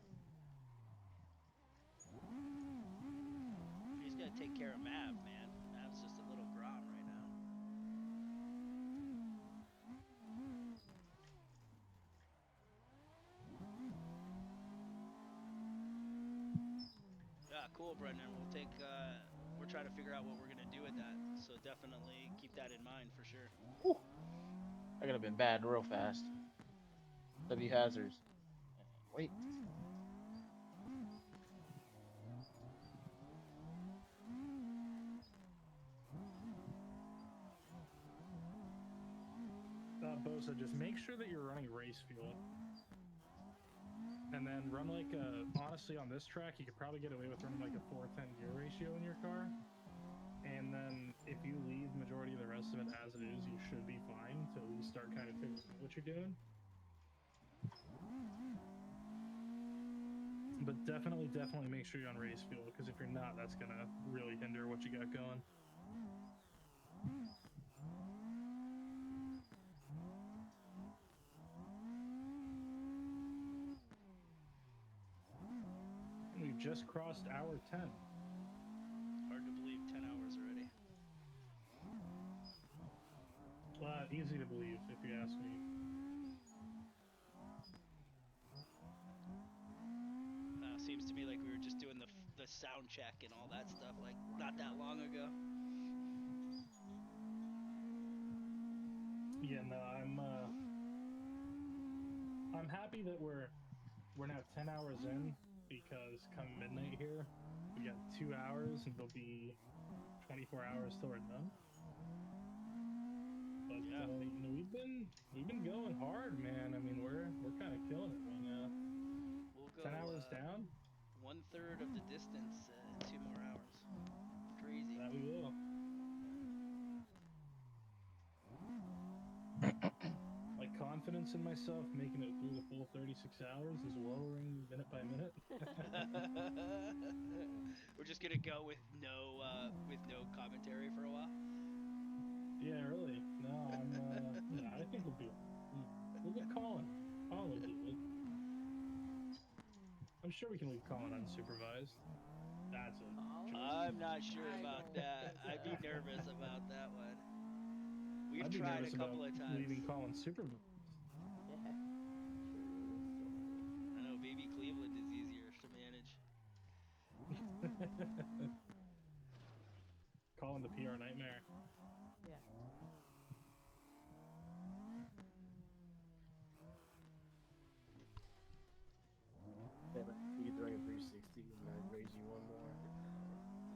He's got to take care of Mav, man. Mav's just a little grom right now. Yeah, cool, Brendan. We're trying to figure out what we're going to do with that. So definitely keep that in mind for sure. Whew. That could have been bad real fast. W hazards. Wait. Bosa, just make sure that you're running race fuel. And then run like a, honestly on this track, you could probably get away with running like a 4:10 gear ratio in your car. And then if you leave majority of the rest of it as it is, you should be fine to at least start kind of figuring out what you're doing. But definitely make sure you're on race fuel, because if you're not, that's gonna really hinder what you got going. We've just crossed hour 10. Hard to believe 10 hours already. Easy to believe, if you ask me. Seems to me like we were just doing the sound check and all that stuff like not that long ago. Yeah, no, I'm happy that we're now 10 hours in, because come midnight here, we got 2 hours and it'll be 24 hours till we're done. But yeah, we've been going hard, man. I mean, we're kind of killing it right now. We'll go 10 hours down. 1/3 of the distance in 2 more hours. Crazy. That we will. My confidence in myself making it through the full 36 hours is lowering minute by minute. We're just gonna go with no commentary for a while. Yeah, really. No, I think we'll get Colin. Colin will do it. I'm sure we can leave Colin unsupervised. That's it. I'm not sure about that. I'd be nervous about that one. We've tried a couple of times. Leaving Colin supervised. Yeah. I know baby Cleveland is easier to manage. Colin the PR nightmare. Yeah. You could throw a 360 and I'd raise you one more.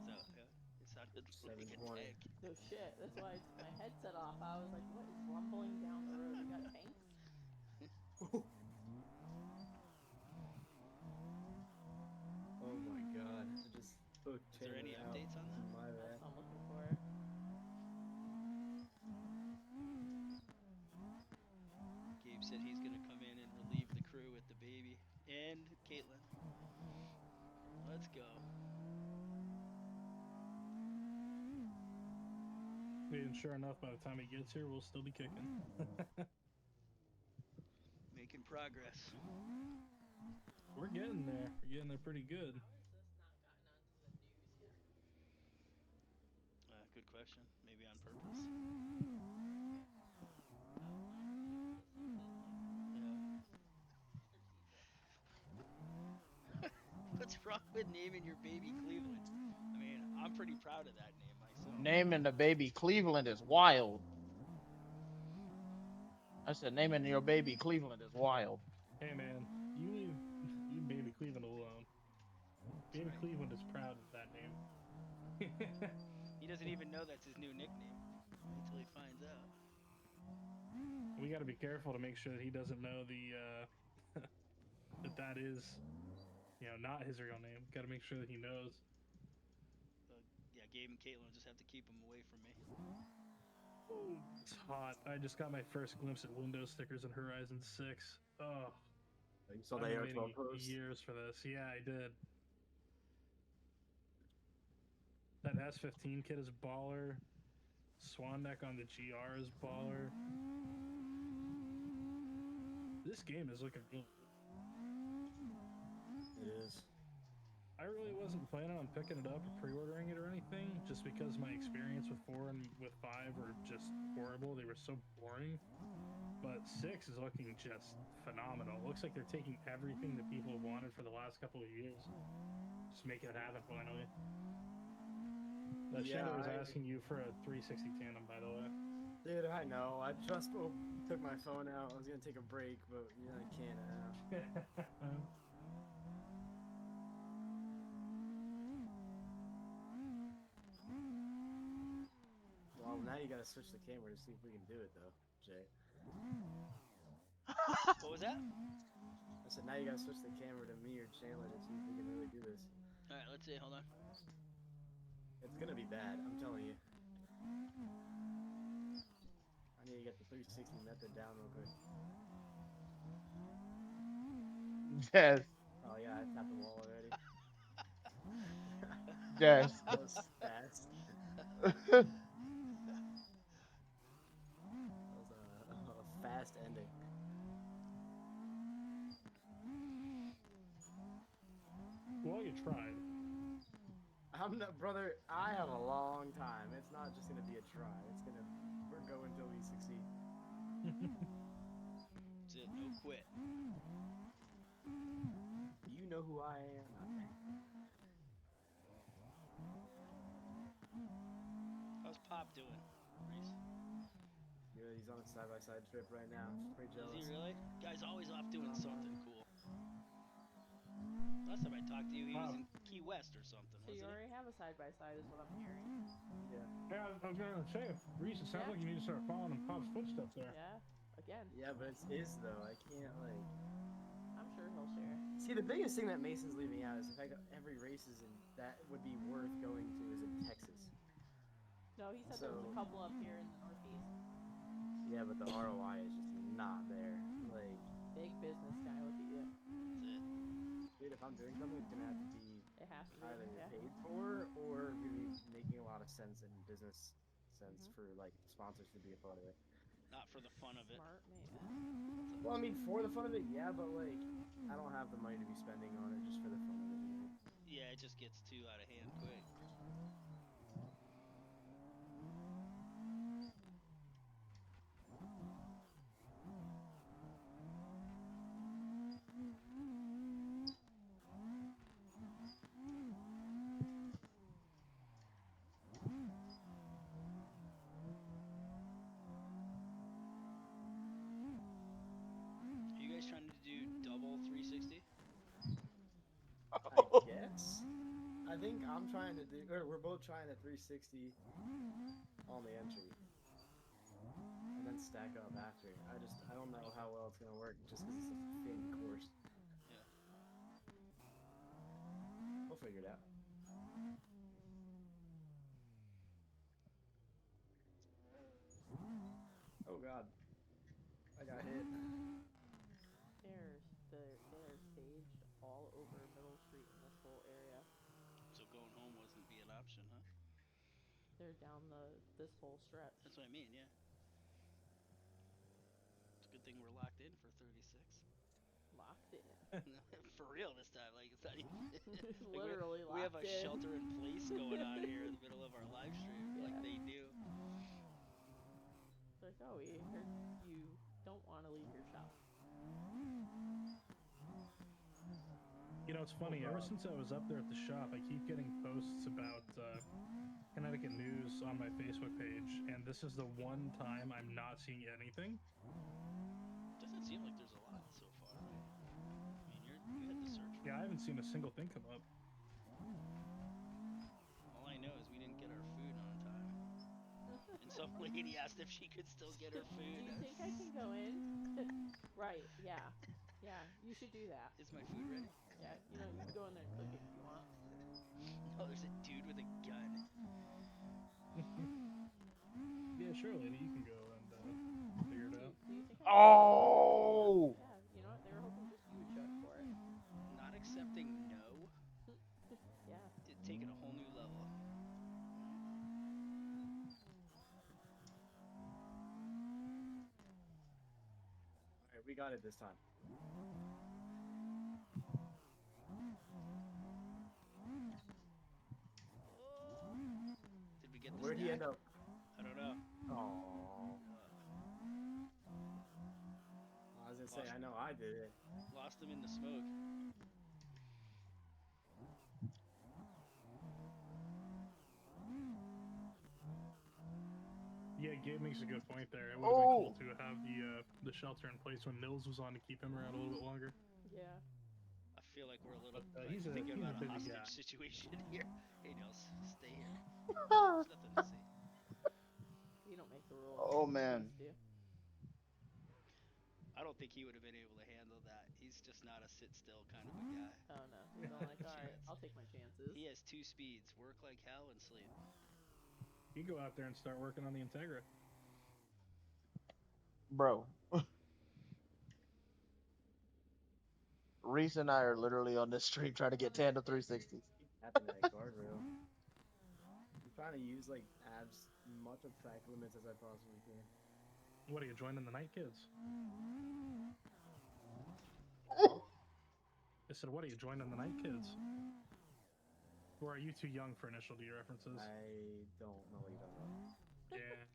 Is that, yeah? It sounded like a tank. No shit. That's why I took my headset off. I was like, what is rumbling down the road? You got tanks? Oh my god. I just Is there any updates on that? My bad. That's what I'm looking for. Gabe said he's gonna come in and relieve the crew with the baby and Caitlin. Let's go. And sure enough, by the time he gets here, we'll still be kicking. Making progress. We're getting there. We're getting there pretty good. Good question. Maybe on purpose. Yeah. What's wrong with naming your baby Cleveland? I mean, I'm pretty proud of that name myself. Naming the baby Cleveland is wild. I said naming your baby Cleveland is wild. Hey man, you leave baby Cleveland alone. Baby Cleveland is proud of that name. He doesn't even know that's his new nickname until he finds out. We got to be careful to make sure that he doesn't know that is, not his real name. Got to make sure that he knows. Yeah, Gabe and Caitlin will just have to keep him away from me. Oh, it's hot. I just got my first glimpse at Windows stickers in Horizon 6. Oh. You saw the AR-12 post? Years for this. Yeah, I did. That S15 kit is baller. Swan Neck on the GR is baller. This game is looking really good. It is. I really wasn't planning on picking it up or pre-ordering it or anything, just because my experience with 4 and with 5 were just horrible. They were so boring. But 6 is looking just phenomenal. It looks like they're taking everything that people have wanted for the last couple of years. Just making it happen finally. Shadow was asking you for a 360 tandem, by the way. Dude, I know. I just took my phone out. I was gonna take a break, but I can't now. Well, now you gotta switch the camera to see if we can do it, though, Jay. What was that? I said, now you gotta switch the camera to me or Chandler to see if we can really do this. Alright, let's see. Hold on. It's gonna be bad, I'm telling you. I need to get the 360 method down real quick. Yes. Oh, yeah, I tapped the wall already. Yes. That was fast. That was a fast ending. Well, you tried. I'm not, brother. I have a long time. It's not just gonna be a try. We're going until we succeed. That's it. No quit. You know who I am. How's Pop doing, Reese? Good. He's on a side-by-side trip right now. Pretty jealous. Is he really? Guy's always off doing something cool. Last time I talked to you, he was in Key West or something. So you already have a side-by-side is what I'm hearing. Yeah. Yeah, I was gonna say, Reese, it sounds like you need to start following in Pop's footsteps there. Yeah, again. Yeah, but it's his, though. I can't, like... I'm sure he'll share. See, the biggest thing that Mason's leaving out is the fact that every race that would be worth going to is in Texas. No, he said there was a couple up here in the Northeast. Yeah, but the ROI is just not there. Like... Big business guy, look at you. That's it. Dude, if I'm doing something, it's gonna have to be... It has to be, either yeah. paid for or really making a lot of sense in business sense for like sponsors to be a part of it. Not for the fun of it. Smart man. Well, I mean, for the fun of it, yeah, but like, I don't have the money to be spending on it just for the fun of it. You know? Yeah, it just gets too out of hand quick. Are you guys trying to do double 360? I guess. I think I'm trying to do, or we're both trying a 360 on the entry, and then stack up after. I don't know how well it's gonna work just because it's a thin course. Yeah. We'll figure it out. Oh God, I got hit. They're staged all over Middle Street in this whole area. So going home wasn't be an option, huh? They're down this whole stretch. That's what I mean, yeah. It's a good thing we're locked in for 36. Locked in. For real this time, like it's not even like literally we have a locked in. shelter in place going on here in the middle of our live stream, like they do. It's like, oh, we heard you don't want to leave your shop. You know, it's funny. Ever since I was up there at the shop, I keep getting posts about Connecticut news on my Facebook page, and this is the one time I'm not seeing anything. Doesn't seem like there's a lot so far, right? I mean, you had the search. Yeah, I haven't seen a single thing come up. All I know is we didn't get our food on time. And some lady asked if she could still get her food. Do you think I can go in? Right, yeah. Yeah, you should do that. Is my food ready? Yeah, you can go in there and click it if you want. No, there's a dude with a gun. Yeah, sure, lady, you can go and figure it out. Do you think Oh! Yeah, you know what? They were hoping just you would show up for it. Not accepting no. Yeah. It taken a whole new level. Alright, we got it this time. Did we get the Where'd he stack? end up? I don't know. Oh. I was gonna say, I know I did it. Lost him in the smoke. Yeah, Yeah, Gabe makes a good point there. It would have been cool to have the shelter in place when Nils was on to keep him around a little bit longer. Yeah. I feel like we're a little he's thinking about a busy hostage guy. situation here. Hey, Nils, stay here. There's nothing to see. You don't make the rules. Oh man. I don't think he would have been able to handle that. He's just not a sit still kind of a guy. Oh no, he's going like, all right, I'll take my chances. He has 2 speeds: work like hell and sleep. You go out there and start working on the Integra. Bro. Reese and I are literally on this stream trying to get tandem 360s. Tapping that guardrail. I'm trying to use like as much of track limits as I possibly can. What are you joining the night kids? I said, what are you joining the night kids? Or are you too young for initial D references? I don't know what you're talking about. Yeah.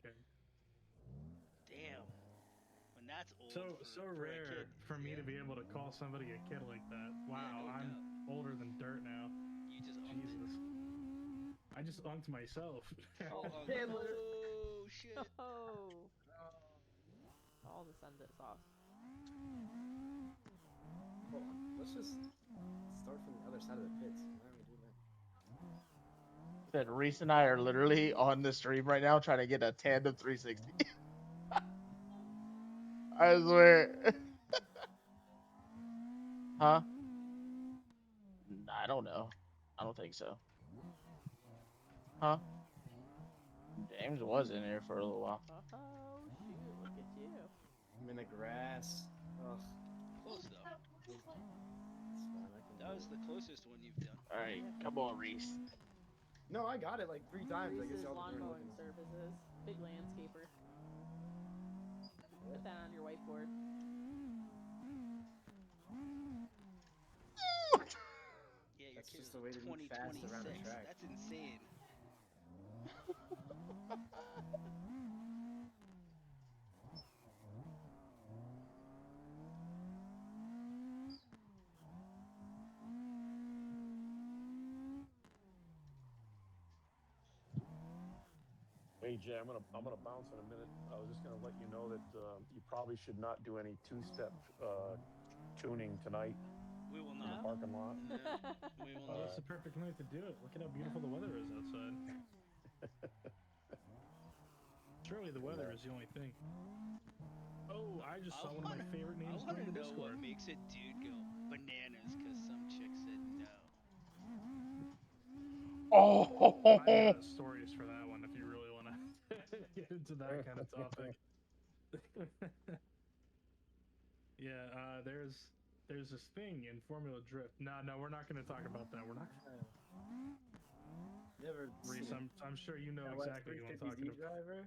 Okay. Damn. When that's old. So rare for me to be able to call somebody a kid like that. Wow, yeah, no I'm doubt. older than dirt now. You just Jesus. I just unked myself. Oh shit. Oh. All the send it sauce. Hold on. Let's just start from the other side of the pits. Why are we doing that? Said Reese and I are literally on the stream right now trying to get a tandem 360. I swear. Huh? I don't know. I don't think so. Huh? James was in here for a little while. Oh shoot! Look at you. I'm in the grass. Ugh. Close though. It's fine. That was the closest one you've done. All right, come on, Reese. No, I got it like 3 times. I guess Reese's y'all lawn weren't mowing looking. services. Big landscaper. Put that on your whiteboard. Yeah, your That's kid's just a way to be fast around a 2026. track. That's insane. Hey Jay, I'm gonna bounce in a minute. I was just gonna let you know that you probably should not do any 2-step tuning tonight. We will In not. the parking lot. No, we will not. That's the perfect night to do it. Look at how beautiful the weather is outside. Surely the weather is the only thing. Oh, I just saw one of my favorite names I want join to the know Discord. what makes a dude go bananas because some chick said no. Oh, I got stories for that one if you really want to get into that kind of topic. Yeah, there's this thing in Formula Drift. No, we're not going to talk about that. We're not. Never. Reese, I'm sure you know exactly what I'm talking about. Driver.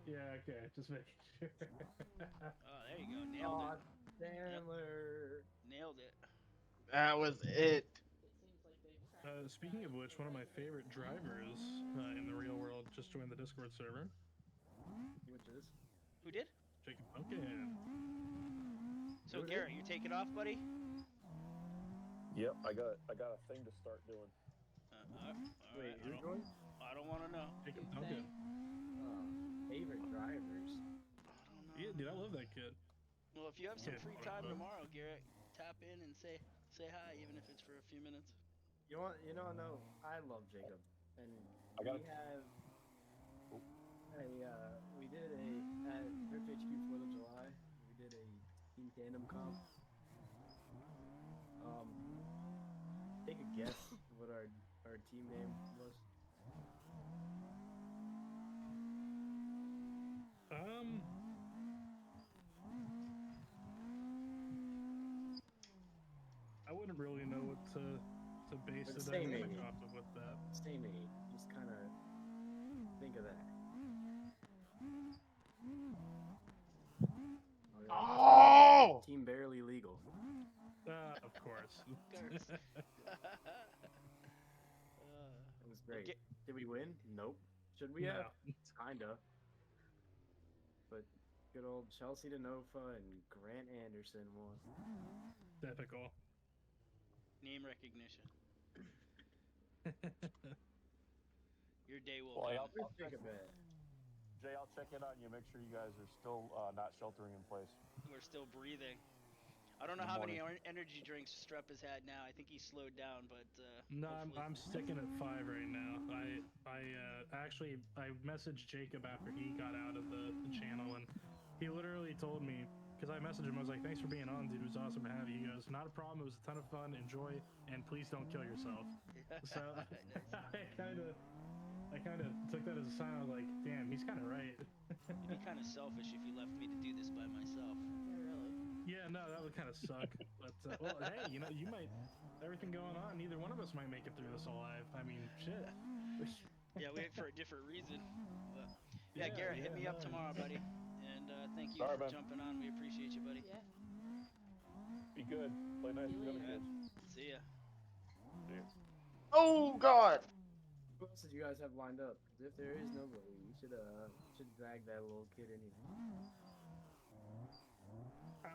Yeah. Okay, just making sure. Oh, there you go. Nailed it. Chandler. Nailed it. that was it. Speaking of which, one of my favorite drivers in the real world just joined the Discord server. Which is? Who did? Jacob Duncan. So Garrett, you taking off, buddy? Yep, I got a thing to start doing. Wait, who joined? I don't want to know. Jacob Duncan. Favorite drivers. I don't know. Yeah, dude, I love that kid. Well, if you have some free time tomorrow, Garrett, tap in and say hi, even if it's for a few minutes. No, I love Jacob, and we did at Drift HQ 4th of July. We did a team tandem comp. Take a guess what our team name was. I wouldn't really know what to base the dynamic off of with that. Same age. Just kind of think of that. Oh! Team barely legal. Of course. It was great. Did we win? Nope. Should we have? Kinda. But good old Chelsea DeNofa and Grant Anderson won. Typical. Name recognition. Your day will Well, come. I'll check it. Jay, I'll check in on you. Make sure you guys are still not sheltering in place. We're still breathing. I don't know how many energy drinks Strep has had now. I think he's slowed down, but no, I'm sticking at 5 right now. I messaged Jacob after he got out of the channel, and he literally told me, because I messaged him, I was like, "Thanks for being on, dude. It was awesome to have you." He goes, "Not a problem. It was a ton of fun. Enjoy, and please don't kill yourself." So I kind of took that as a sign. I was like, "Damn, he's kind of right." It'd be kind of selfish if you left me to do this by myself. Yeah, really. Yeah, no, that would kind of suck. But well, hey, you might, everything going on, neither one of us might make it through this alive. I mean, shit. Yeah, we for a different reason. But yeah, Garrett, hit me up tomorrow, buddy. And thank you for jumping on. We appreciate you, buddy. Yeah. Be good. Play nice with the other kids. See ya. See ya. Oh God. Who else did you guys have lined up? Because if there is nobody, you should drag that little kid in here. I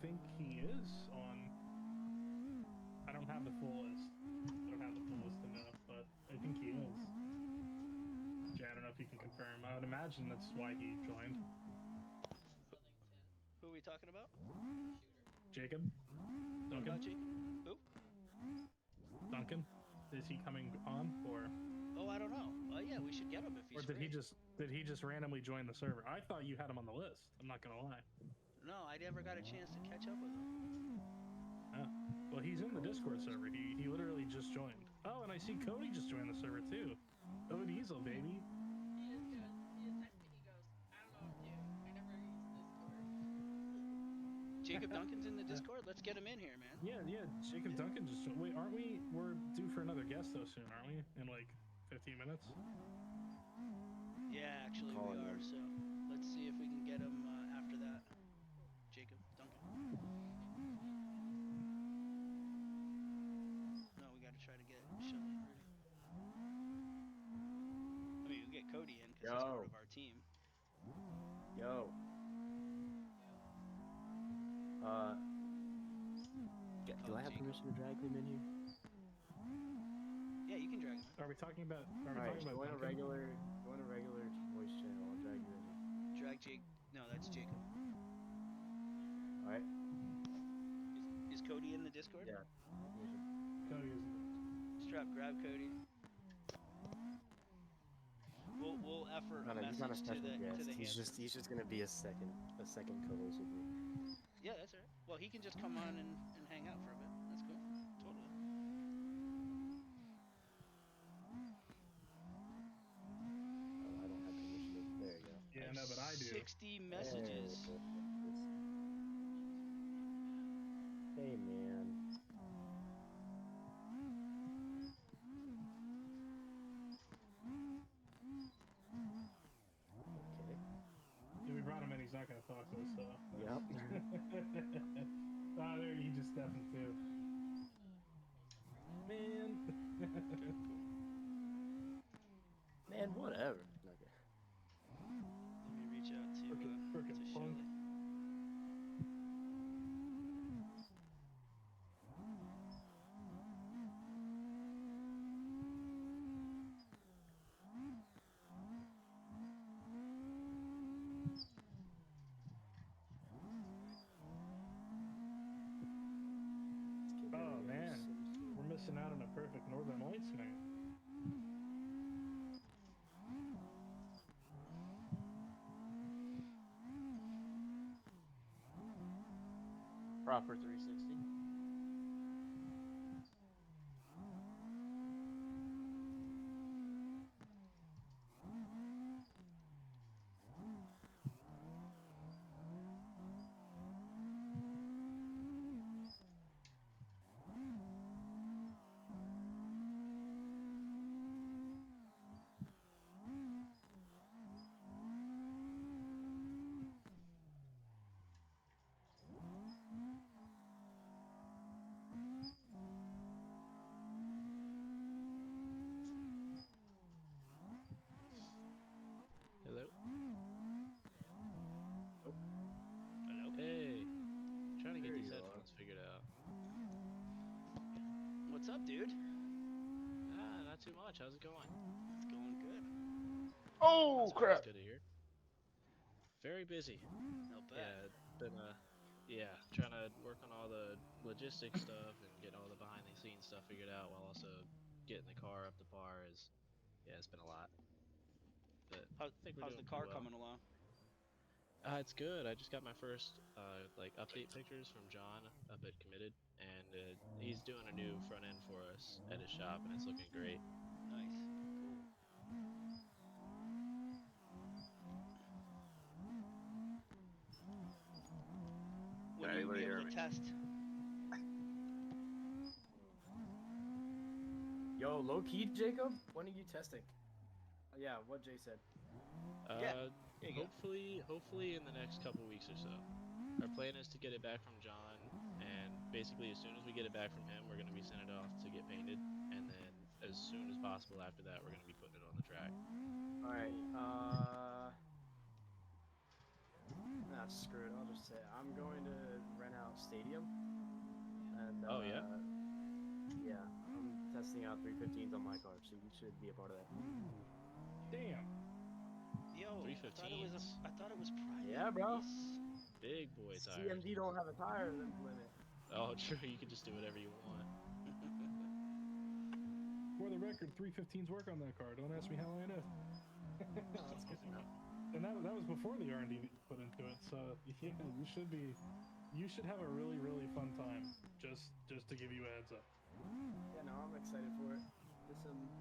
think he is on. I don't have the full list. Enough, but I think he is. Jay, I don't know if you can confirm. I would imagine that's why he joined. Who are we talking about? Jacob? Duncan? Who? Duncan? Is he coming on, or? Oh, I don't know. Yeah, we should get him if he's free. Did he just randomly join the server? I thought you had him on the list. I'm not gonna lie. No, I never got a chance to catch up with him. Oh. Well, he's in the Discord server. He literally just joined. Oh, and I see Cody just joined the server too. Oh, Diesel, baby. He is good. He is texting me. He goes, "I don't know what to do. I never use Discord." Jacob Duncan's in the Discord? Let's get him in here, man. Yeah. Jacob Duncan just joined. Wait, we're due for another guest though soon, aren't we? In like 15 minutes? Yeah, actually we are. So let's see if we can get him after that. Jacob Duncan. No, we got to try to get Shelly and Rudy. I mean, we get Cody in because he's part of our team. Yo. Do I have permission to drag him in here? Yeah, you can drag him in. Are we talking about? Go on a regular voice channel. I'll drag you in here. Drag Jake. No, that's Jacob. All right. Is Cody in the Discord? Yeah. Cody is. Strap, grab Cody. We'll effort a message he's not a special to guest. the He's just gonna be a second co-host with me. Yeah, that's all right. Well, he can just come on and hang out for a bit. That's cool. Totally. Oh, I don't have permission. There you go. Yeah, no, but I do. 60 messages. Hey, man. Okay. Yeah, we brought him in. He's not gonna talk to us, so. Yep. There he just stepped into. Man. Man, whatever. Okay. Let me reach out to Frickin' Shelly. Oh man, we're missing out on a perfect Northern Lights night. Proper 360. Hello? Hello? Hey. I'm trying to get these headphones figured out. What's up, dude? Not too much. much. How's it going? It's going good. Oh crap! That's good to hear. Very busy. I'll bet. Yeah, trying to work on all the logistics stuff and get all the behind the scenes stuff figured out while also getting the car up to par is, yeah, it's been a lot. But I think we're how's doing the car well. coming along? It's good. I just got my first like update pictures from John up at Committed, and he's doing a new front end for us at his shop, and it's looking great. Nice, cool. When are you gonna be able to test? Yo, low key, Jacob. When are you testing? Yeah, what Jay said. Hopefully in the next couple weeks or so. Our plan is to get it back from John, and basically as soon as we get it back from him, we're going to be sending it off to get painted, and then as soon as possible after that, we're going to be putting it on the track. All right. Screw it. I'll just say I'm going to rent out Stadium, and oh yeah. Yeah, I'm testing out 315s on my car, so you should be a part of that. Damn. Yo, 315s. I thought it was private. Yeah, bro. Race. Big boy tires. CMD don't have a tire limit. Oh, true. You can just do whatever you want. For the record, 315s work on that car. Don't ask me how I know. No, that's good to know. And that was before the R&D put into it. So yeah, you should have a really fun time. Just to give you a heads up. Yeah, no, I'm excited for it.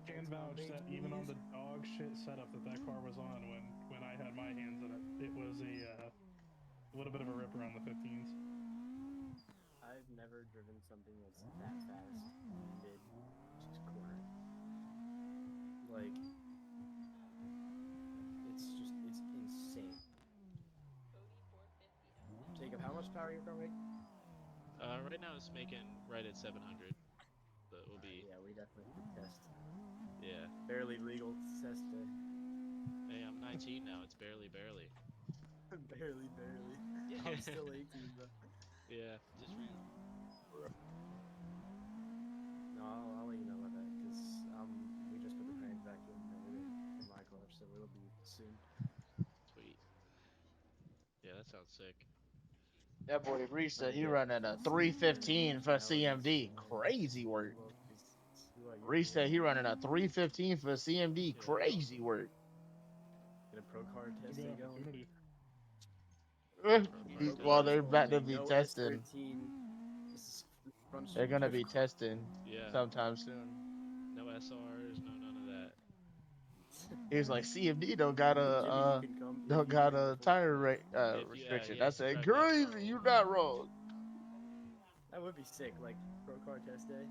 Can vouch that even on the dog shit setup that car was on when I had my hands in it, it was a little bit of a ripper on the 15s. I've never driven something that's that fast mid corner. Like, it's insane. Jacob, how much power your car make? Right now it's making right at 700. So it will be. Yeah, we definitely could test. Yeah. Barely legal test day. Hey, I'm 19 now. It's barely. barely. Yeah. I'm still 18, bro. Yeah. Just ran. No, I'll let you know about that because we just put the crank back in my car, so it'll be soon. Sweet. Yeah, that sounds sick. That boy Reese said he running a 315 for CMD. Crazy work. Reese said he running a 315 for CMD. Crazy work. Get a pro car testing going. Well, they're about to be testing. They're gonna be testing sometime soon. No SRs, no none of that. He was like, CMD don't got a tire restriction. I said, crazy, you not wrong. That would be sick, like pro car test day.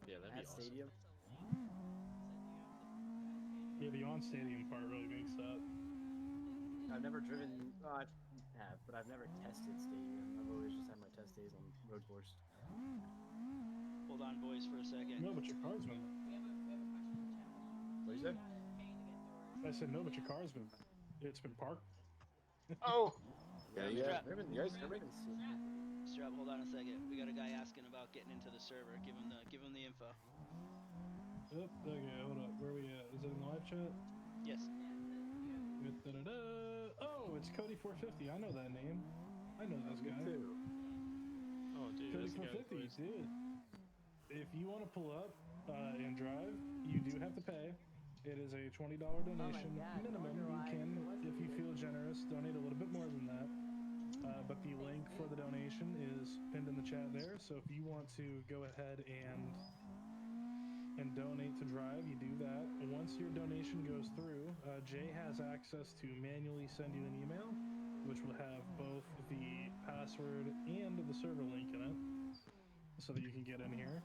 Yeah, that'd be awesome. Stadium. Yeah, the on stadium part really makes that. I've never driven. I have, but I've never tested stadium. I've always just had my test days on road course. Hold on, boys, for a second. No, but your car's been. What did you say? I said no, but your car's been. It's been parked. Oh. Yeah. Strap, hold on a second. We got a guy asking about getting into the server. Give him the info. Oh, okay, hold up. Where are we at? Is it in the live chat? Yes. Oh, it's Cody450. I know that name. I know this guy. Oh, dude. Cody450, dude. If you want to pull up and drive, you do have to pay. It is a $20 donation minimum. You can, if you feel generous, donate a little bit more than that. But the link for the donation is pinned in the chat there. So if you want to go ahead and donate to drive, you do that. Once your donation goes through, Jay has access to manually send you an email, which will have both the password and the server link in it, so that you can get in here.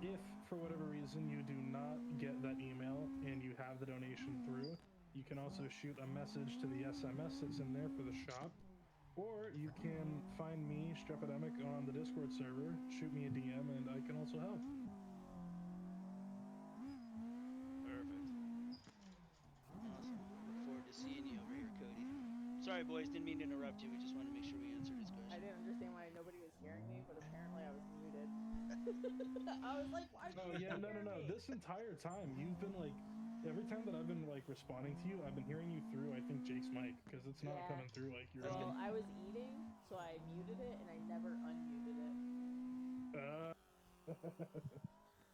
If, for whatever reason, you do not get that email and you have the donation through, you can also shoot a message to the SMS that's in there for the shop, or you can find me, Strepidemic, on the Discord server, shoot me a DM, and I can also help. Perfect. Awesome. Look forward to seeing you over here, Cody. Sorry, boys. Didn't mean to interrupt you. We just wanted to make sure we answered his question. I didn't understand why nobody was hearing me, but apparently I was muted. I was like, why Oh yeah, no. This entire time you've been like, every time that I've been like responding to you, I've been hearing you through, I think, Jake's mic, because it's not coming through like you're So on. I was eating, so I muted it and I never unmuted it.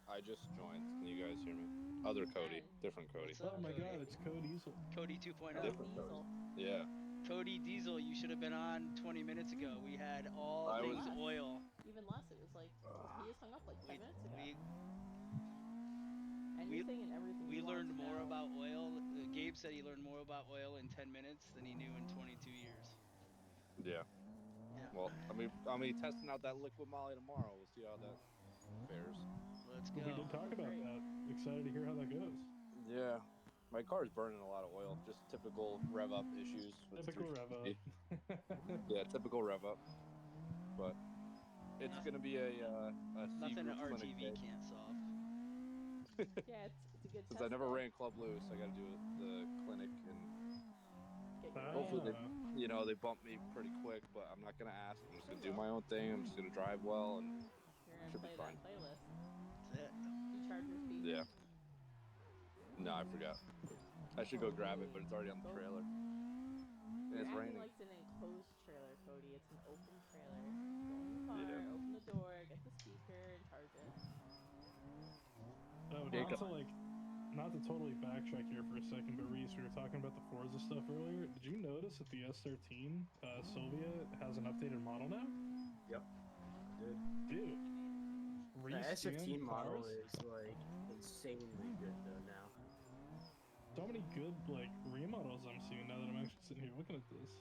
I just joined. Can you guys hear me? Other Cody, different Cody. What's up, Oh my Cody? God, it's Cody Diesel. Cody 2.0. Different Diesel. Yeah. Cody Diesel, you should have been on 20 minutes ago. We had all things oil. Even less. It was like he just hung up like 10 minutes ago. We Anything and everything. We learned want to more know. about oil. Gabe said he learned more about oil in 10 minutes than he knew in 22 years. Yeah. Well, I'll be testing out that liquid molly tomorrow. We'll see how that fares. Let's go. We did talk about that. Excited to hear how that goes. Yeah. My car is burning a lot of oil. Just typical rev up issues. Typical rev up. Yeah, typical rev up. But it's going to be a nothing an clinic RTV day. can't solve. Yeah, it's a good test. Since I never ran Club Loose, I got to do the clinic and hopefully they bump me pretty quick, but I'm not going to ask. I'm just going to do my own thing. I'm just going to drive well and you're going to should play be fine. that playlist. That's it. E-Chargers beat. Yeah. No, I forgot. I should go grab it, but it's already on the trailer. And it's raining. Like it's an enclosed trailer, Cody. It's an open trailer. Go in the car, open the door, get the speaker, and charge it. Oh, not to totally backtrack here for a second, but Reese, we were talking about the Forza stuff earlier. Did you notice that the S13 Sylvia has an updated model now? Yep, I did. Dude, the S15 model is like insanely good though now. So many good like remodels I'm seeing now that I'm actually sitting here looking at this.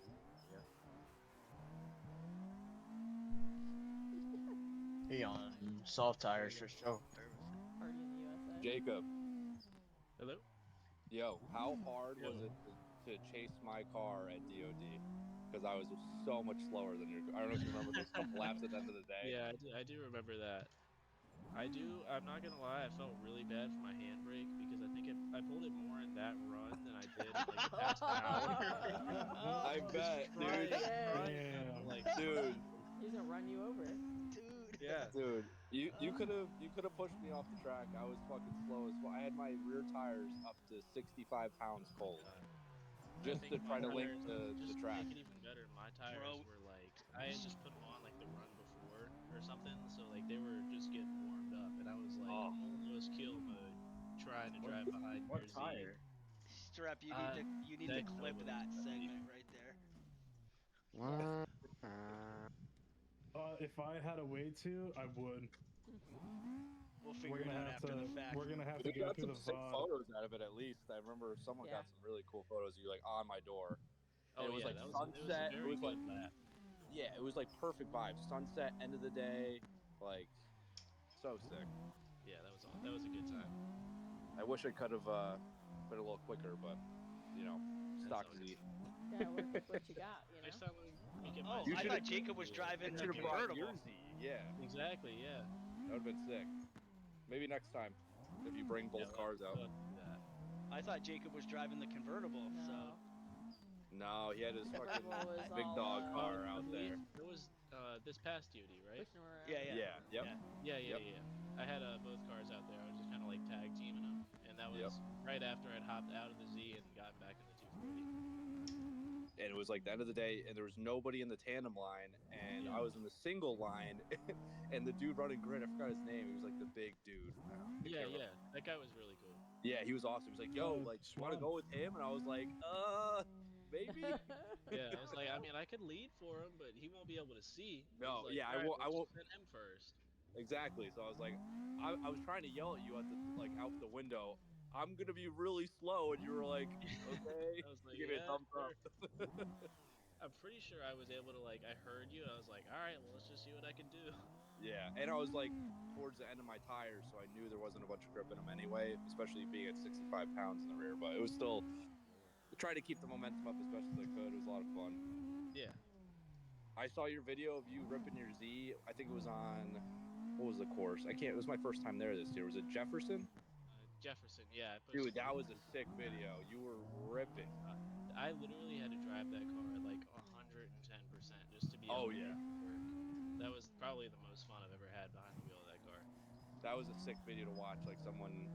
Yeah. He on soft tires for sure. Party in the USA. Jacob. Hello? Yo, how hard was it to chase my car at DOD? Because I was so much slower than your. I don't know if you remember those couple laps at the end of the day. Yeah, I do remember that. I'm not gonna lie, I felt really bad for my handbrake because I think I pulled it more in that run than I did in like the past hour. I bet, dude. Dude. He's gonna run you over. Dude. Yeah. Dude, you could have pushed me off the track. I was fucking slow as well. I had my rear tires up to 65 pounds cold. Just to try to link the track. To make it even better, my tires were like, I had just put them on like the run before or something, so like they were just getting warmed up, and I was like almost kill mode trying to drive behind your tire? Strap, you need to clip that segment right there. If I had a way to, I would. We'll figure it out after the fact. We're gonna have to go through the sick photos out of it at least. I remember someone got some really cool photos of you like on my door. And it was like sunset. It was like yeah, it was like perfect vibes. Sunset, end of the day, like so sick. Yeah, that was a good time. I wish I could have been a little quicker, but you know, stock Z. Yeah, work with what you got, you know. Next time we get I thought Jacob was driving the convertible. Yeah. Exactly, yeah. That would have been sick. Maybe next time, if you bring both cars out. I thought Jacob was driving the convertible, so. No, he had his fucking big dog car out there. It was this past duty, right? Yeah. I had both cars out there. I was just kind of like tag teaming them, and that was right after I'd hopped out of the Z and gotten back in the 240. And it was like the end of the day, and there was nobody in the tandem line, and I was in the single line, and the dude running grid, I forgot his name. He was like the big dude. Yeah, that guy was really cool. Yeah, he was awesome. He was like, "Yo, like, you want to go with him?" And I was like, maybe. Yeah, I was like, I mean, I could lead for him, but he won't be able to see. No, like, I won't. Send him first. Exactly. So I was like, I was trying to yell at you at the out the window. I'm gonna be really slow, and you were like, okay. I was like, give me a thumbs up. I'm pretty sure I was able to I heard you. I was like, all right, well, let's just see what I can do. Yeah, and I was like towards the end of my tires, so I knew there wasn't a bunch of grip in them anyway, especially being at 65 pounds in the rear. But it was still trying to keep the momentum up as best as I could. It was a lot of fun. Yeah. I saw your video of you ripping your Z. I think it was on, what was the course? It was my first time there this year. Was it Jefferson? Jefferson, yeah. Dude, that was a sick video. You were ripping. I literally had to drive that car at like 110% just to be able to make it work. That was probably the most fun I've ever had behind the wheel of that car. that was a sick video to watch. Like someone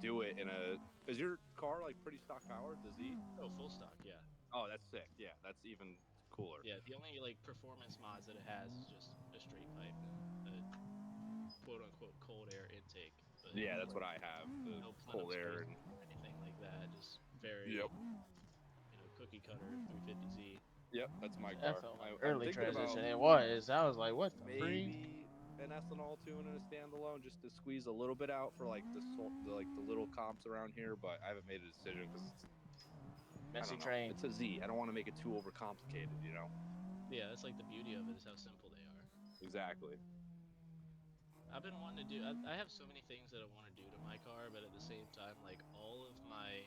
do it in a. Is your car like pretty stock powered? The Z? Oh, full stock, yeah. Oh, that's sick. Yeah, that's even cooler. Yeah, the only like performance mods that it has is just a straight pipe and a quote unquote cold air intake. But Yeah, that's like, what I have. The no plenum cold air space and. or anything like that. Just very, Yep. cookie cutter 350Z. Yep, that's my That car. felt like I'm early thinking about transition. It was. I was like, what the freak? maybe an ethanol tune and a standalone just to squeeze a little bit out for like the little comps around here, but I haven't made a decision because I Messy don't know. train. It's a Z. I don't want to make it too overcomplicated, you know? Yeah, that's like the beauty of it is how simple they are. Exactly. I've been wanting to do. I have so many things that I want to do to my car, but at the same time, like all of my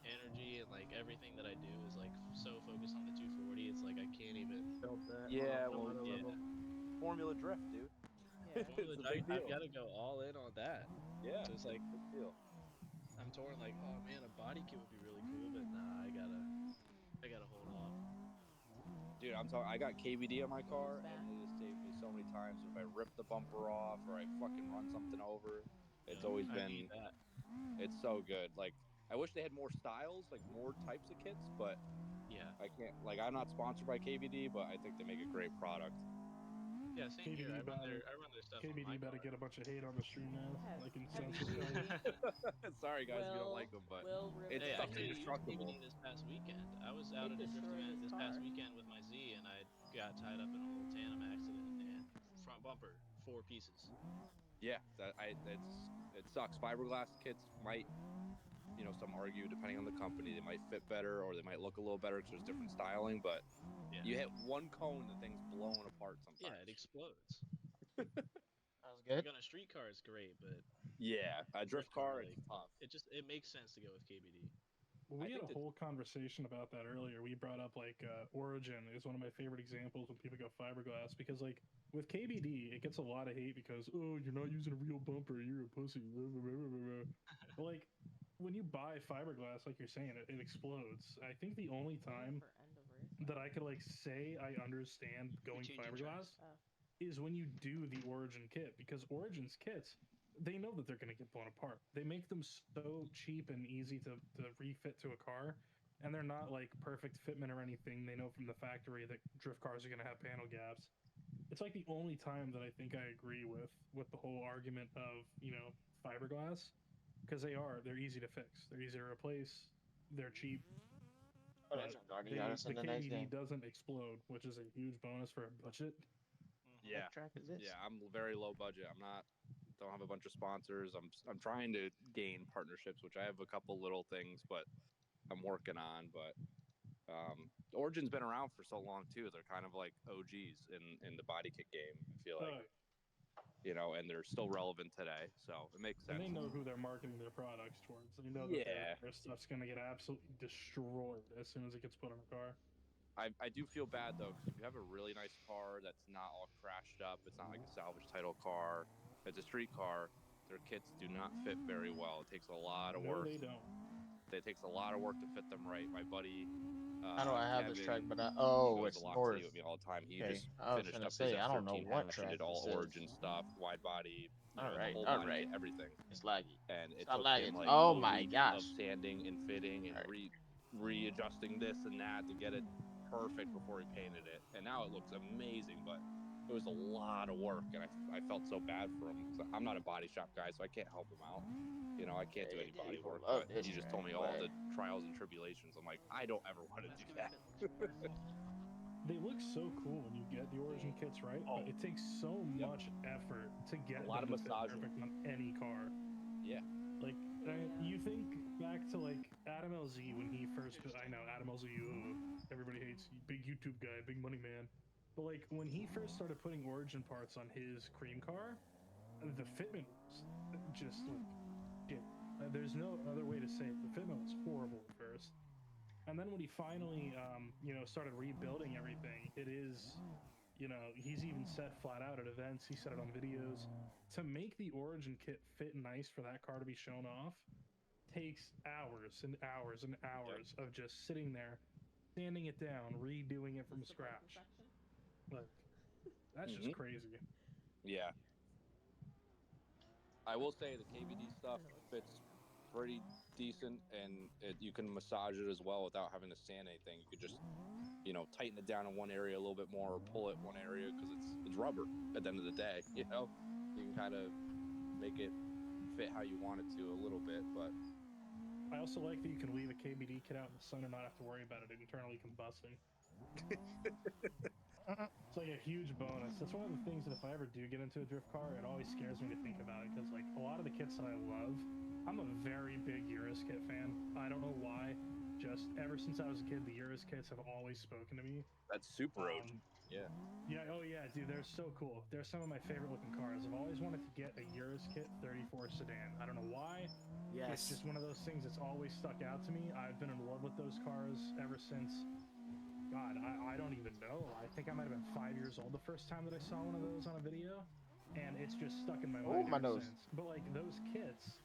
energy and like everything that I do is like so focused on the 240. It's like I can't even. Felt that. Yeah, On well, another yeah. level. Formula Drift, dude. Yeah. It's a big I've deal. got to go all in on that. Yeah, So it's like big deal. I'm torn. Like, oh man, a body kit would be really cool, but nah, I gotta hold off. Dude, I'm talking. I got KBD on my car, Back. and it has saved me so many times. If I rip the bumper off or I fucking run something over, it's always I been. need that. It's so good. Like, I wish they had more styles, like more types of kits, but Yeah. I can't. Like, I'm not sponsored by KBD, but I think they make a great product. Yeah, same here. I run their stuff on my KBD better car. get a bunch of hate on the stream now. Have, I can have sense you it coming. Sorry, guys, if you don't Will, like them, but Will it's Hey, I stuff actually used indestructible. KBD this past weekend. I was out It at a drift destroyed event his this car. past weekend with my Z, and I got tied up in a little tandem accident, and front bumper, 4 pieces. Yeah, it sucks. Fiberglass kits might, some argue depending on the company, they might fit better or they might look a little better because there's different styling, but Yeah. you hit one cone, the thing's blowing apart sometimes. Yeah, it explodes. That was good. Like on a street car, it's great, but Yeah, a drift car, like, it's tough. it makes sense to go with KBD. Well, we had a whole conversation about that earlier. We brought up like Origin is one of my favorite examples when people go fiberglass because like with KBD it gets a lot of hate because you're not using a real bumper, you're a pussy. But like when you buy fiberglass, like you're saying, it explodes. I think the only time that I could like say I understand going fiberglass is when you do the Origin kit because Origin's kits they know that they're going to get blown apart. They make them so cheap and easy to refit to a car, and they're not like perfect fitment or anything. They know from the factory that drift cars are going to have panel gaps. It's like the only time that I think I agree with the whole argument of fiberglass because they're easy to fix, they're easy to replace, they're cheap. Oh, But the the KBD doesn't explode, which is a huge bonus for a budget. Yeah, yeah, I'm very low budget. Don't have a bunch of sponsors. I'm trying to gain partnerships, which I have a couple little things, but I'm working on. But Origin's been around for so long too. They're kind of like OGs in the body kit game. I feel like, and they're still relevant today, so it makes sense. And they know who they're marketing their products towards. They know that their stuff's going to get absolutely destroyed as soon as it gets put on a car. I do feel bad though because if you have a really nice car that's not all crashed up, it's not like a salvage title car, it's a street car. Their kits do not fit very well. It takes a lot of work. No, they don't. It takes a lot of work to fit them right. My buddy, how do I have Kevin, this track? But he goes it's to Lock north. City with me all the time. He Okay, just I was finished gonna up his say I don't know F13 what hatch and track did all this Origin is. stuff, wide body, the whole all body right. kit, everything. It's laggy. And it Stop took lagging. him like Oh a my week of gosh. sanding and fitting and readjusting this and that to get it perfect before he painted it. And now it looks amazing, but it was a lot of work, and I felt so bad for him because I'm not a body shop guy, so I can't help him out. I can't do any body work, but he just told me all the trials and tribulations. I'm like, I don't ever want to do that. They look so cool when you get the Origin kits right, but it takes so much effort to get a lot of them to fit massaging perfect on any car. Yeah. Like, you think back to like Adam LZ when he first. I know Adam LZ. Everybody hates big YouTube guy, big money man. But like when he first started putting Origin parts on his cream car, the fitment was just like shit. There's no other way to say it. The fitment was horrible at first, and then when he finally, started rebuilding everything, it is. He's even said flat out at events, he said it on videos, to make the Origin kit fit nice for that car to be shown off takes hours and hours and hours of just sitting there, sanding it down, redoing it from scratch. Like, that's just crazy. Yeah. I will say the KBD stuff fits pretty decent, and you can massage it as well without having to sand anything. You could just, tighten it down in one area a little bit more, or pull it one area, because it's rubber at the end of the day. You can kind of make it fit how you want it to a little bit, but. I also like that you can leave a KBD kit out in the sun and not have to worry about it internally combusting. It's like a huge bonus. That's one of the things that if I ever do get into a drift car, it always scares me to think about it, because like a lot of the kits that I love, I'm a very big Urus kit fan. I don't know why. Just ever since I was a kid, the Urus kits have always spoken to me. That's super OG. Yeah. Yeah, oh yeah, dude, they're so cool. They're some of my favorite looking cars. I've always wanted to get a Urus kit 34 sedan. I don't know why. Yes. It's just one of those things that's always stuck out to me. I've been in love with those cars ever since. God, I don't even know. I think I might have been 5 years old the first time that I saw one of those on a video, and it's just stuck in my mind ever since. But like those kits,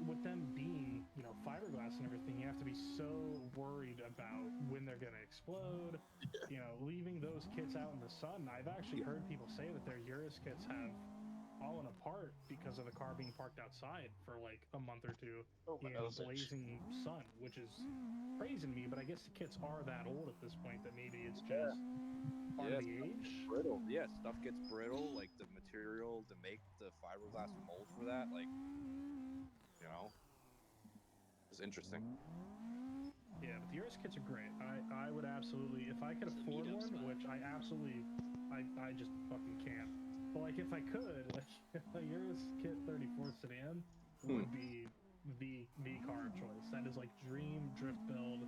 with them being, fiberglass and everything, you have to be so worried about when they're going to explode. Leaving those kits out in the sun. I've actually heard people say that their Urus kits have fallen apart because of the car being parked outside for like a month or two in blazing sun, which is crazy to me. But I guess the kits are that old at this point that maybe it's just part of the age. Brittle. Yeah, stuff gets brittle. Like the material to make the fiberglass mold for that, it's interesting. Yeah, but the Urus kits are great. I would absolutely, if I could afford one, which I just fucking can't. But like if I could, like a Urus kit 34 sedan would be the car of choice. That is like dream drift build,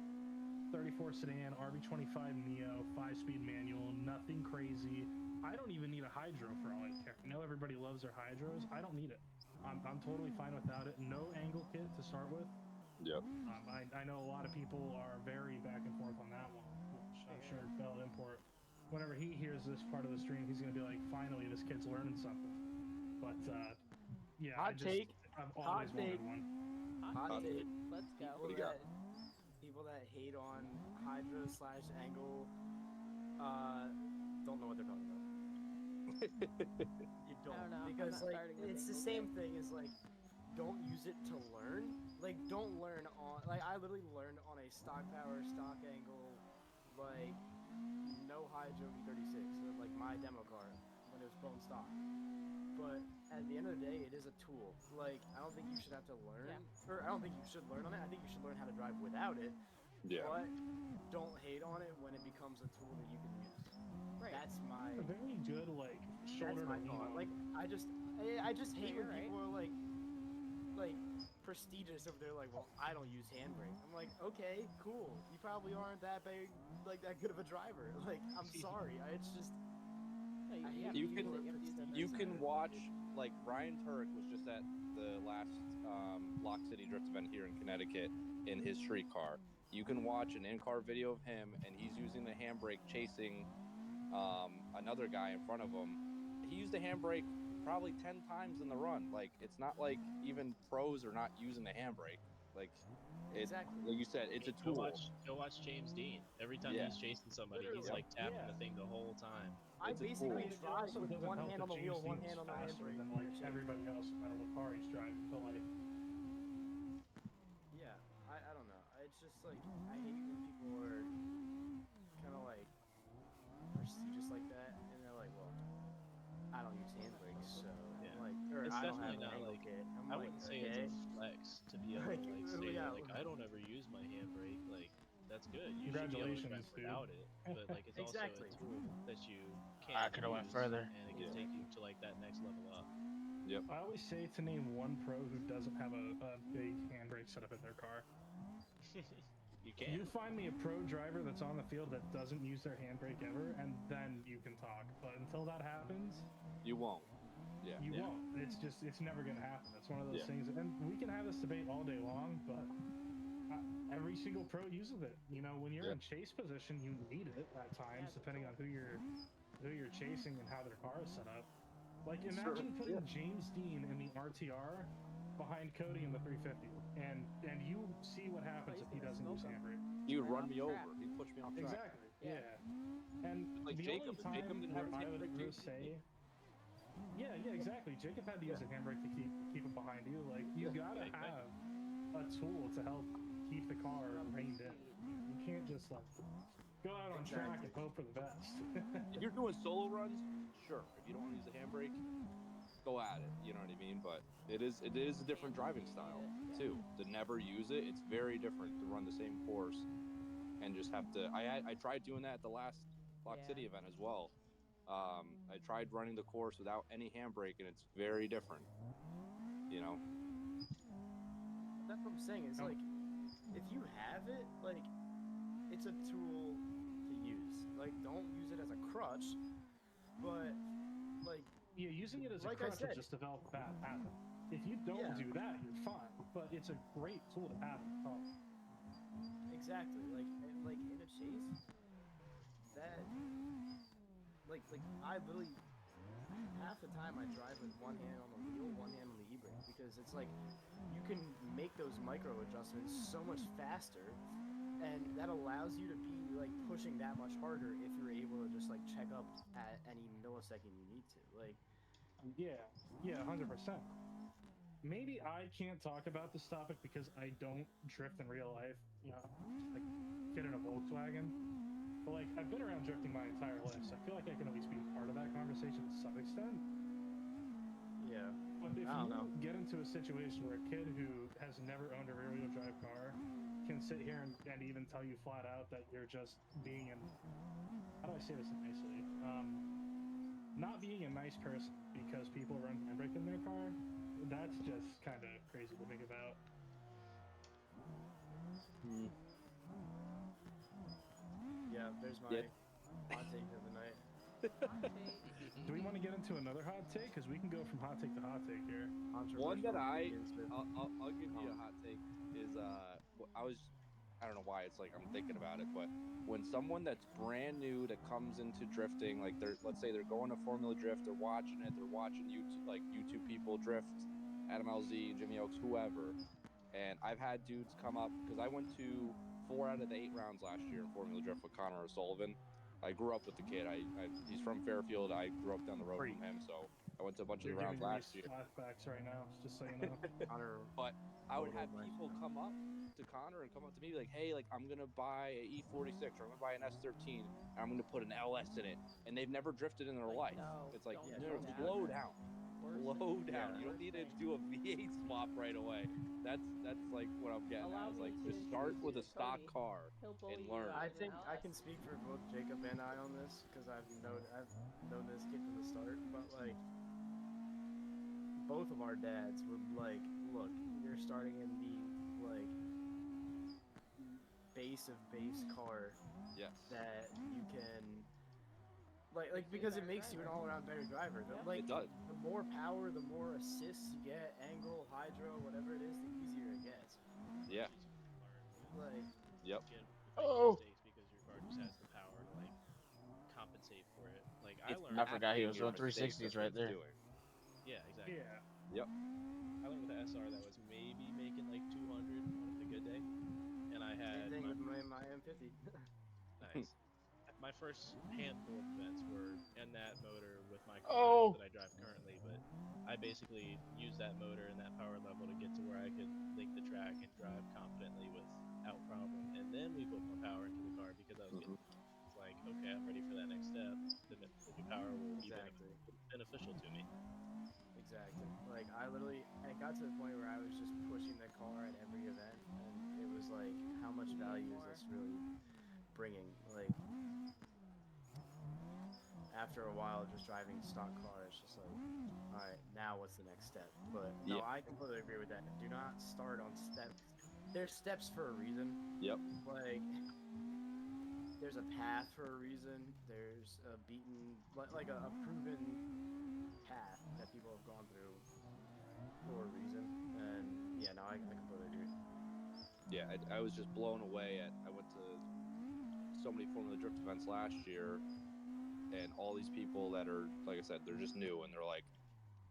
34 sedan, RB25 Neo, 5-speed manual, nothing crazy. I don't even need a hydro for all I care. I know everybody loves their hydros. I don't need it. I'm totally fine without it. No angle kit to start with. Yep. I know a lot of people are very back and forth on that one, which I'm sure Bell Import, whenever he hears this part of the stream, he's going to be like, finally, this kid's learning something. But, yeah, I've always wanted one. Hot take. Let's go. People that hate on Hydra / Angle don't know what they're talking about. You don't. Because, like, it's the same thing as, like, don't use it to learn. Like, don't learn on... Like, I literally learned on a stock power, stock angle, like, no Hydro V36. So, like, my demo car when it was bone stock. But at the end of the day, it is a tool. Like, I don't think you should have to learn. Yeah. Or I don't think you should learn on it. I think you should learn how to drive without it. Yeah. But don't hate on it when it becomes a tool that you can use. Right. That's my... A very good, like, shoulder to lean on. Like, I just hate when people are, like, prestigious over there, like, well, I don't use handbrake. I'm like, okay, cool. You probably aren't that big, like, that good of a driver. Like, I'm sorry. It's just... You can watch, like, Ryan Turek was just at the last Lock City Drift event here in Connecticut in his street car. You can watch an in-car video of him, and he's using the handbrake chasing another guy in front of him. He used the handbrake probably 10 times in the run. Like, it's not like even pros are not using the handbrake. Like, like you said, it's a tool. Go watch James Dean. Every time he's chasing somebody, he's like tapping the thing the whole time. I basically drive with one hand on the wheel, one hand on the handbrake. Than like everybody else, no matter what car he's driving. But like, yeah, I don't know. It's just like I hate when people are kind of like prestigious like that, and they're like, well, I don't use handbrakes, so I'm like, or it's I don't definitely have not like I wouldn't say it's a flex to be able to like say like I don't ever use my handbrake. Like that's good. You should be able to drive without it, but like it's also a tool that you can. I could have went further, and it can take you to like that next level up. Yep. I always say to name one pro who doesn't have a big handbrake setup in their car. You can. You find me a pro driver that's on the field that doesn't use their handbrake ever, and then you can talk. But until that happens, you won't. Yeah. You won't. It's never going to happen. It's one of those things. And we can have this debate all day long, but every single pro uses it. You know, when you're in chase position, you need it at times, depending on who you're chasing and how their car is set up. Like, imagine putting James Dean in the RTR behind Cody in the 350, and you see what happens if he doesn't use handbrake. He would run me over. He'd push me off track. Exactly. Yeah. And like the Jacob only time didn't where have I would handbrake say, Yeah, exactly. Jacob had to use a handbrake to keep it behind you. Like, you gotta have a tool to help keep the car reined in. You can't just like go out on track and hope for the best. If you're doing solo runs, sure. If you don't want to use a handbrake, go at it. You know what I mean? But it is a different driving style too. To never use it, it's very different to run the same course and just have to. I tried doing that at the last Lock City event as well. I tried running the course without any handbrake, and it's very different. You know. That's what I'm saying. It's like, if you have it, like, it's a tool to use. Like, don't use it as a crutch, but like, yeah, using it as a crutch will just develop a bad habit. If you don't do that, you're fine. But it's a great tool to have in the car. Exactly. Like in a chase, that like I literally half the time I drive with one hand on the wheel, one hand on the e-brake, because it's like you can make those micro adjustments so much faster, and that allows you to be like pushing that much harder if you're able to just like check up at any millisecond you need to. Like, yeah, 100%. Maybe I can't talk about this topic because I don't drift in real life, you know, like get in a Volkswagen. But like, I've been around drifting my entire life, so I feel like I can at least be part of that conversation to some extent. Yeah. But if you get into a situation where a kid who has never owned a rear-wheel drive car can sit here and even tell you flat out that you're just being how do I say this nicely? Not being a nice person because people run handbrake in their car, that's just kind of crazy to think about. Yeah, there's my hot take of the night. Do we want to get into another hot take? Because we can go from hot take to hot take here. One that I'll give you a hot take is I don't know why it's like I'm thinking about it, but when someone that's brand new that comes into drifting, like let's say they're going to Formula Drift, they're watching YouTube people drift, Adam LZ, Jimmy Oaks, whoever, and I've had dudes come up because I went to 4 out of the 8 rounds last year in Formula Drift with Connor O'Sullivan. I grew up with the kid. He's from Fairfield. I grew up down the road from him, so I went to a bunch of the rounds last year. Flashbacks right now, just so you know. But I would have people come up to Connor and come up to me like, "Hey, like I'm gonna buy an E46 or I'm gonna buy an S13 and I'm gonna put an LS in it," and they've never drifted in their life. It's like, slow down. Slow down. You don't need to do a V8 swap right away. That's like what I'm getting at. It's like just start with a stock car and learn. I think I can speak for both Jacob and I on this because I've known this kid from the start. But like, both of our dads would like, look, you're starting in the like base of base car. Yes. That you can. Like because it makes you an all-around better driver. Like, it does. The more power, the more assists you get, angle, hydro, whatever it is, the easier it gets. Yeah. Like. Yep. Mistakes because your car just has the power to like compensate for it. Like I forgot he was doing 360s right there. Yeah, exactly. Yeah. Yep. I went with an SR that was maybe making like 200 on a good day, and I had same thing with my M50. Nice. My first handful of events were in that motor with my car that I drive currently, but I basically used that motor and that power level to get to where I could link the track and drive confidently without problem. And then we put more power into the car because I was getting like, okay, I'm ready for that next step. The new power will be beneficial to me. Exactly. Like I got to the point where I was just pushing the car at every event, and it was like, how much value is this really bringing? Like, after a while just driving stock car, it's just like, all right, now what's the next step? But no, I completely agree with that. Do not start on steps. There's steps for a reason. Yep. Like, there's a path for a reason. There's a beaten, like a proven path that people have gone through for a reason. And yeah, no, I completely agree. Yeah, I was just blown away I went to so many Formula Drift events last year, and all these people that are, like I said, they're just new, and they're like,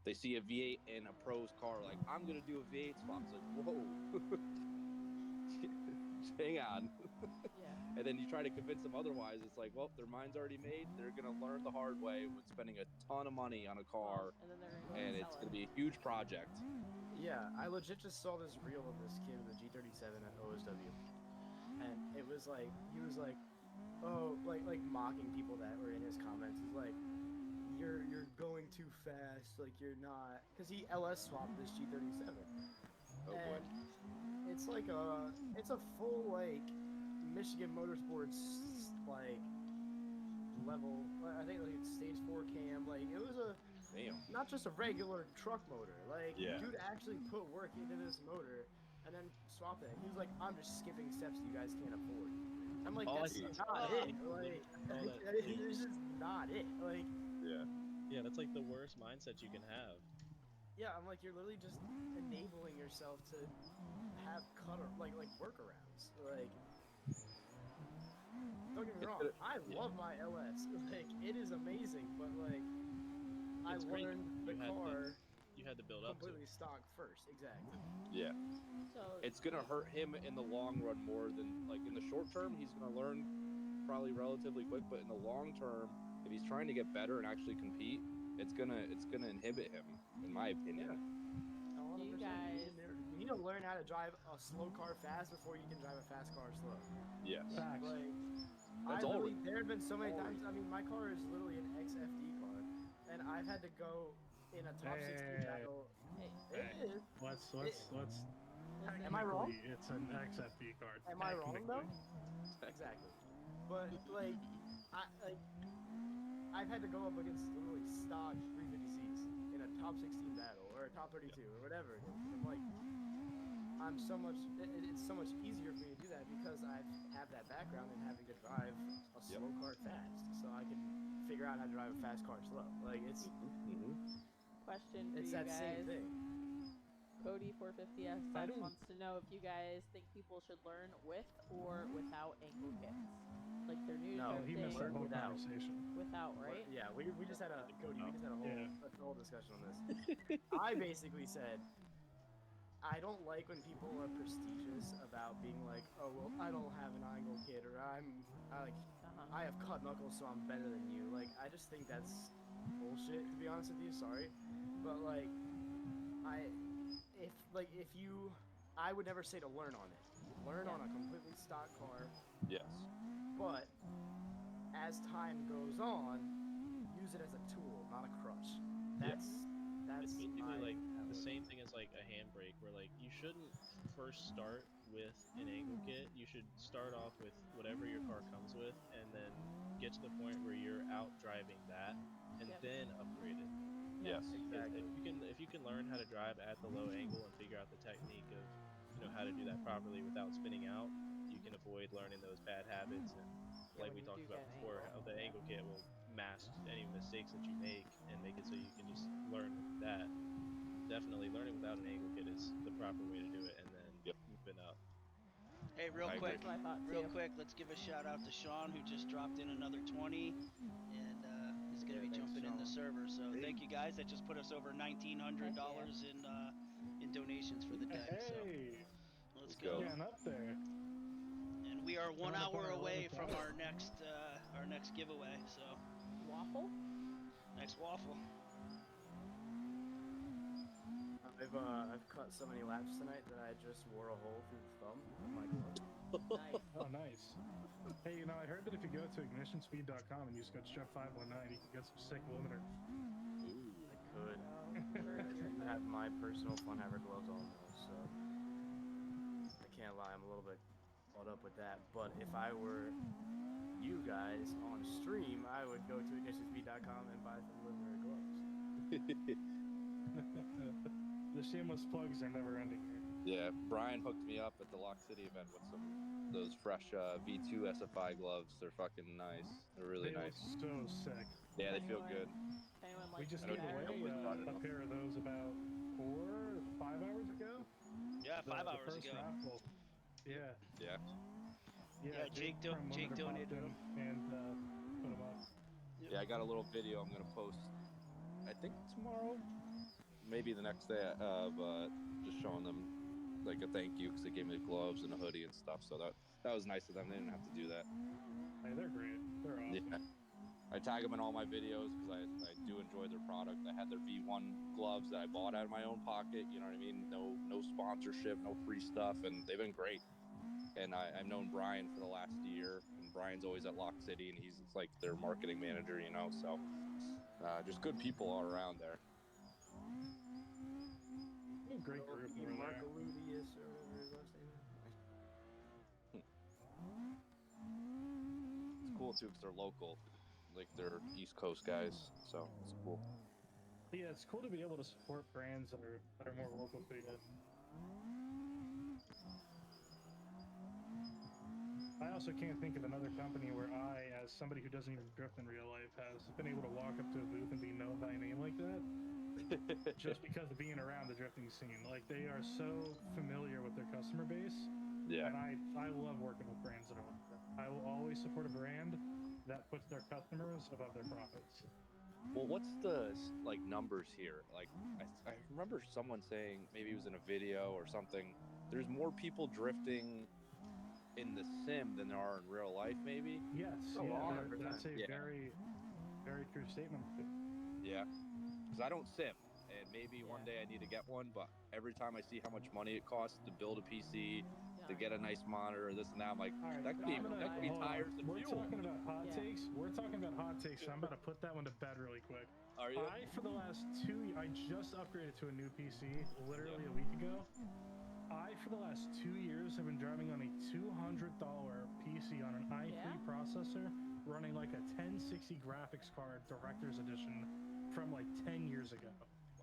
they see a V8 in a pro's car, like, I'm gonna do a V8 swap. It's like, whoa, hang on. Yeah. And And then you try to convince them otherwise. It's like, well, their mind's already made. They're gonna learn the hard way with spending a ton of money on a car, and then they're gonna go and and it's sell gonna it. be a huge project. Yeah, I legit just saw this reel of this kid in the G37 at OSW, and it was like he was like, oh, like mocking people that were in his comments. He's like, you're going too fast, like you're not, because he LS swapped this G37. Oh boy. And it's like it's a full like Michigan Motorsports like level. I think like stage 4 cam. Like it was a not just a regular truck motor. Like dude actually put work into this motor and then swapped it. He was like, I'm just skipping steps you guys can't afford. I'm like, that's not it. Like it's just not it. Like yeah, that's like the worst mindset you can have. Yeah, I'm like, you're literally just enabling yourself to have like workarounds. Like, don't get me wrong, I love my LS. Like, it is amazing, but like, I learned the car. You had to build up completely stock first, exactly. Yeah. So it's gonna hurt him in the long run more than like in the short term. He's gonna learn probably relatively quick, but in the long term, if he's trying to get better and actually compete, it's gonna inhibit him, in my opinion. Yeah. 100%. You guys, you need to learn how to drive a slow car fast before you can drive a fast car slow. Yes. Facts. Like, there have been so many times. I mean, my car is literally an XFD car, and I've had to go in a top 16 battle. Let's. Am I wrong? It's an XFD car. Am I wrong though? Exactly. But like, I've had to go up against literally stock 350Cs in a top 16 battle or a top 32 or whatever it is. I'm like, it's so much easier for me to do that because I have that background in having to drive a slow car fast, so I can figure out how to drive a fast car slow. Like it's question for it's you that guys. same thing. Cody 450S wants to know if you guys think people should learn with or without ankle kits. Like they're new to he missed that whole conversation. Without, right? Yeah, we just had a Cody. We just had a whole discussion on this. I basically said, I don't like when people are prestigious about being like, oh well, I don't have an angle kit, or I have cut knuckles, so I'm better than you. Like, I just think that's bullshit, to be honest with you. Sorry, but like, I would never say to learn on it. Learn on a completely stock car. Yes. But as time goes on, use it as a tool, not a crutch. That's it's basically like the same thing as like a handbrake, where like you shouldn't first start with an angle kit. You should start off with whatever your car comes with, and then get to the point where you're out driving that, and then upgrade it. Yes, exactly. If you can learn how to drive at the low angle and figure out the technique of how to do that properly without spinning out, you can avoid learning those bad habits. And like we talked about before, how the angle kit will mask any mistakes that you make and make it so you can just learn with that. Definitely learning without an angle kit is the proper way to do it, and then moving up. Hey, real quick, let's give a shout out to Sean, who just dropped in another 20, and he's going to be jumping in the server. So thank you guys. That just put us over $1,900 in donations for the day. So let's go. Getting up there. And we are 1 hour away from our next giveaway. So waffle. Next waffle. I've cut so many laps tonight that I just wore a hole through the thumb of my glove. Nice. Oh, nice. Hey, I heard that if you go to ignitionspeed.com and use code STREP519, you can get some sick limiters. Ooh, I could. I have my personal Fun Haver gloves on though, so I can't lie, I'm a little bit caught up with that. But if I were you guys on stream, I would go to ignitionspeed.com and buy some limiter gloves. The shameless plugs are never ending here. Yeah, Brian hooked me up at the Lock City event with those fresh V2 SFI gloves. They're fucking nice. They're really nice. Look so sick. Yeah, they feel good. We just gave away a pair of those about 4 or 5 hours ago. Yeah, 5 hours ago. Raffle. Yeah. Yeah. Yeah, Jake donated them and put them up. Yeah, I got a little video I'm gonna post. I think tomorrow, maybe the next day, of just showing them like a thank you because they gave me the gloves and a hoodie and stuff. So that was nice of them. They didn't have to do that. Hey, they're great. They're awesome. Yeah. I tag them in all my videos because I do enjoy their product. I had their V1 gloves that I bought out of my own pocket. You know what I mean? No sponsorship, no free stuff, and they've been great. And I've known Brian for the last year, and Brian's always at Lock City, and he's like their marketing manager, you know. So just good people all around there. Great group over there. Markoludius or whatever his last name is. It's cool too because they're local, like they're East Coast guys, so it's cool. Yeah, it's cool to be able to support brands that are more local to you. I also can't think of another company where I, as somebody who doesn't even drift in real life, has been able to walk up to a booth and be known by a name like that. Just because of being around the drifting scene. Like, they are so familiar with their customer base. Yeah. And I love working with brands that are like that. I will always support a brand that puts their customers above their profits. Well, what's the numbers here? Like, I remember someone saying, maybe it was in a video or something, there's more people drifting in the sim than there are in real life, maybe? Yes, that's a very, very true statement. Yeah, because I don't sim, and maybe one day I need to get one, but every time I see how much money it costs to build a PC, to get a nice monitor, this and that, I'm like, that could be tires and fuel. We're talking about hot takes. We're talking about hot takes, so I'm about to put that one to bed really quick. Are you? For the last I just upgraded to a new PC literally a week ago. For the last 2 years, have been driving on a $200 PC on an i3 processor, running like a 1060 graphics card Director's Edition from like 10 years ago.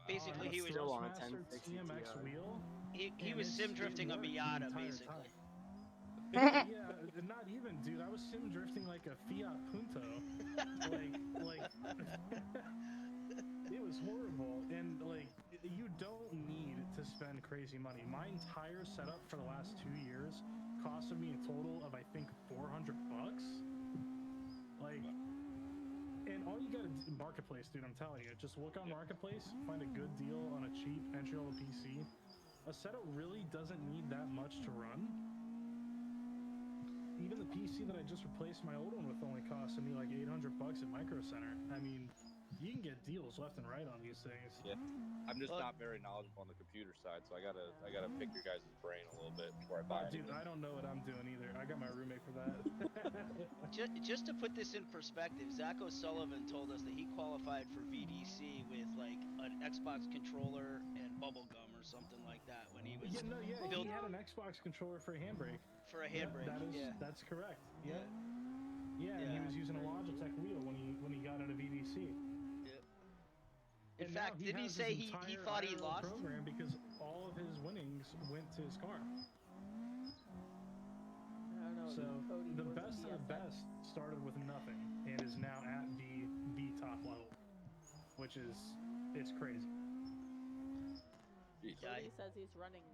Basically, he was still on a 1060 TMX wheel. He was sim drifting a Miata, basically. Yeah, not even, dude. I was sim drifting like a Fiat Punto. like it was horrible, and like you don't need to spend crazy money. My entire setup for the last 2 years costed me a total of I think $400. Like, and all you gotta do, Marketplace, dude. I'm telling you, just look on Marketplace, find a good deal on a cheap entry-level PC. A setup really doesn't need that much to run. Even the PC that I just replaced my old one with only costed me like $800 at Micro Center. I mean, you can get deals left and right on these things. Yeah, I'm just not very knowledgeable on the computer side, so I gotta pick your guys' brain a little bit before I buy it. Dude, I don't know what I'm doing either. I got my roommate for that. Just to put this in perspective, Zach O'Sullivan told us that he qualified for VDC with like an Xbox controller and bubblegum or something like that when he was. He had an Xbox controller for a handbrake. For a handbrake, that's correct. Yeah. Yeah, and he was using a Logitech wheel when he got into VDC. In fact, didn't he say he thought he lost? Program because all of his winnings went to his car. I don't know. So the best of the best started with nothing and is now at the top level, which is crazy. Cody says he's running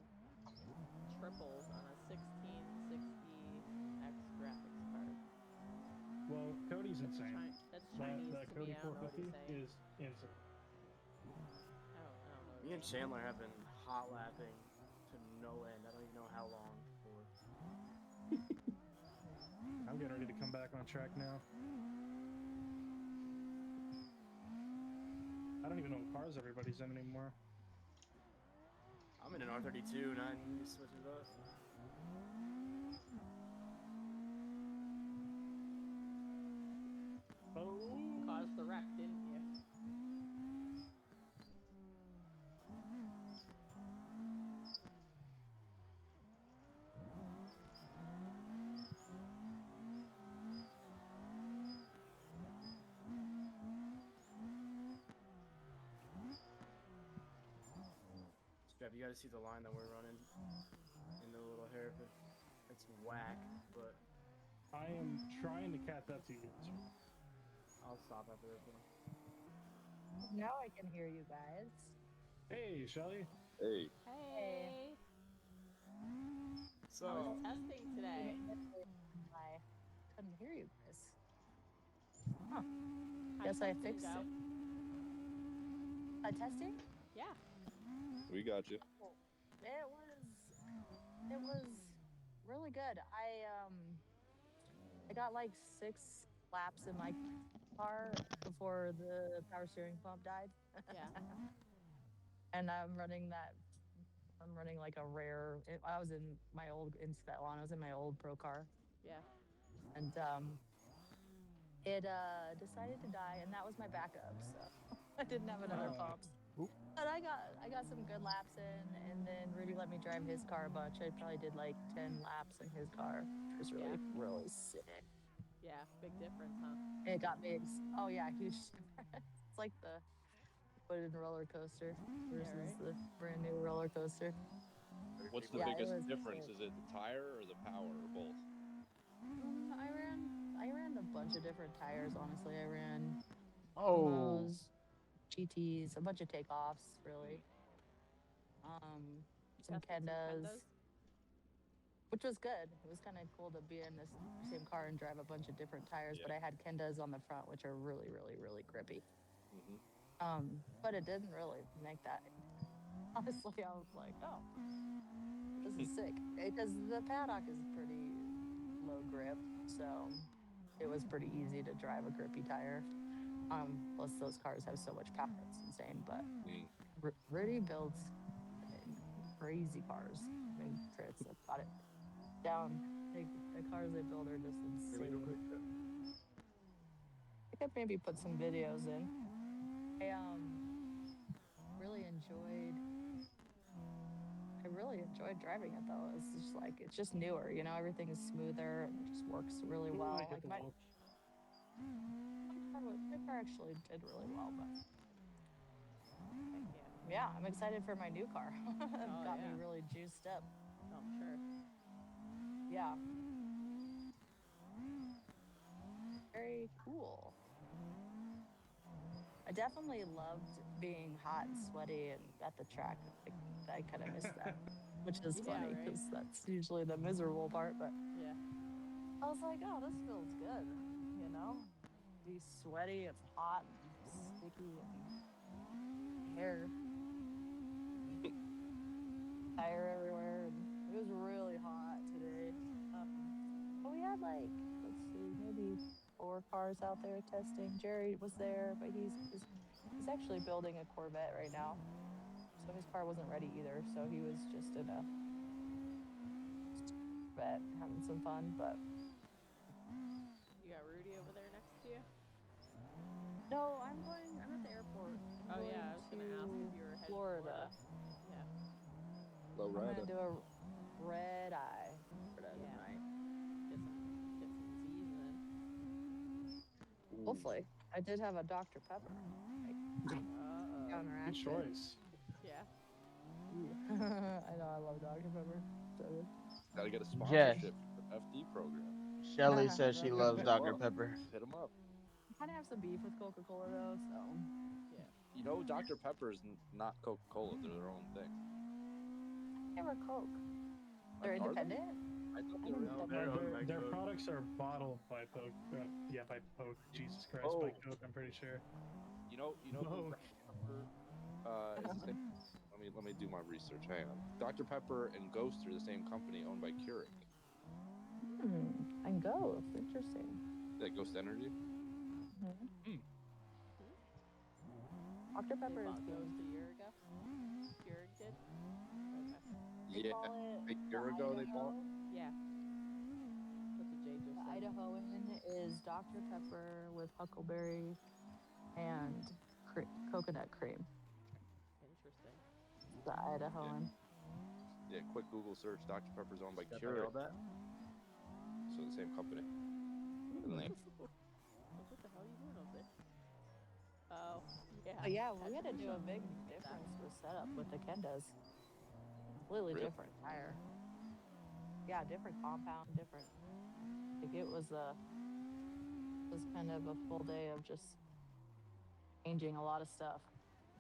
triples on a 1660X graphics card. Well, Cody's insane. That's Chinese that to Cody me. I don't know what he's 450 saying. is insane. I don't know. Me and Chandler have been hot lapping to no end. I don't even know how long for. I'm getting ready to come back on track now. I don't even know what cars everybody's in anymore. I'm in an R32 and I need to switch it up. Oh, caused the wreck, didn't you? Strap, you gotta see the line that we're running in the little hairpin. It's whack, but I am trying to catch up to you. I'll stop after this one. Now I can hear you guys. Hey, Shelly. Hey. Hey. So I was testing today. I couldn't hear you guys. Huh. Guess I fixed it. Testing? Yeah. We got you. It was really good. I got like 6 laps in my car before the power steering pump died. Yeah. And I'm running like a rare. I was in my old in Svetlana. I was in my old pro car. Yeah. And it decided to die, and that was my backup. So I didn't have another pumps. But I got some good laps in, and then Rudy let me drive his car a bunch. I probably did like 10 laps in his car. It was really sick. Yeah, big difference, huh? It got me. Oh yeah, huge difference. It's like the wooden roller coaster versus the brand new roller coaster. What's the biggest difference? Is it the tire or the power or both? I ran a bunch of different tires. Honestly, I ran Promos, GTs, a bunch of takeoffs. Really, some Kendas, which was good. It was kind of cool to be in this same car and drive a bunch of different tires. But I had Kendas on the front, which are really, really, really grippy. But it didn't really make that. Honestly, I was like, oh, this is sick. Because the paddock is pretty low grip, so it was pretty easy to drive a grippy tire. Plus those cars have so much power, it's insane. But Rudy builds crazy cars. I mean, Fritz, I've got it down. The cars they build are just insane. I could maybe put some videos in. I really enjoyed driving it though. It's just newer, you know, everything is smoother and it just works really well. Like my car actually did really well, but yeah, I'm excited for my new car. It got me really juiced up. Oh, I'm sure. Yeah. Very cool. I definitely loved being hot and sweaty and at the track. I kind of missed that, which is funny because that's usually the miserable part. But I was like, oh, this feels good, you know? Be sweaty and hot and sticky and hair, tire everywhere. And it was really hot today. But we had like, let's see, maybe 4 cars out there testing. Jerry was there, but he's actually building a Corvette right now. So his car wasn't ready either. So he was just in a Corvette having some fun. But you got Rudy over there next to you? No, I'm at the airport. Oh yeah, I was gonna ask if you were headed to Florida. Yeah. I'm gonna do a red eye tonight. Get some Z's in. Hopefully, I did have a Dr. Pepper. Good choice. Yeah. I know, I love Dr. Pepper. So good. Gotta get a sponsorship for the FD program. Shelly says she loves Dr. Pepper. Hit them up. I kind of have some beef with Coca-Cola though, so. Yeah. You know, Dr. Pepper is not Coca-Cola. They're their own thing. They were Coke. They're independent? I thought they were Their products are bottled by Coke. By Coke. Jesus Christ, by Coke, I'm pretty sure. You know who Dr. Pepper is the same. Let me do my research. Hang on. Dr. Pepper and Ghost are the same company owned by Keurig. And Ghost, interesting. That Ghost Energy? Dr. Pepper is Ghost a year ago? Keurig did? Okay. Yeah. A year ago they bought? Yeah. That's what Jay just said. Idahoan is Dr. Pepper with huckleberry and coconut cream. Interesting. The Idahoan. Yeah, quick Google search. Dr. Pepper's owned by Keurig. So the same company. What the hell are you doing over there? Oh, yeah. Oh, yeah, we had to do a big difference with setup with the Kendas. Completely different tire. Yeah, different compound, different. Like it was kind of a full day of just changing a lot of stuff.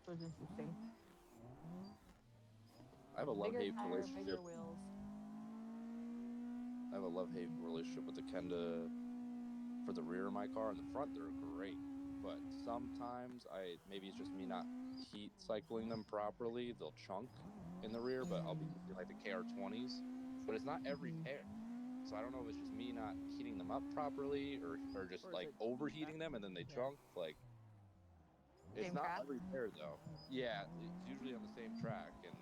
It was interesting. I have a love-hate relationship. Bigger wheels. I have a love-hate relationship with the Kenda for the rear of my car. In the front, they're great. But sometimes maybe it's just me not heat cycling them properly. They'll chunk in the rear, but I'll be like the KR20s. But it's not every pair. So I don't know if it's just me not heating them up properly, or just like overheating them and then they chunk. Like, it's not every pair though. Yeah, it's usually on the same track, and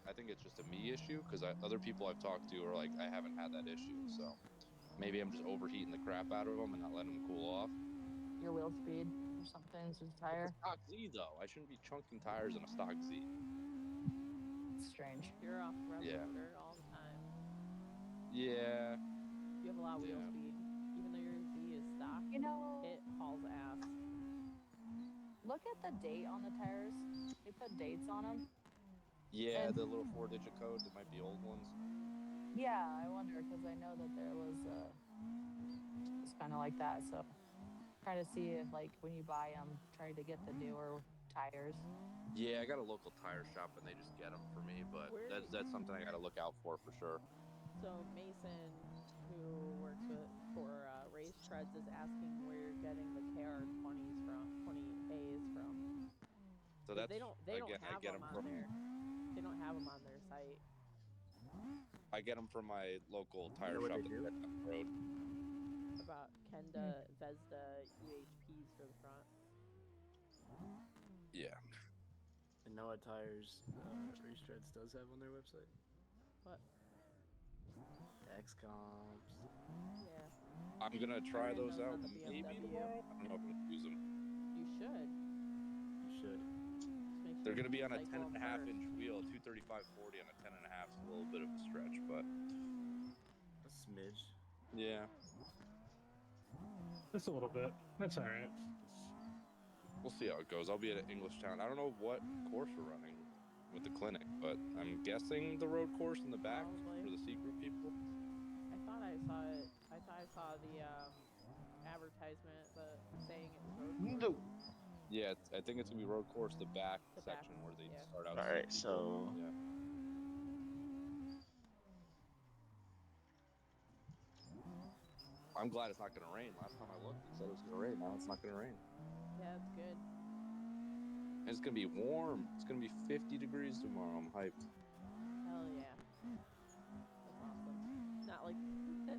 I think it's just a me issue because other people I've talked to are like, I haven't had that issue. So maybe I'm just overheating the crap out of them and not letting them cool off. Your wheel speed or something, it's just tire. It's a stock Z though. I shouldn't be chunking tires in a stock Z. It's strange. You're off rev motor all the time. Yeah. You have a lot of wheel speed. Even though your Z is stock, you know, it hauls ass. Look at the date on the tires. They put dates on them. Yeah, the little 4-digit code. That might be old ones. Yeah, I wonder because I know that there was it's kind of like that. So try to see if, like, when you buy them, try to get the newer tires. Yeah, I got a local tire shop and they just get them for me, but that's something I got to look out for sure. So Mason, who works for Race Treads, is asking where you're getting the KR20s from, 20As from. So that's they don't have them on there. They don't have them on their site. I get them from my local tire shop at the road. About Kenda Vesda UHPs for the front. Yeah. And know what tires Race Treads does have on their website? What? Dex comps. Yeah. I'm gonna try those out. Maybe tomorrow. I don't know if I'm gonna use them. You should. You should. They're gonna be on a 10.5-inch wheel, 235/40 on a 10.5. It's a little bit of a stretch, but a smidge. Yeah. Just a little bit. That's all right. We'll see how it goes. I'll be at Englishtown. I don't know what course we're running with the clinic, but I'm guessing the road course in the back for the C group people. I thought I saw it. I thought I saw the advertisement, but saying it was road course. No. Yeah, I think it's gonna be road course, the back section where they start out. All right, so yeah. I'm glad it's not gonna rain. Last time I looked, it said it was gonna rain. Now it's not gonna rain. Yeah, it's good. And it's gonna be warm. It's gonna be 50 degrees tomorrow. I'm hyped. Hell yeah. That's awesome.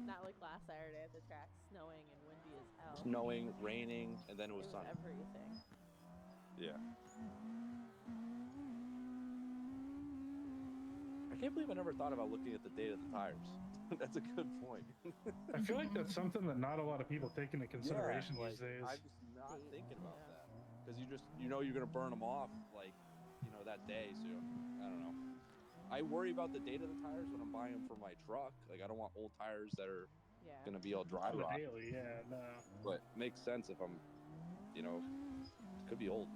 Not like last Saturday at the track, snowing and windy as hell. Snowing, raining, and then it was sunny. Everything. Yeah. I can't believe I never thought about looking at the date of the tires. That's a good point. I feel like that's something that not a lot of people take into consideration these days. I'm just not thinking about that because you know you're gonna burn them off that day. So I don't know. I worry about the date of the tires when I'm buying them for my truck. Like I don't want old tires that are gonna be all dry rot. Daily, yeah, no. But it makes sense if I'm, could be old.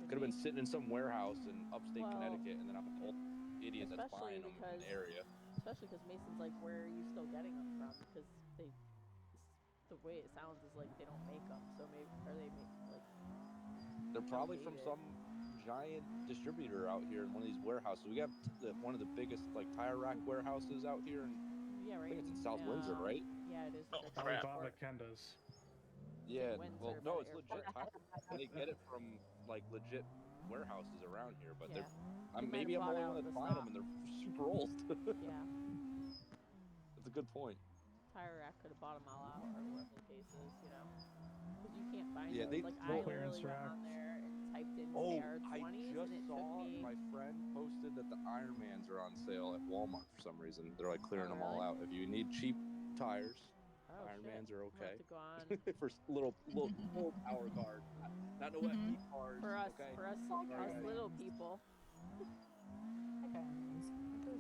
Could have been sitting in some warehouse in upstate Connecticut, and then I'm an old idiot that's buying them in the area. Especially because Mason's like, where are you still getting them from? Because the way it sounds is like they don't make them. So maybe they're probably from some giant distributor out here in one of these warehouses. We got one of the biggest tire rack warehouses out here, and I think it's in South Windsor, right? Yeah, it is. Oh crap! Kenda's. Yeah, well, no, it's legit tire. And they get it from legit warehouses around here, but maybe I'm the only one that's buying them, and they're super old. Yeah. That's a good point. Tire Rack could have bought them all out, or whatever the case is, because you can't find those. I literally went on there and typed in KR20s, I just and it saw took me... my friend posted that the Ironmans are on sale at Walmart for some reason. They're clearing them all out. If you need cheap tires, Ironmans are okay. To go on. For little power cars, not no FD cars. For us, okay? us little people. Okay,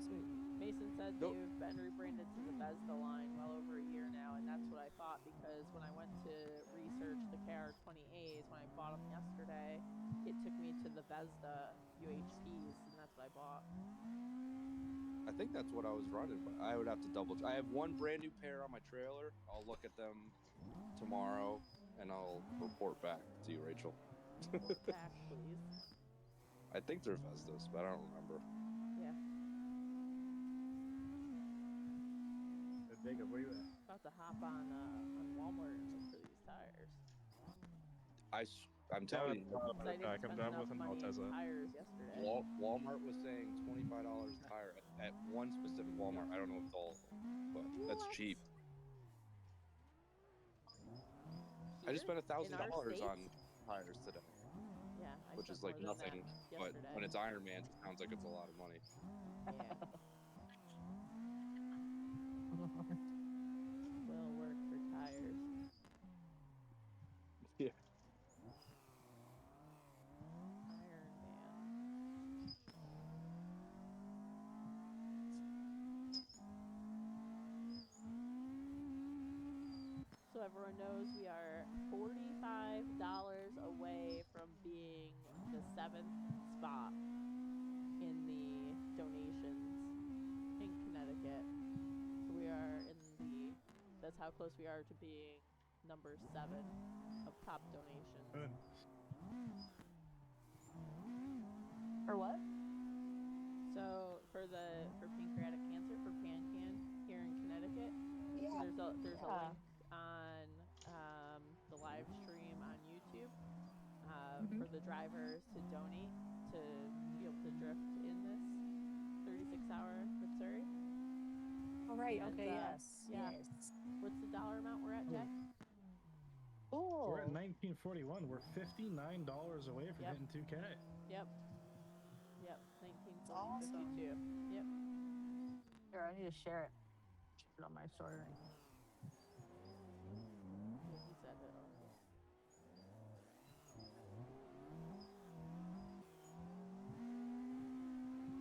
sweet. Mason said they've been rebranded to the Vesda line well over a year now, and that's what I thought because when I went to research the KR20As, when I bought them yesterday, it took me to the Vesda UHPs, and that's what I bought. I think that's what I was running, but I would have to double check. I have one brand new pair on my trailer. I'll look at them tomorrow, and I'll report back to you, Rachel. Report back, please. I think they're Vestas, but I don't remember. Yeah. Jacob, where you at? About to hop on Walmart and look for these tires. I'm telling you. I'm done with an Altezza. Tires yesterday. Walmart was saying $25 a tire. I at one specific Walmart. I don't know if it's all of them, but that's cheap. Here? I just spent $1,000 In our on states? tires today. Yeah, which is spent like more than nothing, that but yesterday. when it's Iron Man, it sounds like it's a lot of money. Yeah. Will work for tires. Yeah. Iron Man. So everyone knows we are $45 away from being the 7th spot in the donations in Connecticut. So we are in the, that's how close we are to being number 7 of top donations. Good. For what? So for pancreatic cancer, for PanCan here in Connecticut, Yeah. so there's a link on the live stream on YouTube for the drivers to donate to be able to drift in this 36-hour MATSURI. All right. And, Okay. Yes. Yeah. Yes. What's the dollar amount we're at, Jay? Cool. We're at 1941. We're $59 away from hitting 2K. Yep. 1940, awesome. 52. Yep. Here, I need to share it. Put it on my story right now. Yeah, he said it already.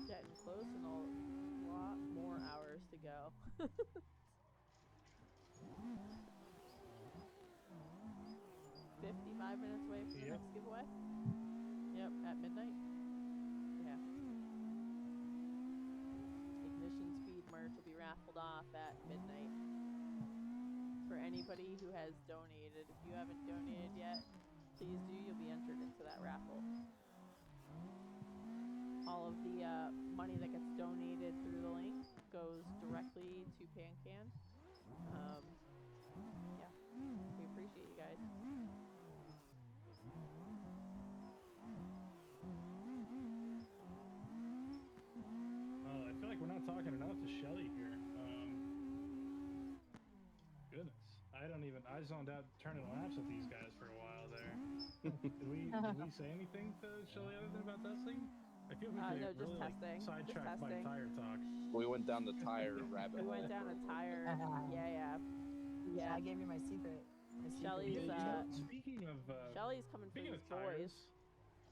Getting close and a lot more hours to go. 55 minutes away from the next giveaway. Yep, at midnight. Yeah. Ignition Speed merch will be raffled off at midnight. For anybody who has donated. If you haven't donated yet, please do. You'll be entered into that raffle. All of the money that gets donated through the link goes directly to PanCan. Yeah, we appreciate you guys. I feel like we're not talking enough to Shelly here. Goodness, I zoned out turning laps with these guys for a while there. did we say anything to Shelly other than about testing? I feel like we no, just really testing. sidetracked by tire talk. We went down the tire rabbit hole. We went down a tire. Yeah. I gave you my secret. Shelly's speaking of Shelly's coming for these boys.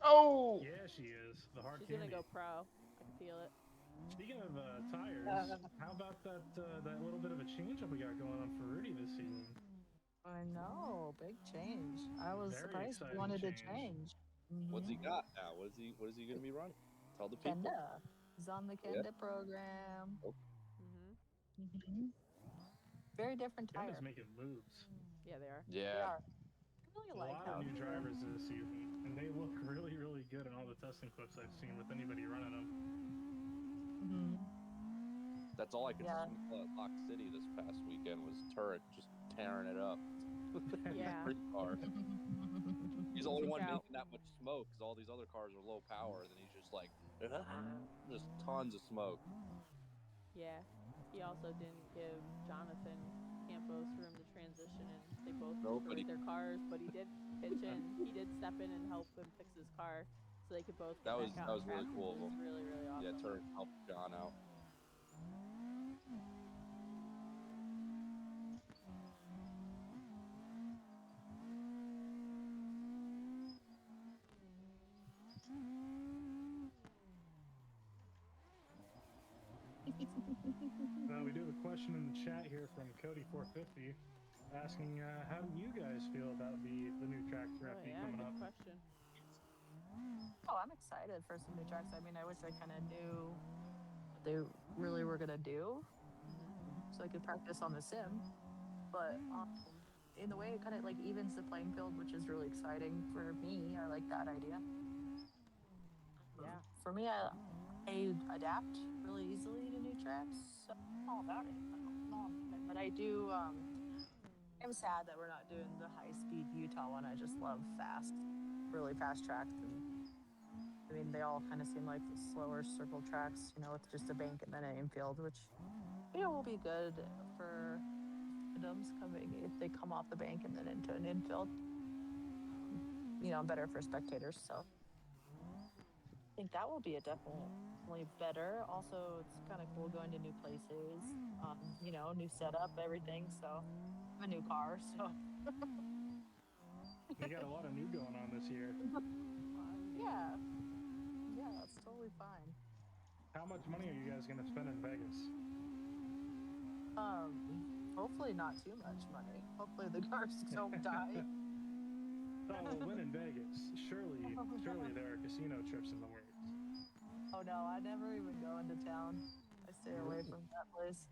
Oh. Yeah, she is. The hard She's candy. gonna go pro. I can feel it. Speaking of tires, how about that little bit of a change up we got going on for Rudy this season? I know, big change. I was Very surprised he wanted to change. What's he got now? What is he going to be running? Tell the people. Kenda. He's on the Kenda program. Oh. Very different tire. Kenda's making moves. Yeah, they are. Yeah. They are. I really a like lot of new drivers this season, and they look really, really good in all the testing clips I've seen with anybody running them. That's all I could see at Lock City this past weekend was Turret just tearing it up. Yeah. Car. He's the only one making that much smoke because all these other cars are low power. And then he's just like, just tons of smoke. Yeah. He also didn't give Jonathan Campos room to transition, and they both destroyed their cars. But he did pitch in. He did step in and help him fix his car, so they could both get back out on track. Really cool of him. Really, really awesome. Yeah, Turret helped John out. We do have a question in the chat here from Cody450 asking, how do you guys feel about the new track therapy coming up? Question. Oh, I'm excited for some new tracks. I mean, I wish I kind of knew what they really were going to do so I could practice on the sim. But in the way, it kind of like evens the playing field, which is really exciting for me. I like that idea. Yeah. For me, I adapt really easily to new tracks. So I'm all about it. But I do, I'm sad that we're not doing the high-speed Utah one. I just love really fast tracks. And I mean, they all kind of seem like slower circle tracks, you know, with just a bank and then an infield, which, you know, will be good for items coming if they come off the bank and then into an infield. You know, better for spectators. So I think that will be a definitely better. Also, it's kind of cool going to new places, you know, new setup, everything. So a new car. So You got a lot of new going on this year. yeah, it's totally fine. How much money are you guys gonna spend in Vegas? Hopefully not too much money. Hopefully the cars don't die. So when in Vegas, surely there are casino trips in the works. Oh no, I never even go into town. I stay away from that place.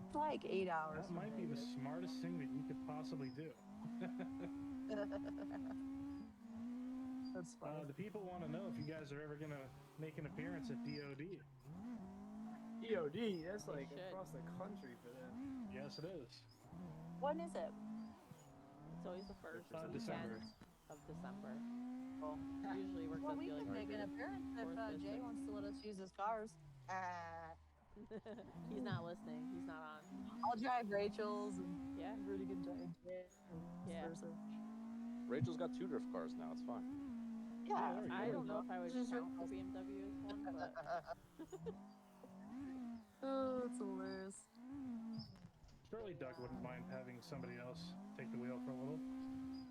It's like 8 hours. That might be the smartest thing that you could possibly do. That's funny. The people want to know if you guys are ever gonna make an appearance at DOD. DOD, that's like across the country for them. Yes, it is. When is it? It's always the first December. weekend of December. Well, usually works out we to can like make an appearance if Jay wants to let us use his cars. He's not listening. He's not on. I'll drive Rachel's and Rudy can drive Jay. Yeah. Rachel's got 2 drift cars now. It's fine. Yeah, I don't know if I would count the BMW as one, but oh, it's hilarious. Surely Doug wouldn't mind having somebody else take the wheel for a little.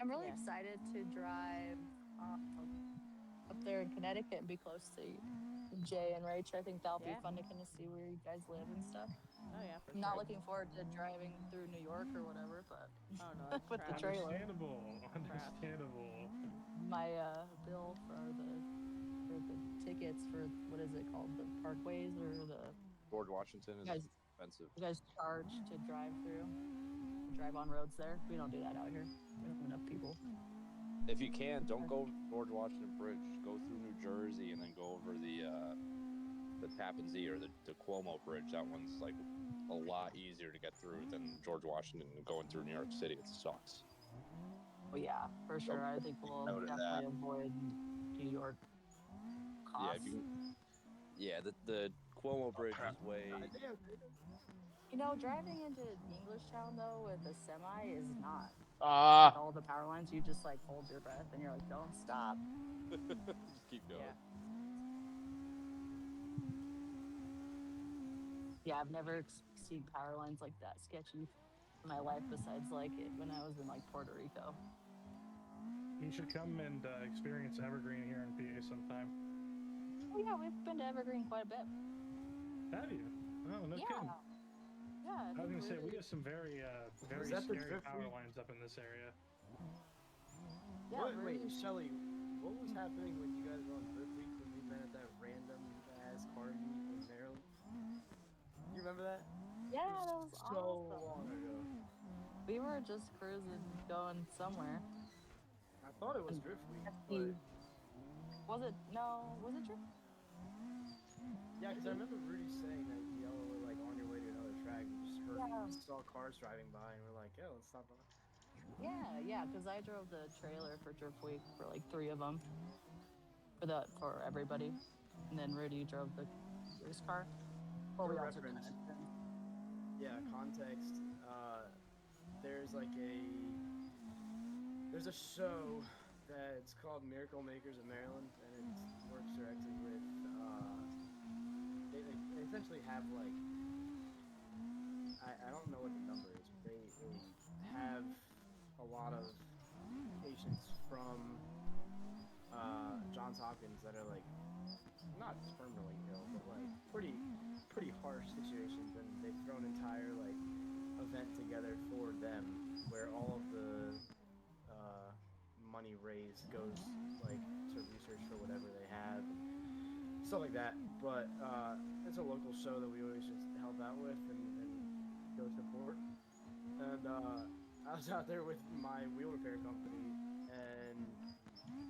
I'm really excited to drive up there in Connecticut and be close to Jay and Rach. I think that'll be fun to kind of see where you guys live and stuff. Oh yeah, for I'm not looking forward to driving through New York or whatever, but with the trailer. Understandable. My bill for the tickets for what is it called, the parkways or the George Washington is expensive. You guys charge to drive on roads there? We don't do that out here. We don't have enough people. If you can, don't go George Washington Bridge. Go through New Jersey and then go over the Tappan Zee or the Cuomo Bridge. That one's like a lot easier to get through than George Washington going through New York City. It sucks. Oh yeah, for sure. I think we'll definitely avoid New York costs. The Cuomo Bridge is way. You know, driving into Englishtown though with a semi is not. All the power lines, you just like hold your breath and you're like, don't stop. Just keep going. Yeah, I've never seen power lines like that sketchy in my life besides like it when I was in like Puerto Rico. You should come and experience Evergreen here in PA sometime. Oh yeah, we've been to Evergreen quite a bit. Have you? Oh, no kidding. Yeah. I was gonna say we have some very scary power lines up in this area. Yeah, wait, Shelly, what was happening when you guys were on Drift Week when we met at that random ass car meet in Maryland? You remember that? Yeah, that was so awesome. long ago. We were just cruising, going somewhere. I thought it was Drift Week. Was it Drift? Yeah, because I remember Rudy saying that y'all were like on your way to another track and just saw cars driving by and we're like, yeah, let's stop by. Yeah, because I drove the trailer for Drift Week for like 3 of them for everybody, and then Rudy drove the race car. For reference, context. There's a show that's called Miracle Makers of Maryland, and it works directly with. They essentially have like. I don't know what the number is, but they have a lot of patients from Johns Hopkins that are like not terminally ill, but like pretty harsh situations, and they've thrown an entire like event together for them where all of the money raised goes like to research for whatever they have, stuff like that. But it's a local show that we always just help out with and go support. And I was out there with my wheel repair company, and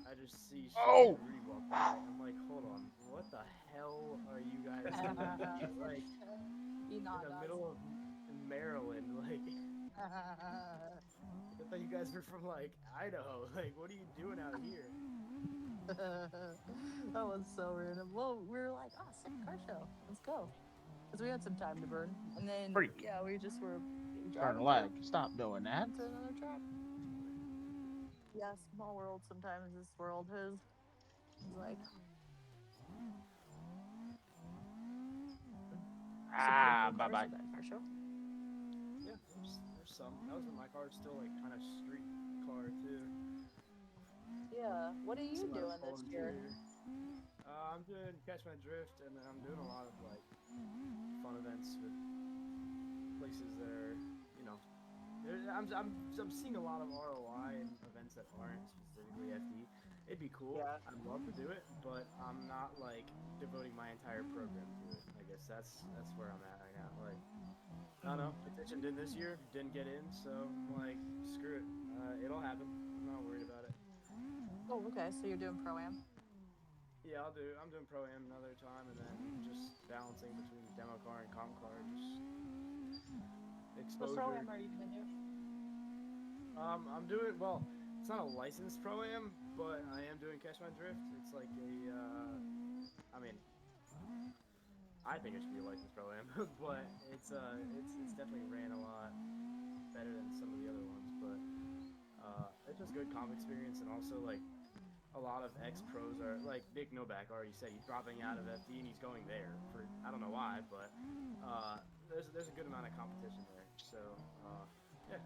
I just see Rudy walk by. I'm like, hold on, what the hell are you guys doing? Like in the middle of Maryland, like. I thought you guys were from like Idaho. Like, what are you doing out here? That was so random. Well, we were like, oh, sick car show. Let's go. Because we had some time to burn. And then, Freak. yeah, we just were Turn driving leg. Stop doing that. into another track. Yeah, small world sometimes. This world is like, Bye bye. Car show. Yeah, there's some. That was when my car was still like kind of street car too. Yeah. What are you doing this year? I'm doing Catch My Drift, and then I'm doing a lot of like fun events with places that are, you know, I'm seeing a lot of ROI in events that aren't specifically FD. It'd be cool. Yeah. I'd love to do it, but I'm not like devoting my entire program to it. I guess that's where I'm at right now. Like, I don't know. Petitioned in this year, didn't get in, so I'm like, screw it. It'll happen. I'm not worried about it. Oh, okay. So you're doing pro-am? Yeah, I'm doing pro-am another time, and then just balancing between demo car and comp car, just exposure. What pro-am are you gonna do? I'm doing, well, it's not a licensed pro-am, but I am doing Catch My Drift. It's like a, I mean, I think it should be a licensed pro-am, but it's definitely ran a lot better than some of the other ones, but it's just good comp experience, and also like a lot of ex-pros are like Nick Novak already said he's dropping out of FD and he's going there for I don't know why, but there's a good amount of competition there, so yeah,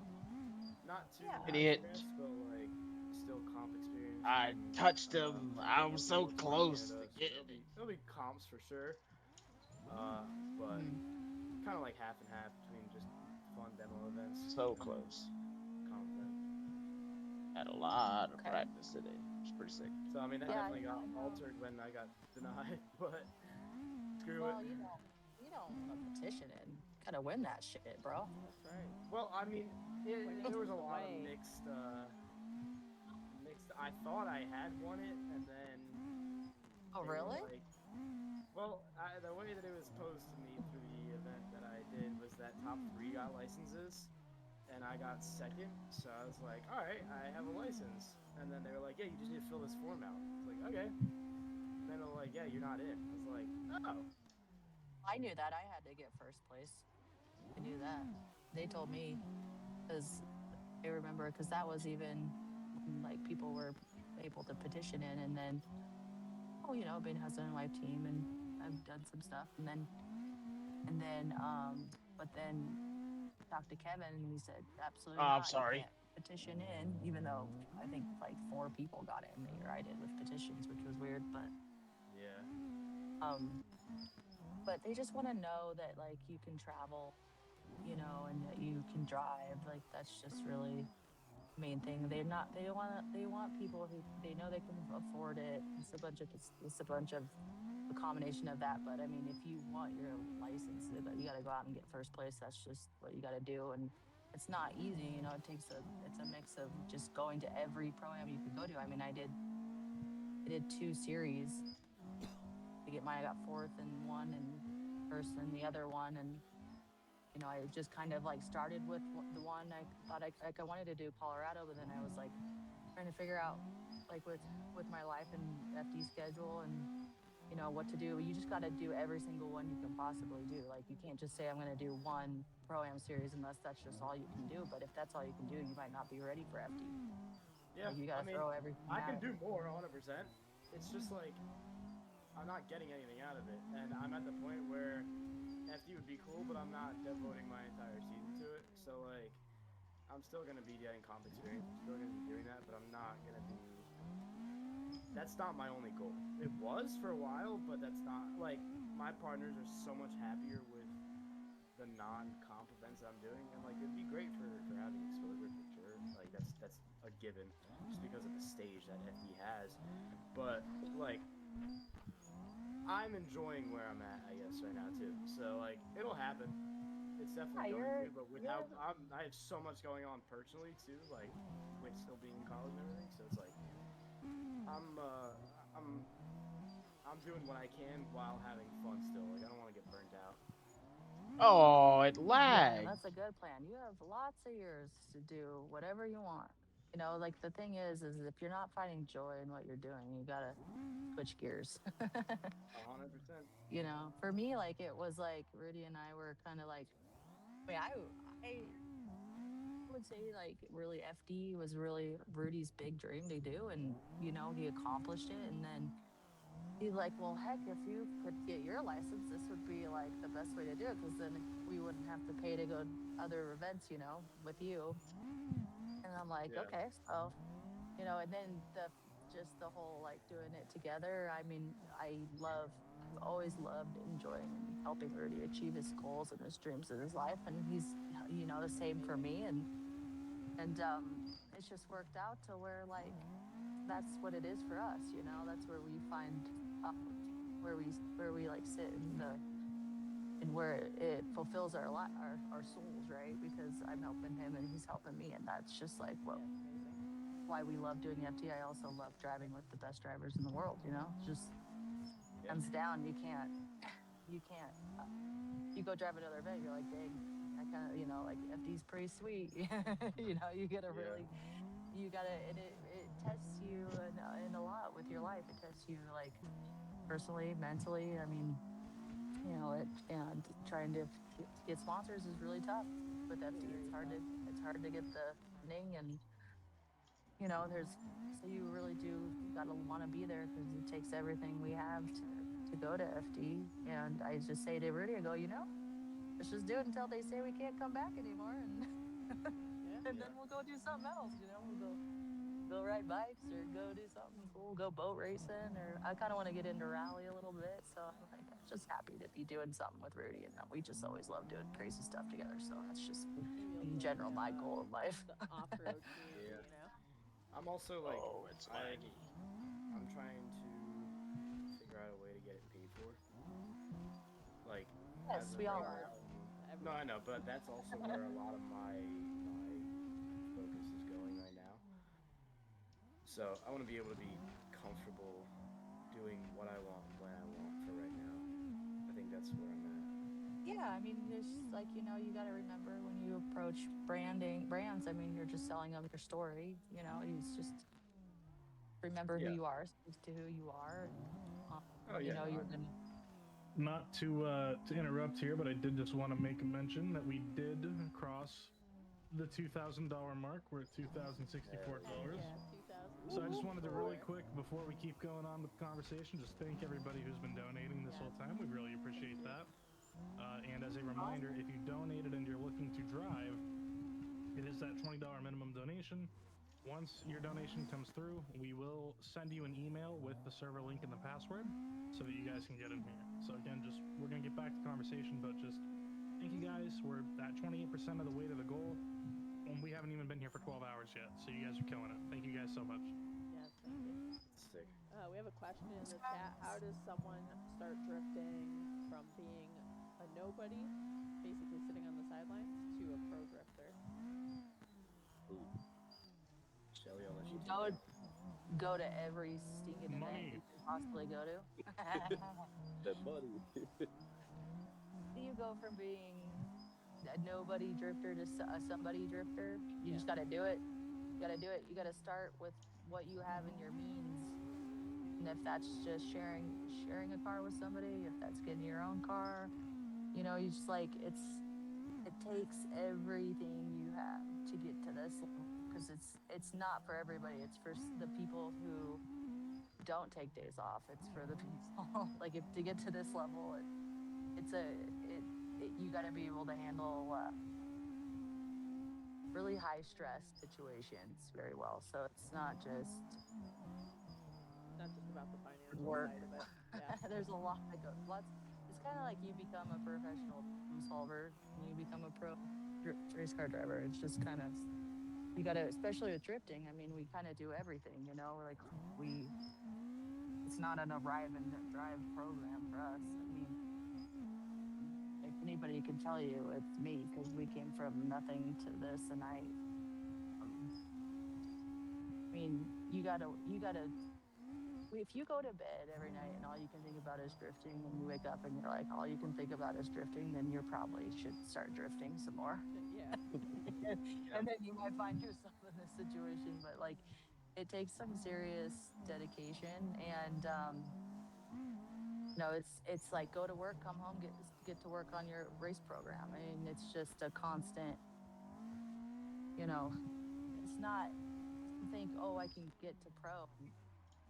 not too idiot, but like still comp experience. I touched him. I was so close to getting it. It'll be comps for sure, but kind of like half and half between just fun demo events. So close. Comp event. Had a lot of practice today. It's pretty sick. So I mean that definitely got altered when I got denied, but screw it. Well, you don't want to petition it. Gotta win that shit, bro. That's right. Well, I mean, there was a lot of mixed. I thought I had won it, and then. Oh really? Like, well, the way that it was posed to me through the event that I did was that top 3 got licenses, and I got second. So I was like, all right, I have a license. And then they were like, yeah, you just need to fill this form out. I was like, okay. And then they're like, yeah, you're not in. I was like, oh. I knew that I had to get first place. I knew that. They told me, because I remember, because that was even like people were able to petition in, and then, oh, you know, being a husband and wife team, and I've done some stuff, and then, but then talked to Kevin, and he said, absolutely not. I'm sorry. You can't petition in, even though I think like 4 people got in the year I did with petitions, which was weird, but yeah. But they just want to know that like you can travel, you know, and that you can drive. Like that's just really the main thing. They want people who they know they can afford it. It's a bunch of a combination of that. But I mean, if you want your license, you got to go out and get first place. That's just what you got to do, and it's not easy. You know, it's a mix of just going to every pro-am you could go to. I mean, I did 2 series to get mine. I got 4th in one and 1st in the other one, and you know, I just kind of like started with the one I thought I wanted to do Colorado, but then I was like trying to figure out like with my life and FD schedule and you know what to do. You just got to do every single one you can possibly do. Like you can't just say I'm going to do one pro-am series unless that's just all you can do. But if that's all you can do, you might not be ready for FD. Yeah, like, you got to throw everything. I can do more, 100%. It's just like I'm not getting anything out of it, and I'm at the point where FD would be cool, but I'm not devoting my entire season to it. So like, I'm still gonna be getting comp experience. I'm still gonna be doing that, but I'm not gonna be. That's not my only goal. It was for a while, but that's not like my partners are so much happier with the non-comp events that I'm doing, and like it'd be great for having exposure for sure. Like that's a given, just because of the stage that FD has. But like. I'm enjoying where I'm at, I guess, right now too. So like, it'll happen. It's definitely going to. But with how I have so much going on personally too, like with still being in college and everything. So it's like, I'm doing what I can while having fun still. Like I don't want to get burnt out. Oh, it lagged. Yeah, that's a good plan. You have lots of years to do whatever you want. You know, like the thing is if you're not finding joy in what you're doing, you gotta switch gears. 100%. You know, for me, like it was like Rudy and I were kind of like, I would say like really FD was really Rudy's big dream to do, and you know he accomplished it, and then he's like, well, heck, if you could get your license, this would be like the best way to do it, because then we wouldn't have to pay to go to other events, you know, with you. And I'm like, Yeah. okay, so you know, and then just the whole like doing it together. I mean, I've always loved enjoying and helping Rudy achieve his goals and his dreams in his life, and he's, you know, the same for me, and it's just worked out to where like that's what it is for us, you know. That's where we find where we like sit in the and where it fulfills our souls, right? Because I'm helping him and he's helping me, and that's just like what why we love doing FT. I also love driving with the best drivers in the world, you know. Just hands down, you can't you go drive another event, you're like, dang, I kind of, you know, like FD's pretty sweet. You know, you gotta really, you gotta, and it tests you in a lot with your life. It tests you like personally, mentally. I mean, you know, and trying to get sponsors is really tough with FD. It's hard to get the funding, and you know, so you really do gotta want to be there, because it takes everything we have to go to FD. And I just say to Rudy, I go, you know, let's just do it until they say we can't come back anymore, and and then we'll go do something else. You know, we'll go ride bikes or go do something cool, go boat racing, or I kind of want to get into rally a little bit. So I'm like, I'm just happy to be doing something with Rudy, and we just always love doing crazy stuff together. So that's just in general my goal in life. The off-road community, you know. I'm also like, it's laggy. I'm trying to figure out a way to get it paid for. Like, yes, we all are. No, I know, but that's also where a lot of my focus is going right now. So I want to be able to be comfortable doing what I want when I want for right now. I think that's where I'm at. Yeah, I mean, there's like, you know, you got to remember when you approach brands, I mean, you're just selling them your story, you know. It's just remember who you are, speak to who you are, and you know, you're gonna. Not to interrupt here, but I did just want to make a mention that we did cross the $2,000 mark. We're at $2,064. Yeah, 2,000. So I just wanted to really quick, before we keep going on with the conversation, just thank everybody who's been donating this whole time. We really appreciate that. And as a reminder, if you donated and you're looking to drive, it is that $20 minimum donation. Once your donation comes through, we will send you an email with the server link and the password so that you guys can get in here. So again, we're going to get back to the conversation, but just thank you guys. We're at 28% of the way to the goal, and we haven't even been here for 12 hours yet, so you guys are killing it. Thank you guys so much. Yes, thank you. Sick. We have a question in the chat. How does someone start drifting from being a nobody, basically sitting on the sidelines, to a pro drifter? Ooh. Shelly, I'll let you Go to every stinking event you can possibly go to. That money. You go from being a nobody drifter to a somebody drifter. You just got to do it. You got to do it. You got to start with what you have in your means. And if that's just sharing a car with somebody, if that's getting your own car, you know, you just like it takes everything you have to get to this level, because it's not for everybody. It's for the people who don't take days off. It's for the people like if to get to this level, you got to be able to handle really high stress situations very well. So it's not just about the financial work. side of it. Yeah. There's a lot that goes. It's kind of like you become a professional problem solver and you become a pro race car driver. It's just kind of, you got to, especially with drifting. I mean, we kind of do everything, you know, like it's not an arrive and drive program for us. I mean, if anybody can tell you, it's me, because we came from nothing to this, and I mean, you gotta if you go to bed every night and all you can think about is drifting, and you wake up and you're like, all you can think about is drifting, then you probably should start drifting some more. Yeah. And then you might find yourself in this situation. But like, it takes some serious dedication, and it's like go to work, come home, get to work on your race program. I mean, it's just a constant. It's not think, oh, I can get to pro and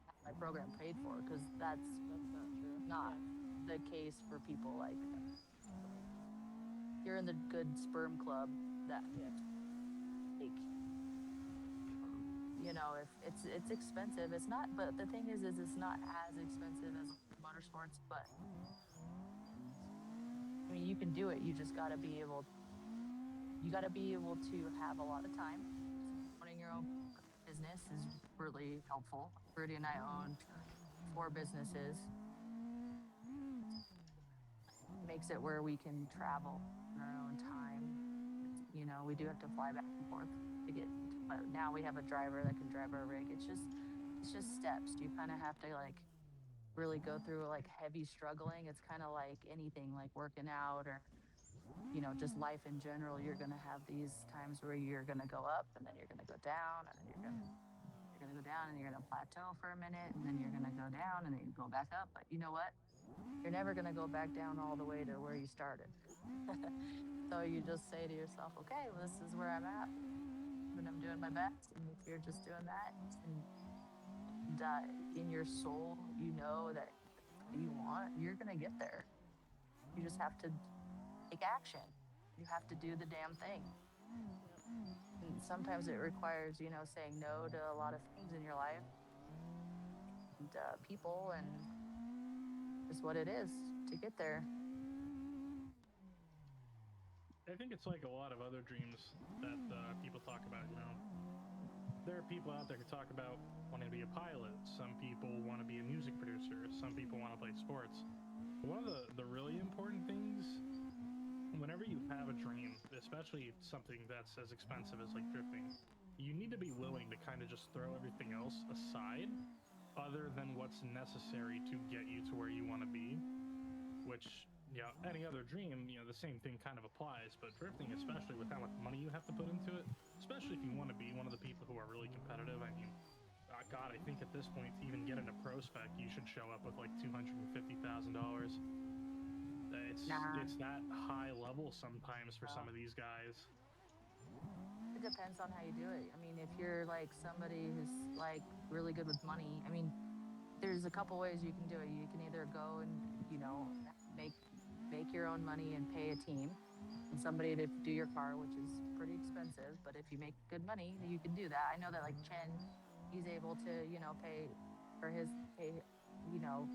have my program paid for, because that's not true. not the case for people like you're in the good sperm club that like, if it's expensive. It's not, but the thing is it's not as expensive as motorsports, but I mean, you can do it. You just got to be able to have a lot of time. Owning your own business is really helpful. Rudy and I own 4 businesses. Makes it where we can travel in our own time. We do have to fly back and forth to get, but now we have a driver that can drive our rig. It's just steps. You kind of have to like really go through like heavy struggling. It's kind of like anything, like working out or just life in general. You're going to have these times where you're going to go up, and then you're going to go down, and then you're going to go down, and you're going to plateau for a minute, and then you're going to go down, and then you go back up. But you know what? You're never going to go back down all the way to where you started. So you just say to yourself, okay, well, this is where I'm at, and I'm doing my best. And if you're just doing that, and in your soul, that you want, you're going to get there. You just have to take action. You have to do the damn thing. And sometimes it requires, saying no to a lot of things in your life, and people, and just what it is to get there. I think it's like a lot of other dreams that people talk about. There are people out there who talk about wanting to be a pilot. Some people want to be a music producer. Some people want to play sports. One of the really important things, whenever you have a dream, especially something that's as expensive as like drifting, you need to be willing to kind of just throw everything else aside other than what's necessary to get you to where you want to be. Which, any other dream, the same thing kind of applies, but drifting, especially with how much money you have to put into it, especially if you want to be one of the people who are really competitive. I mean, God, I think at this point, to even get into pro spec, you should show up with like $250,000. It's that high level sometimes for some of these guys. It depends on how you do it. I mean, if you're like somebody who's like really good with money, I mean, there's a couple ways you can do it. You can either go and make your own money and pay a team and somebody to do your car, which is pretty expensive. But if you make good money, you can do that. I know that like Chen, he's able to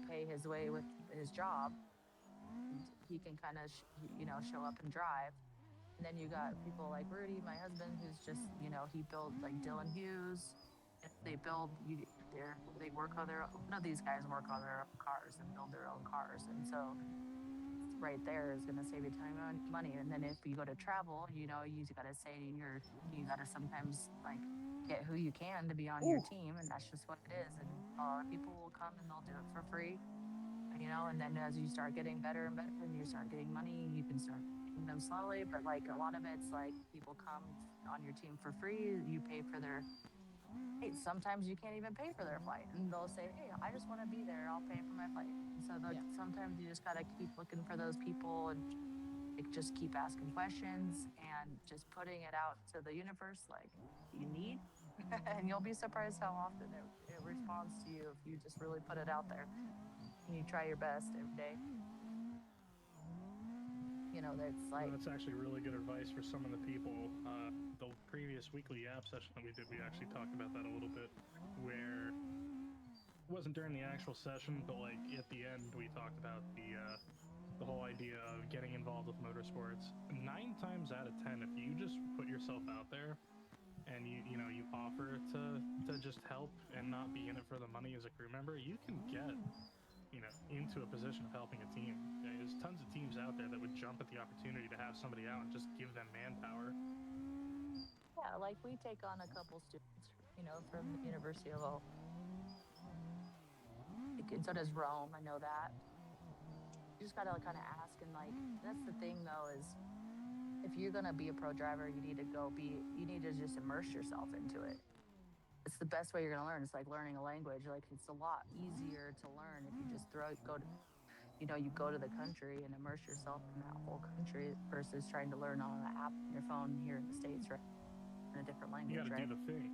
pay his way with his job. And he can kind of show up and drive. And then you got people like Rudy, my husband, who's just he built like Dylan Hughes. They work on their own. None of these guys work on their own cars and build their own cars, and so right there is going to save you time and money. And then if you go to travel, you got to say you got to sometimes like get who you can to be on your team, and that's just what it is. And a lot of people will come and they'll do it for free, and then as you start getting better and better and you start getting money, you can start paying them slowly. But like a lot of it's like people come on your team for free, you pay for their sometimes you can't even pay for their flight, and they'll say, hey, I just want to be there, I'll pay for my flight. And so sometimes you just got to keep looking for those people, and like just keep asking questions and just putting it out to the universe like you need. And you'll be surprised how often it responds to you if you just really put it out there and you try your best every day. That's actually really good advice for some of the people. The previous weekly app session that we did, we actually talked about that a little bit, where it wasn't during the actual session, but like at the end, we talked about the whole idea of getting involved with motorsports. 9 times out of 10, if you just put yourself out there and you offer to just help and not be in it for the money as a crew member, you can get into a position of helping a team. There's tons of teams out there that would jump at the opportunity to have somebody out and just give them manpower. Yeah, like we take on a couple students, from the University of And so does Rome. I know that. You just gotta kind of ask, and like that's the thing though is if you're gonna be a pro driver, you need to you need to just immerse yourself into it. It's the best way you're gonna learn. It's like learning a language. Like it's a lot easier to learn if you just you go to the country and immerse yourself in that whole country versus trying to learn on an app on your phone here in the States, right? In a different language, you gotta right? do the thing.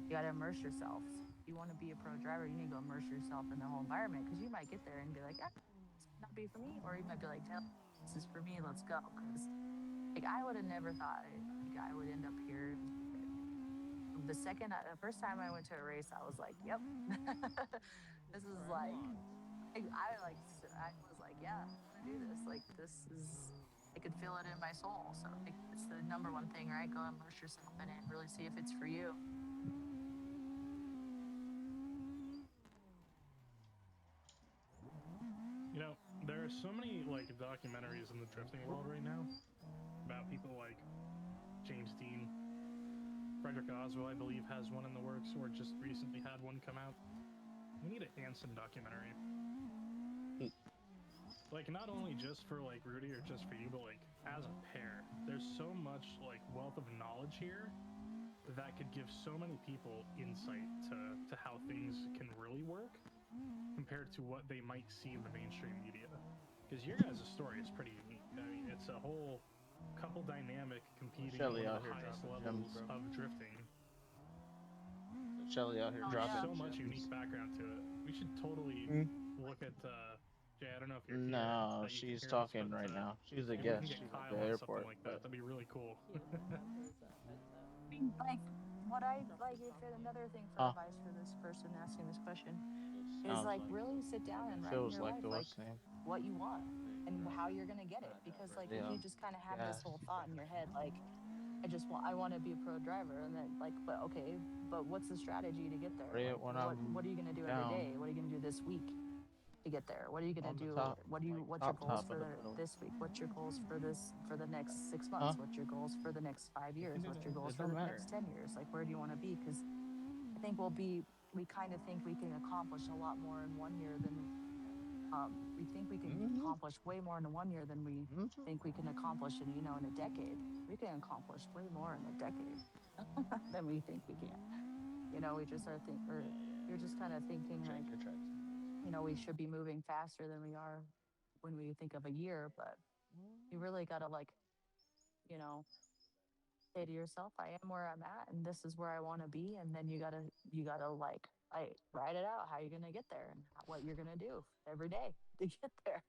You gotta immerse yourself. If you want to be a pro driver, you need to go immerse yourself in the whole environment because you might get there and be like, ah, this might not be for me, or you might be like, Taylor, this is for me. Let's go. Because like I would have never thought like I would end up here. The first time I went to a race, I was like, yep, this is like, I was like, yeah, I want to do this. Like, I could feel it in my soul. So like, it's the number one thing, right? Go immerse yourself in it and really see if it's for you. You know, there are so many like documentaries in the drifting world right now about people like James Dean. Frederick Oswald, I believe, has one in the works or just recently had one come out. We need a Hanson documentary. Like, not only just for like Rudy or just for you, but like as a pair. There's so much like wealth of knowledge here that could give so many people insight to how things can really work compared to what they might see in the mainstream media. Because your guys' story is pretty unique. I mean, it's a whole couple dynamic competing at one of the highest levels of drifting. Shelly out here dropping so much unique background to it. We should totally look at Jay. I don't know if you're here. No, she's talking right now. She's a guest. She's at the airport. Like that. That'd be really cool. Like what I like, if another thing for advice for this person asking this question is like really sit down and write in your life like what you want and how you're gonna get it. Because like if you just kind of have this whole thought in your head, like I want to be a pro driver, and then like, but okay, but what's the strategy to get there? Like, what are you gonna do every day? What are you gonna do this week to get there? What are you gonna do? What's your goals for this week? What's your goals for the next 6 months? What's your goals for the next 5 years? What's your goals for the next 10 years? Like, where do you want to be? Because I think we kind of think we can accomplish a lot more in 1 year than we think we can accomplish way more in 1 year than we think we can accomplish in a decade. We can accomplish way more in a decade than we think we can. We just you're just kind of thinking like, we should be moving faster than we are when we think of a year, but you really gotta like, say to yourself, I am where I'm at and this is where I want to be. And then you gotta like write it out how you're gonna get there and what you're gonna do every day to get there.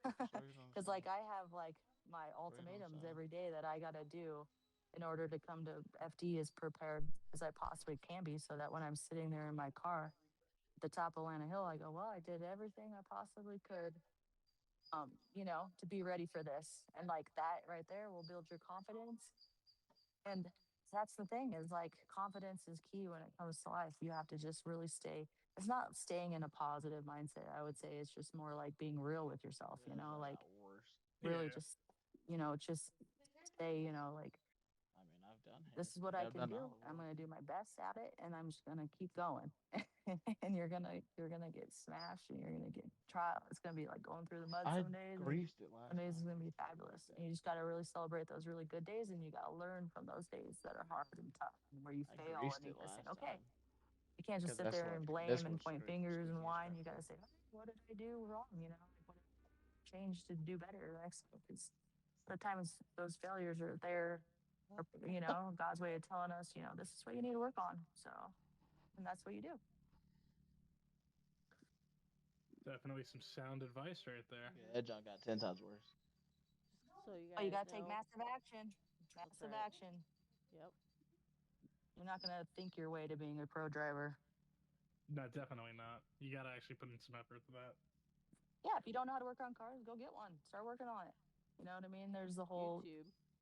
Because like I have like my ultimatums every day that I gotta do in order to come to FD as prepared as I possibly can be, so that when I'm sitting there in my car at the top of Atlanta Hill, I go, well, I did everything I possibly could, to be ready for this. And like that right there will build your confidence. And that's the thing is like confidence is key when it comes to life. You have to just really it's not staying in a positive mindset. I would say it's just more like being real with yourself, like really just, just say, like, this is what I can do. I'm going to do my best at it and I'm just going to keep going. And you're going to get smashed and you're going to get trial. It's going to be like going through the mud some days. Some days is going to be fabulous. And you just got to really celebrate those really good days, and you got to learn from those days that are hard and tough and where you fail, and you got to say, okay, you can't just sit there and blame and point fingers and whine. You got to say, okay, what did I do wrong? Like what did I change to do better next time? Because the times those failures are there, God's way of telling us, this is what you need to work on. So, and that's what you do. Definitely some sound advice right there. Yeah, that John got 10 times worse. So you got to take massive action. Massive action. Yep. You're not going to think your way to being a pro driver. No, definitely not. You got to actually put in some effort to that. Yeah, if you don't know how to work on cars, go get one. Start working on it. You know what I mean? There's the whole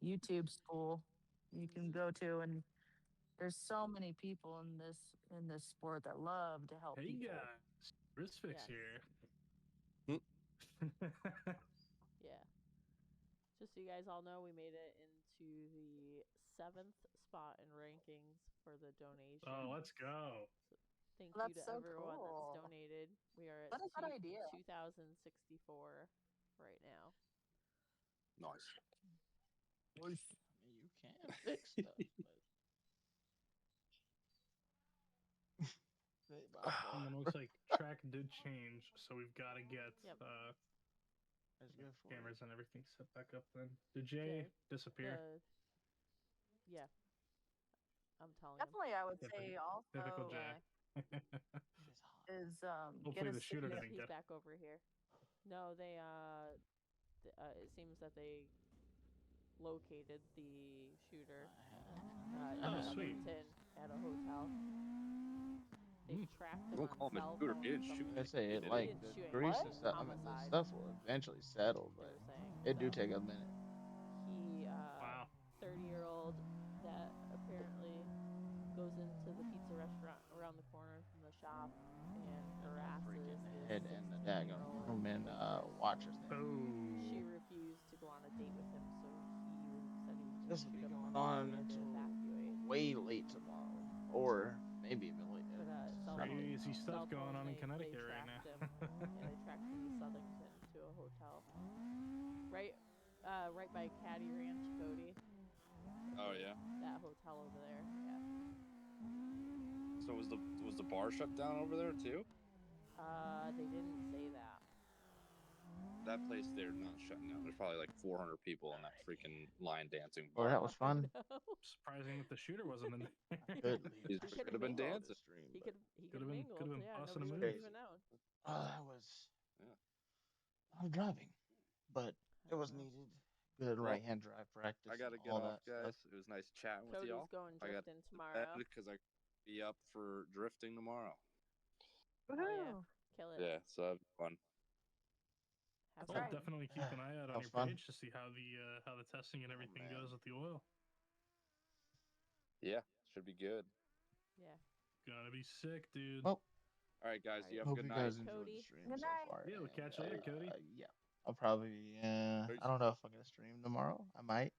YouTube school you can go to, and there's so many people in this sport that love to help people. Hey guys, Fix here. Yeah. Just so you guys all know, we made it into the 7th spot in rankings for the donation. Oh, let's go. Thank Well, you to that's so everyone cool. that's donated. We are at What a good idea. 2064 right now. Nice. I mean, you can fix stuff, but And then it looks like track did change, so we've got to get cameras and everything set back up. Then did Jay disappear? Yeah, I'm telling Definitely, I would Typical- say also Typical Jay. is Hopefully get a the shooter signal. didn't He's get. back over here. No, they it seems that they located the shooter in Sweet. Southington at a hotel. They tracked him Don't on call him a cell shooter. phone. He didn't shoot I say it anything, like did he? the Shoot grease anything. and stuff. I mean, the Homicide. stuff will eventually settle, They but were saying it do so. take a minute. He, Wow. 30-year-old that apparently goes into the pizza restaurant around the corner from the shop and harasses this Head and the daggone 16-year-old room and waitress. watchers there. She Oh. refused to go on a date with him, so he said he was going This to will shoot be him, going and on they had to until evacuate. way late tomorrow, or maybe even late. But Crazy stuff cell phone, going on in they Connecticut right tracked now. him. Yeah, they tracked him to Southington to a hotel. Right by Caddy Ranch, Cody. Oh yeah. That hotel over there. Yeah. So was the bar shut down over there too? They didn't say that. That place they're not shutting down. There's probably like 400 people in that freaking line dancing Well, bar. that was fun. Surprising that the shooter wasn't in there. Good. He could have been dancing. He could have been mingled. busting Yeah, a nobody move. would have even known. That was. I'm driving, but it was needed. Good Well, right-hand drive practice. I gotta get all off, that guys. stuff. It was nice chatting with Cody's y'all. going I got drifting tomorrow. because I be up for drifting tomorrow. Oh yeah, kill it. Yeah, so that'd be fun. Have I'll fun. definitely keep an eye out on That was your fun. page to see how the testing and everything man. goes with the oil. Yeah, should be good. Yeah. Gonna be sick, dude. Well, all right, guys. You have a hope good you night. guys enjoyed the Cody. stream Good so night. far. Yeah, we'll catch you later, Cody. Yeah, I'll probably. I don't know if I'm gonna stream tomorrow. I might,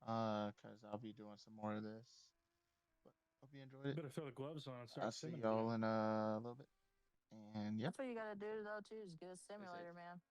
cause I'll be doing some more of this. But hope you enjoyed it. Better throw the gloves on and start I'll see simming y'all again. in a little bit. And yeah. That's what you gotta do though too, is get a simulator, man.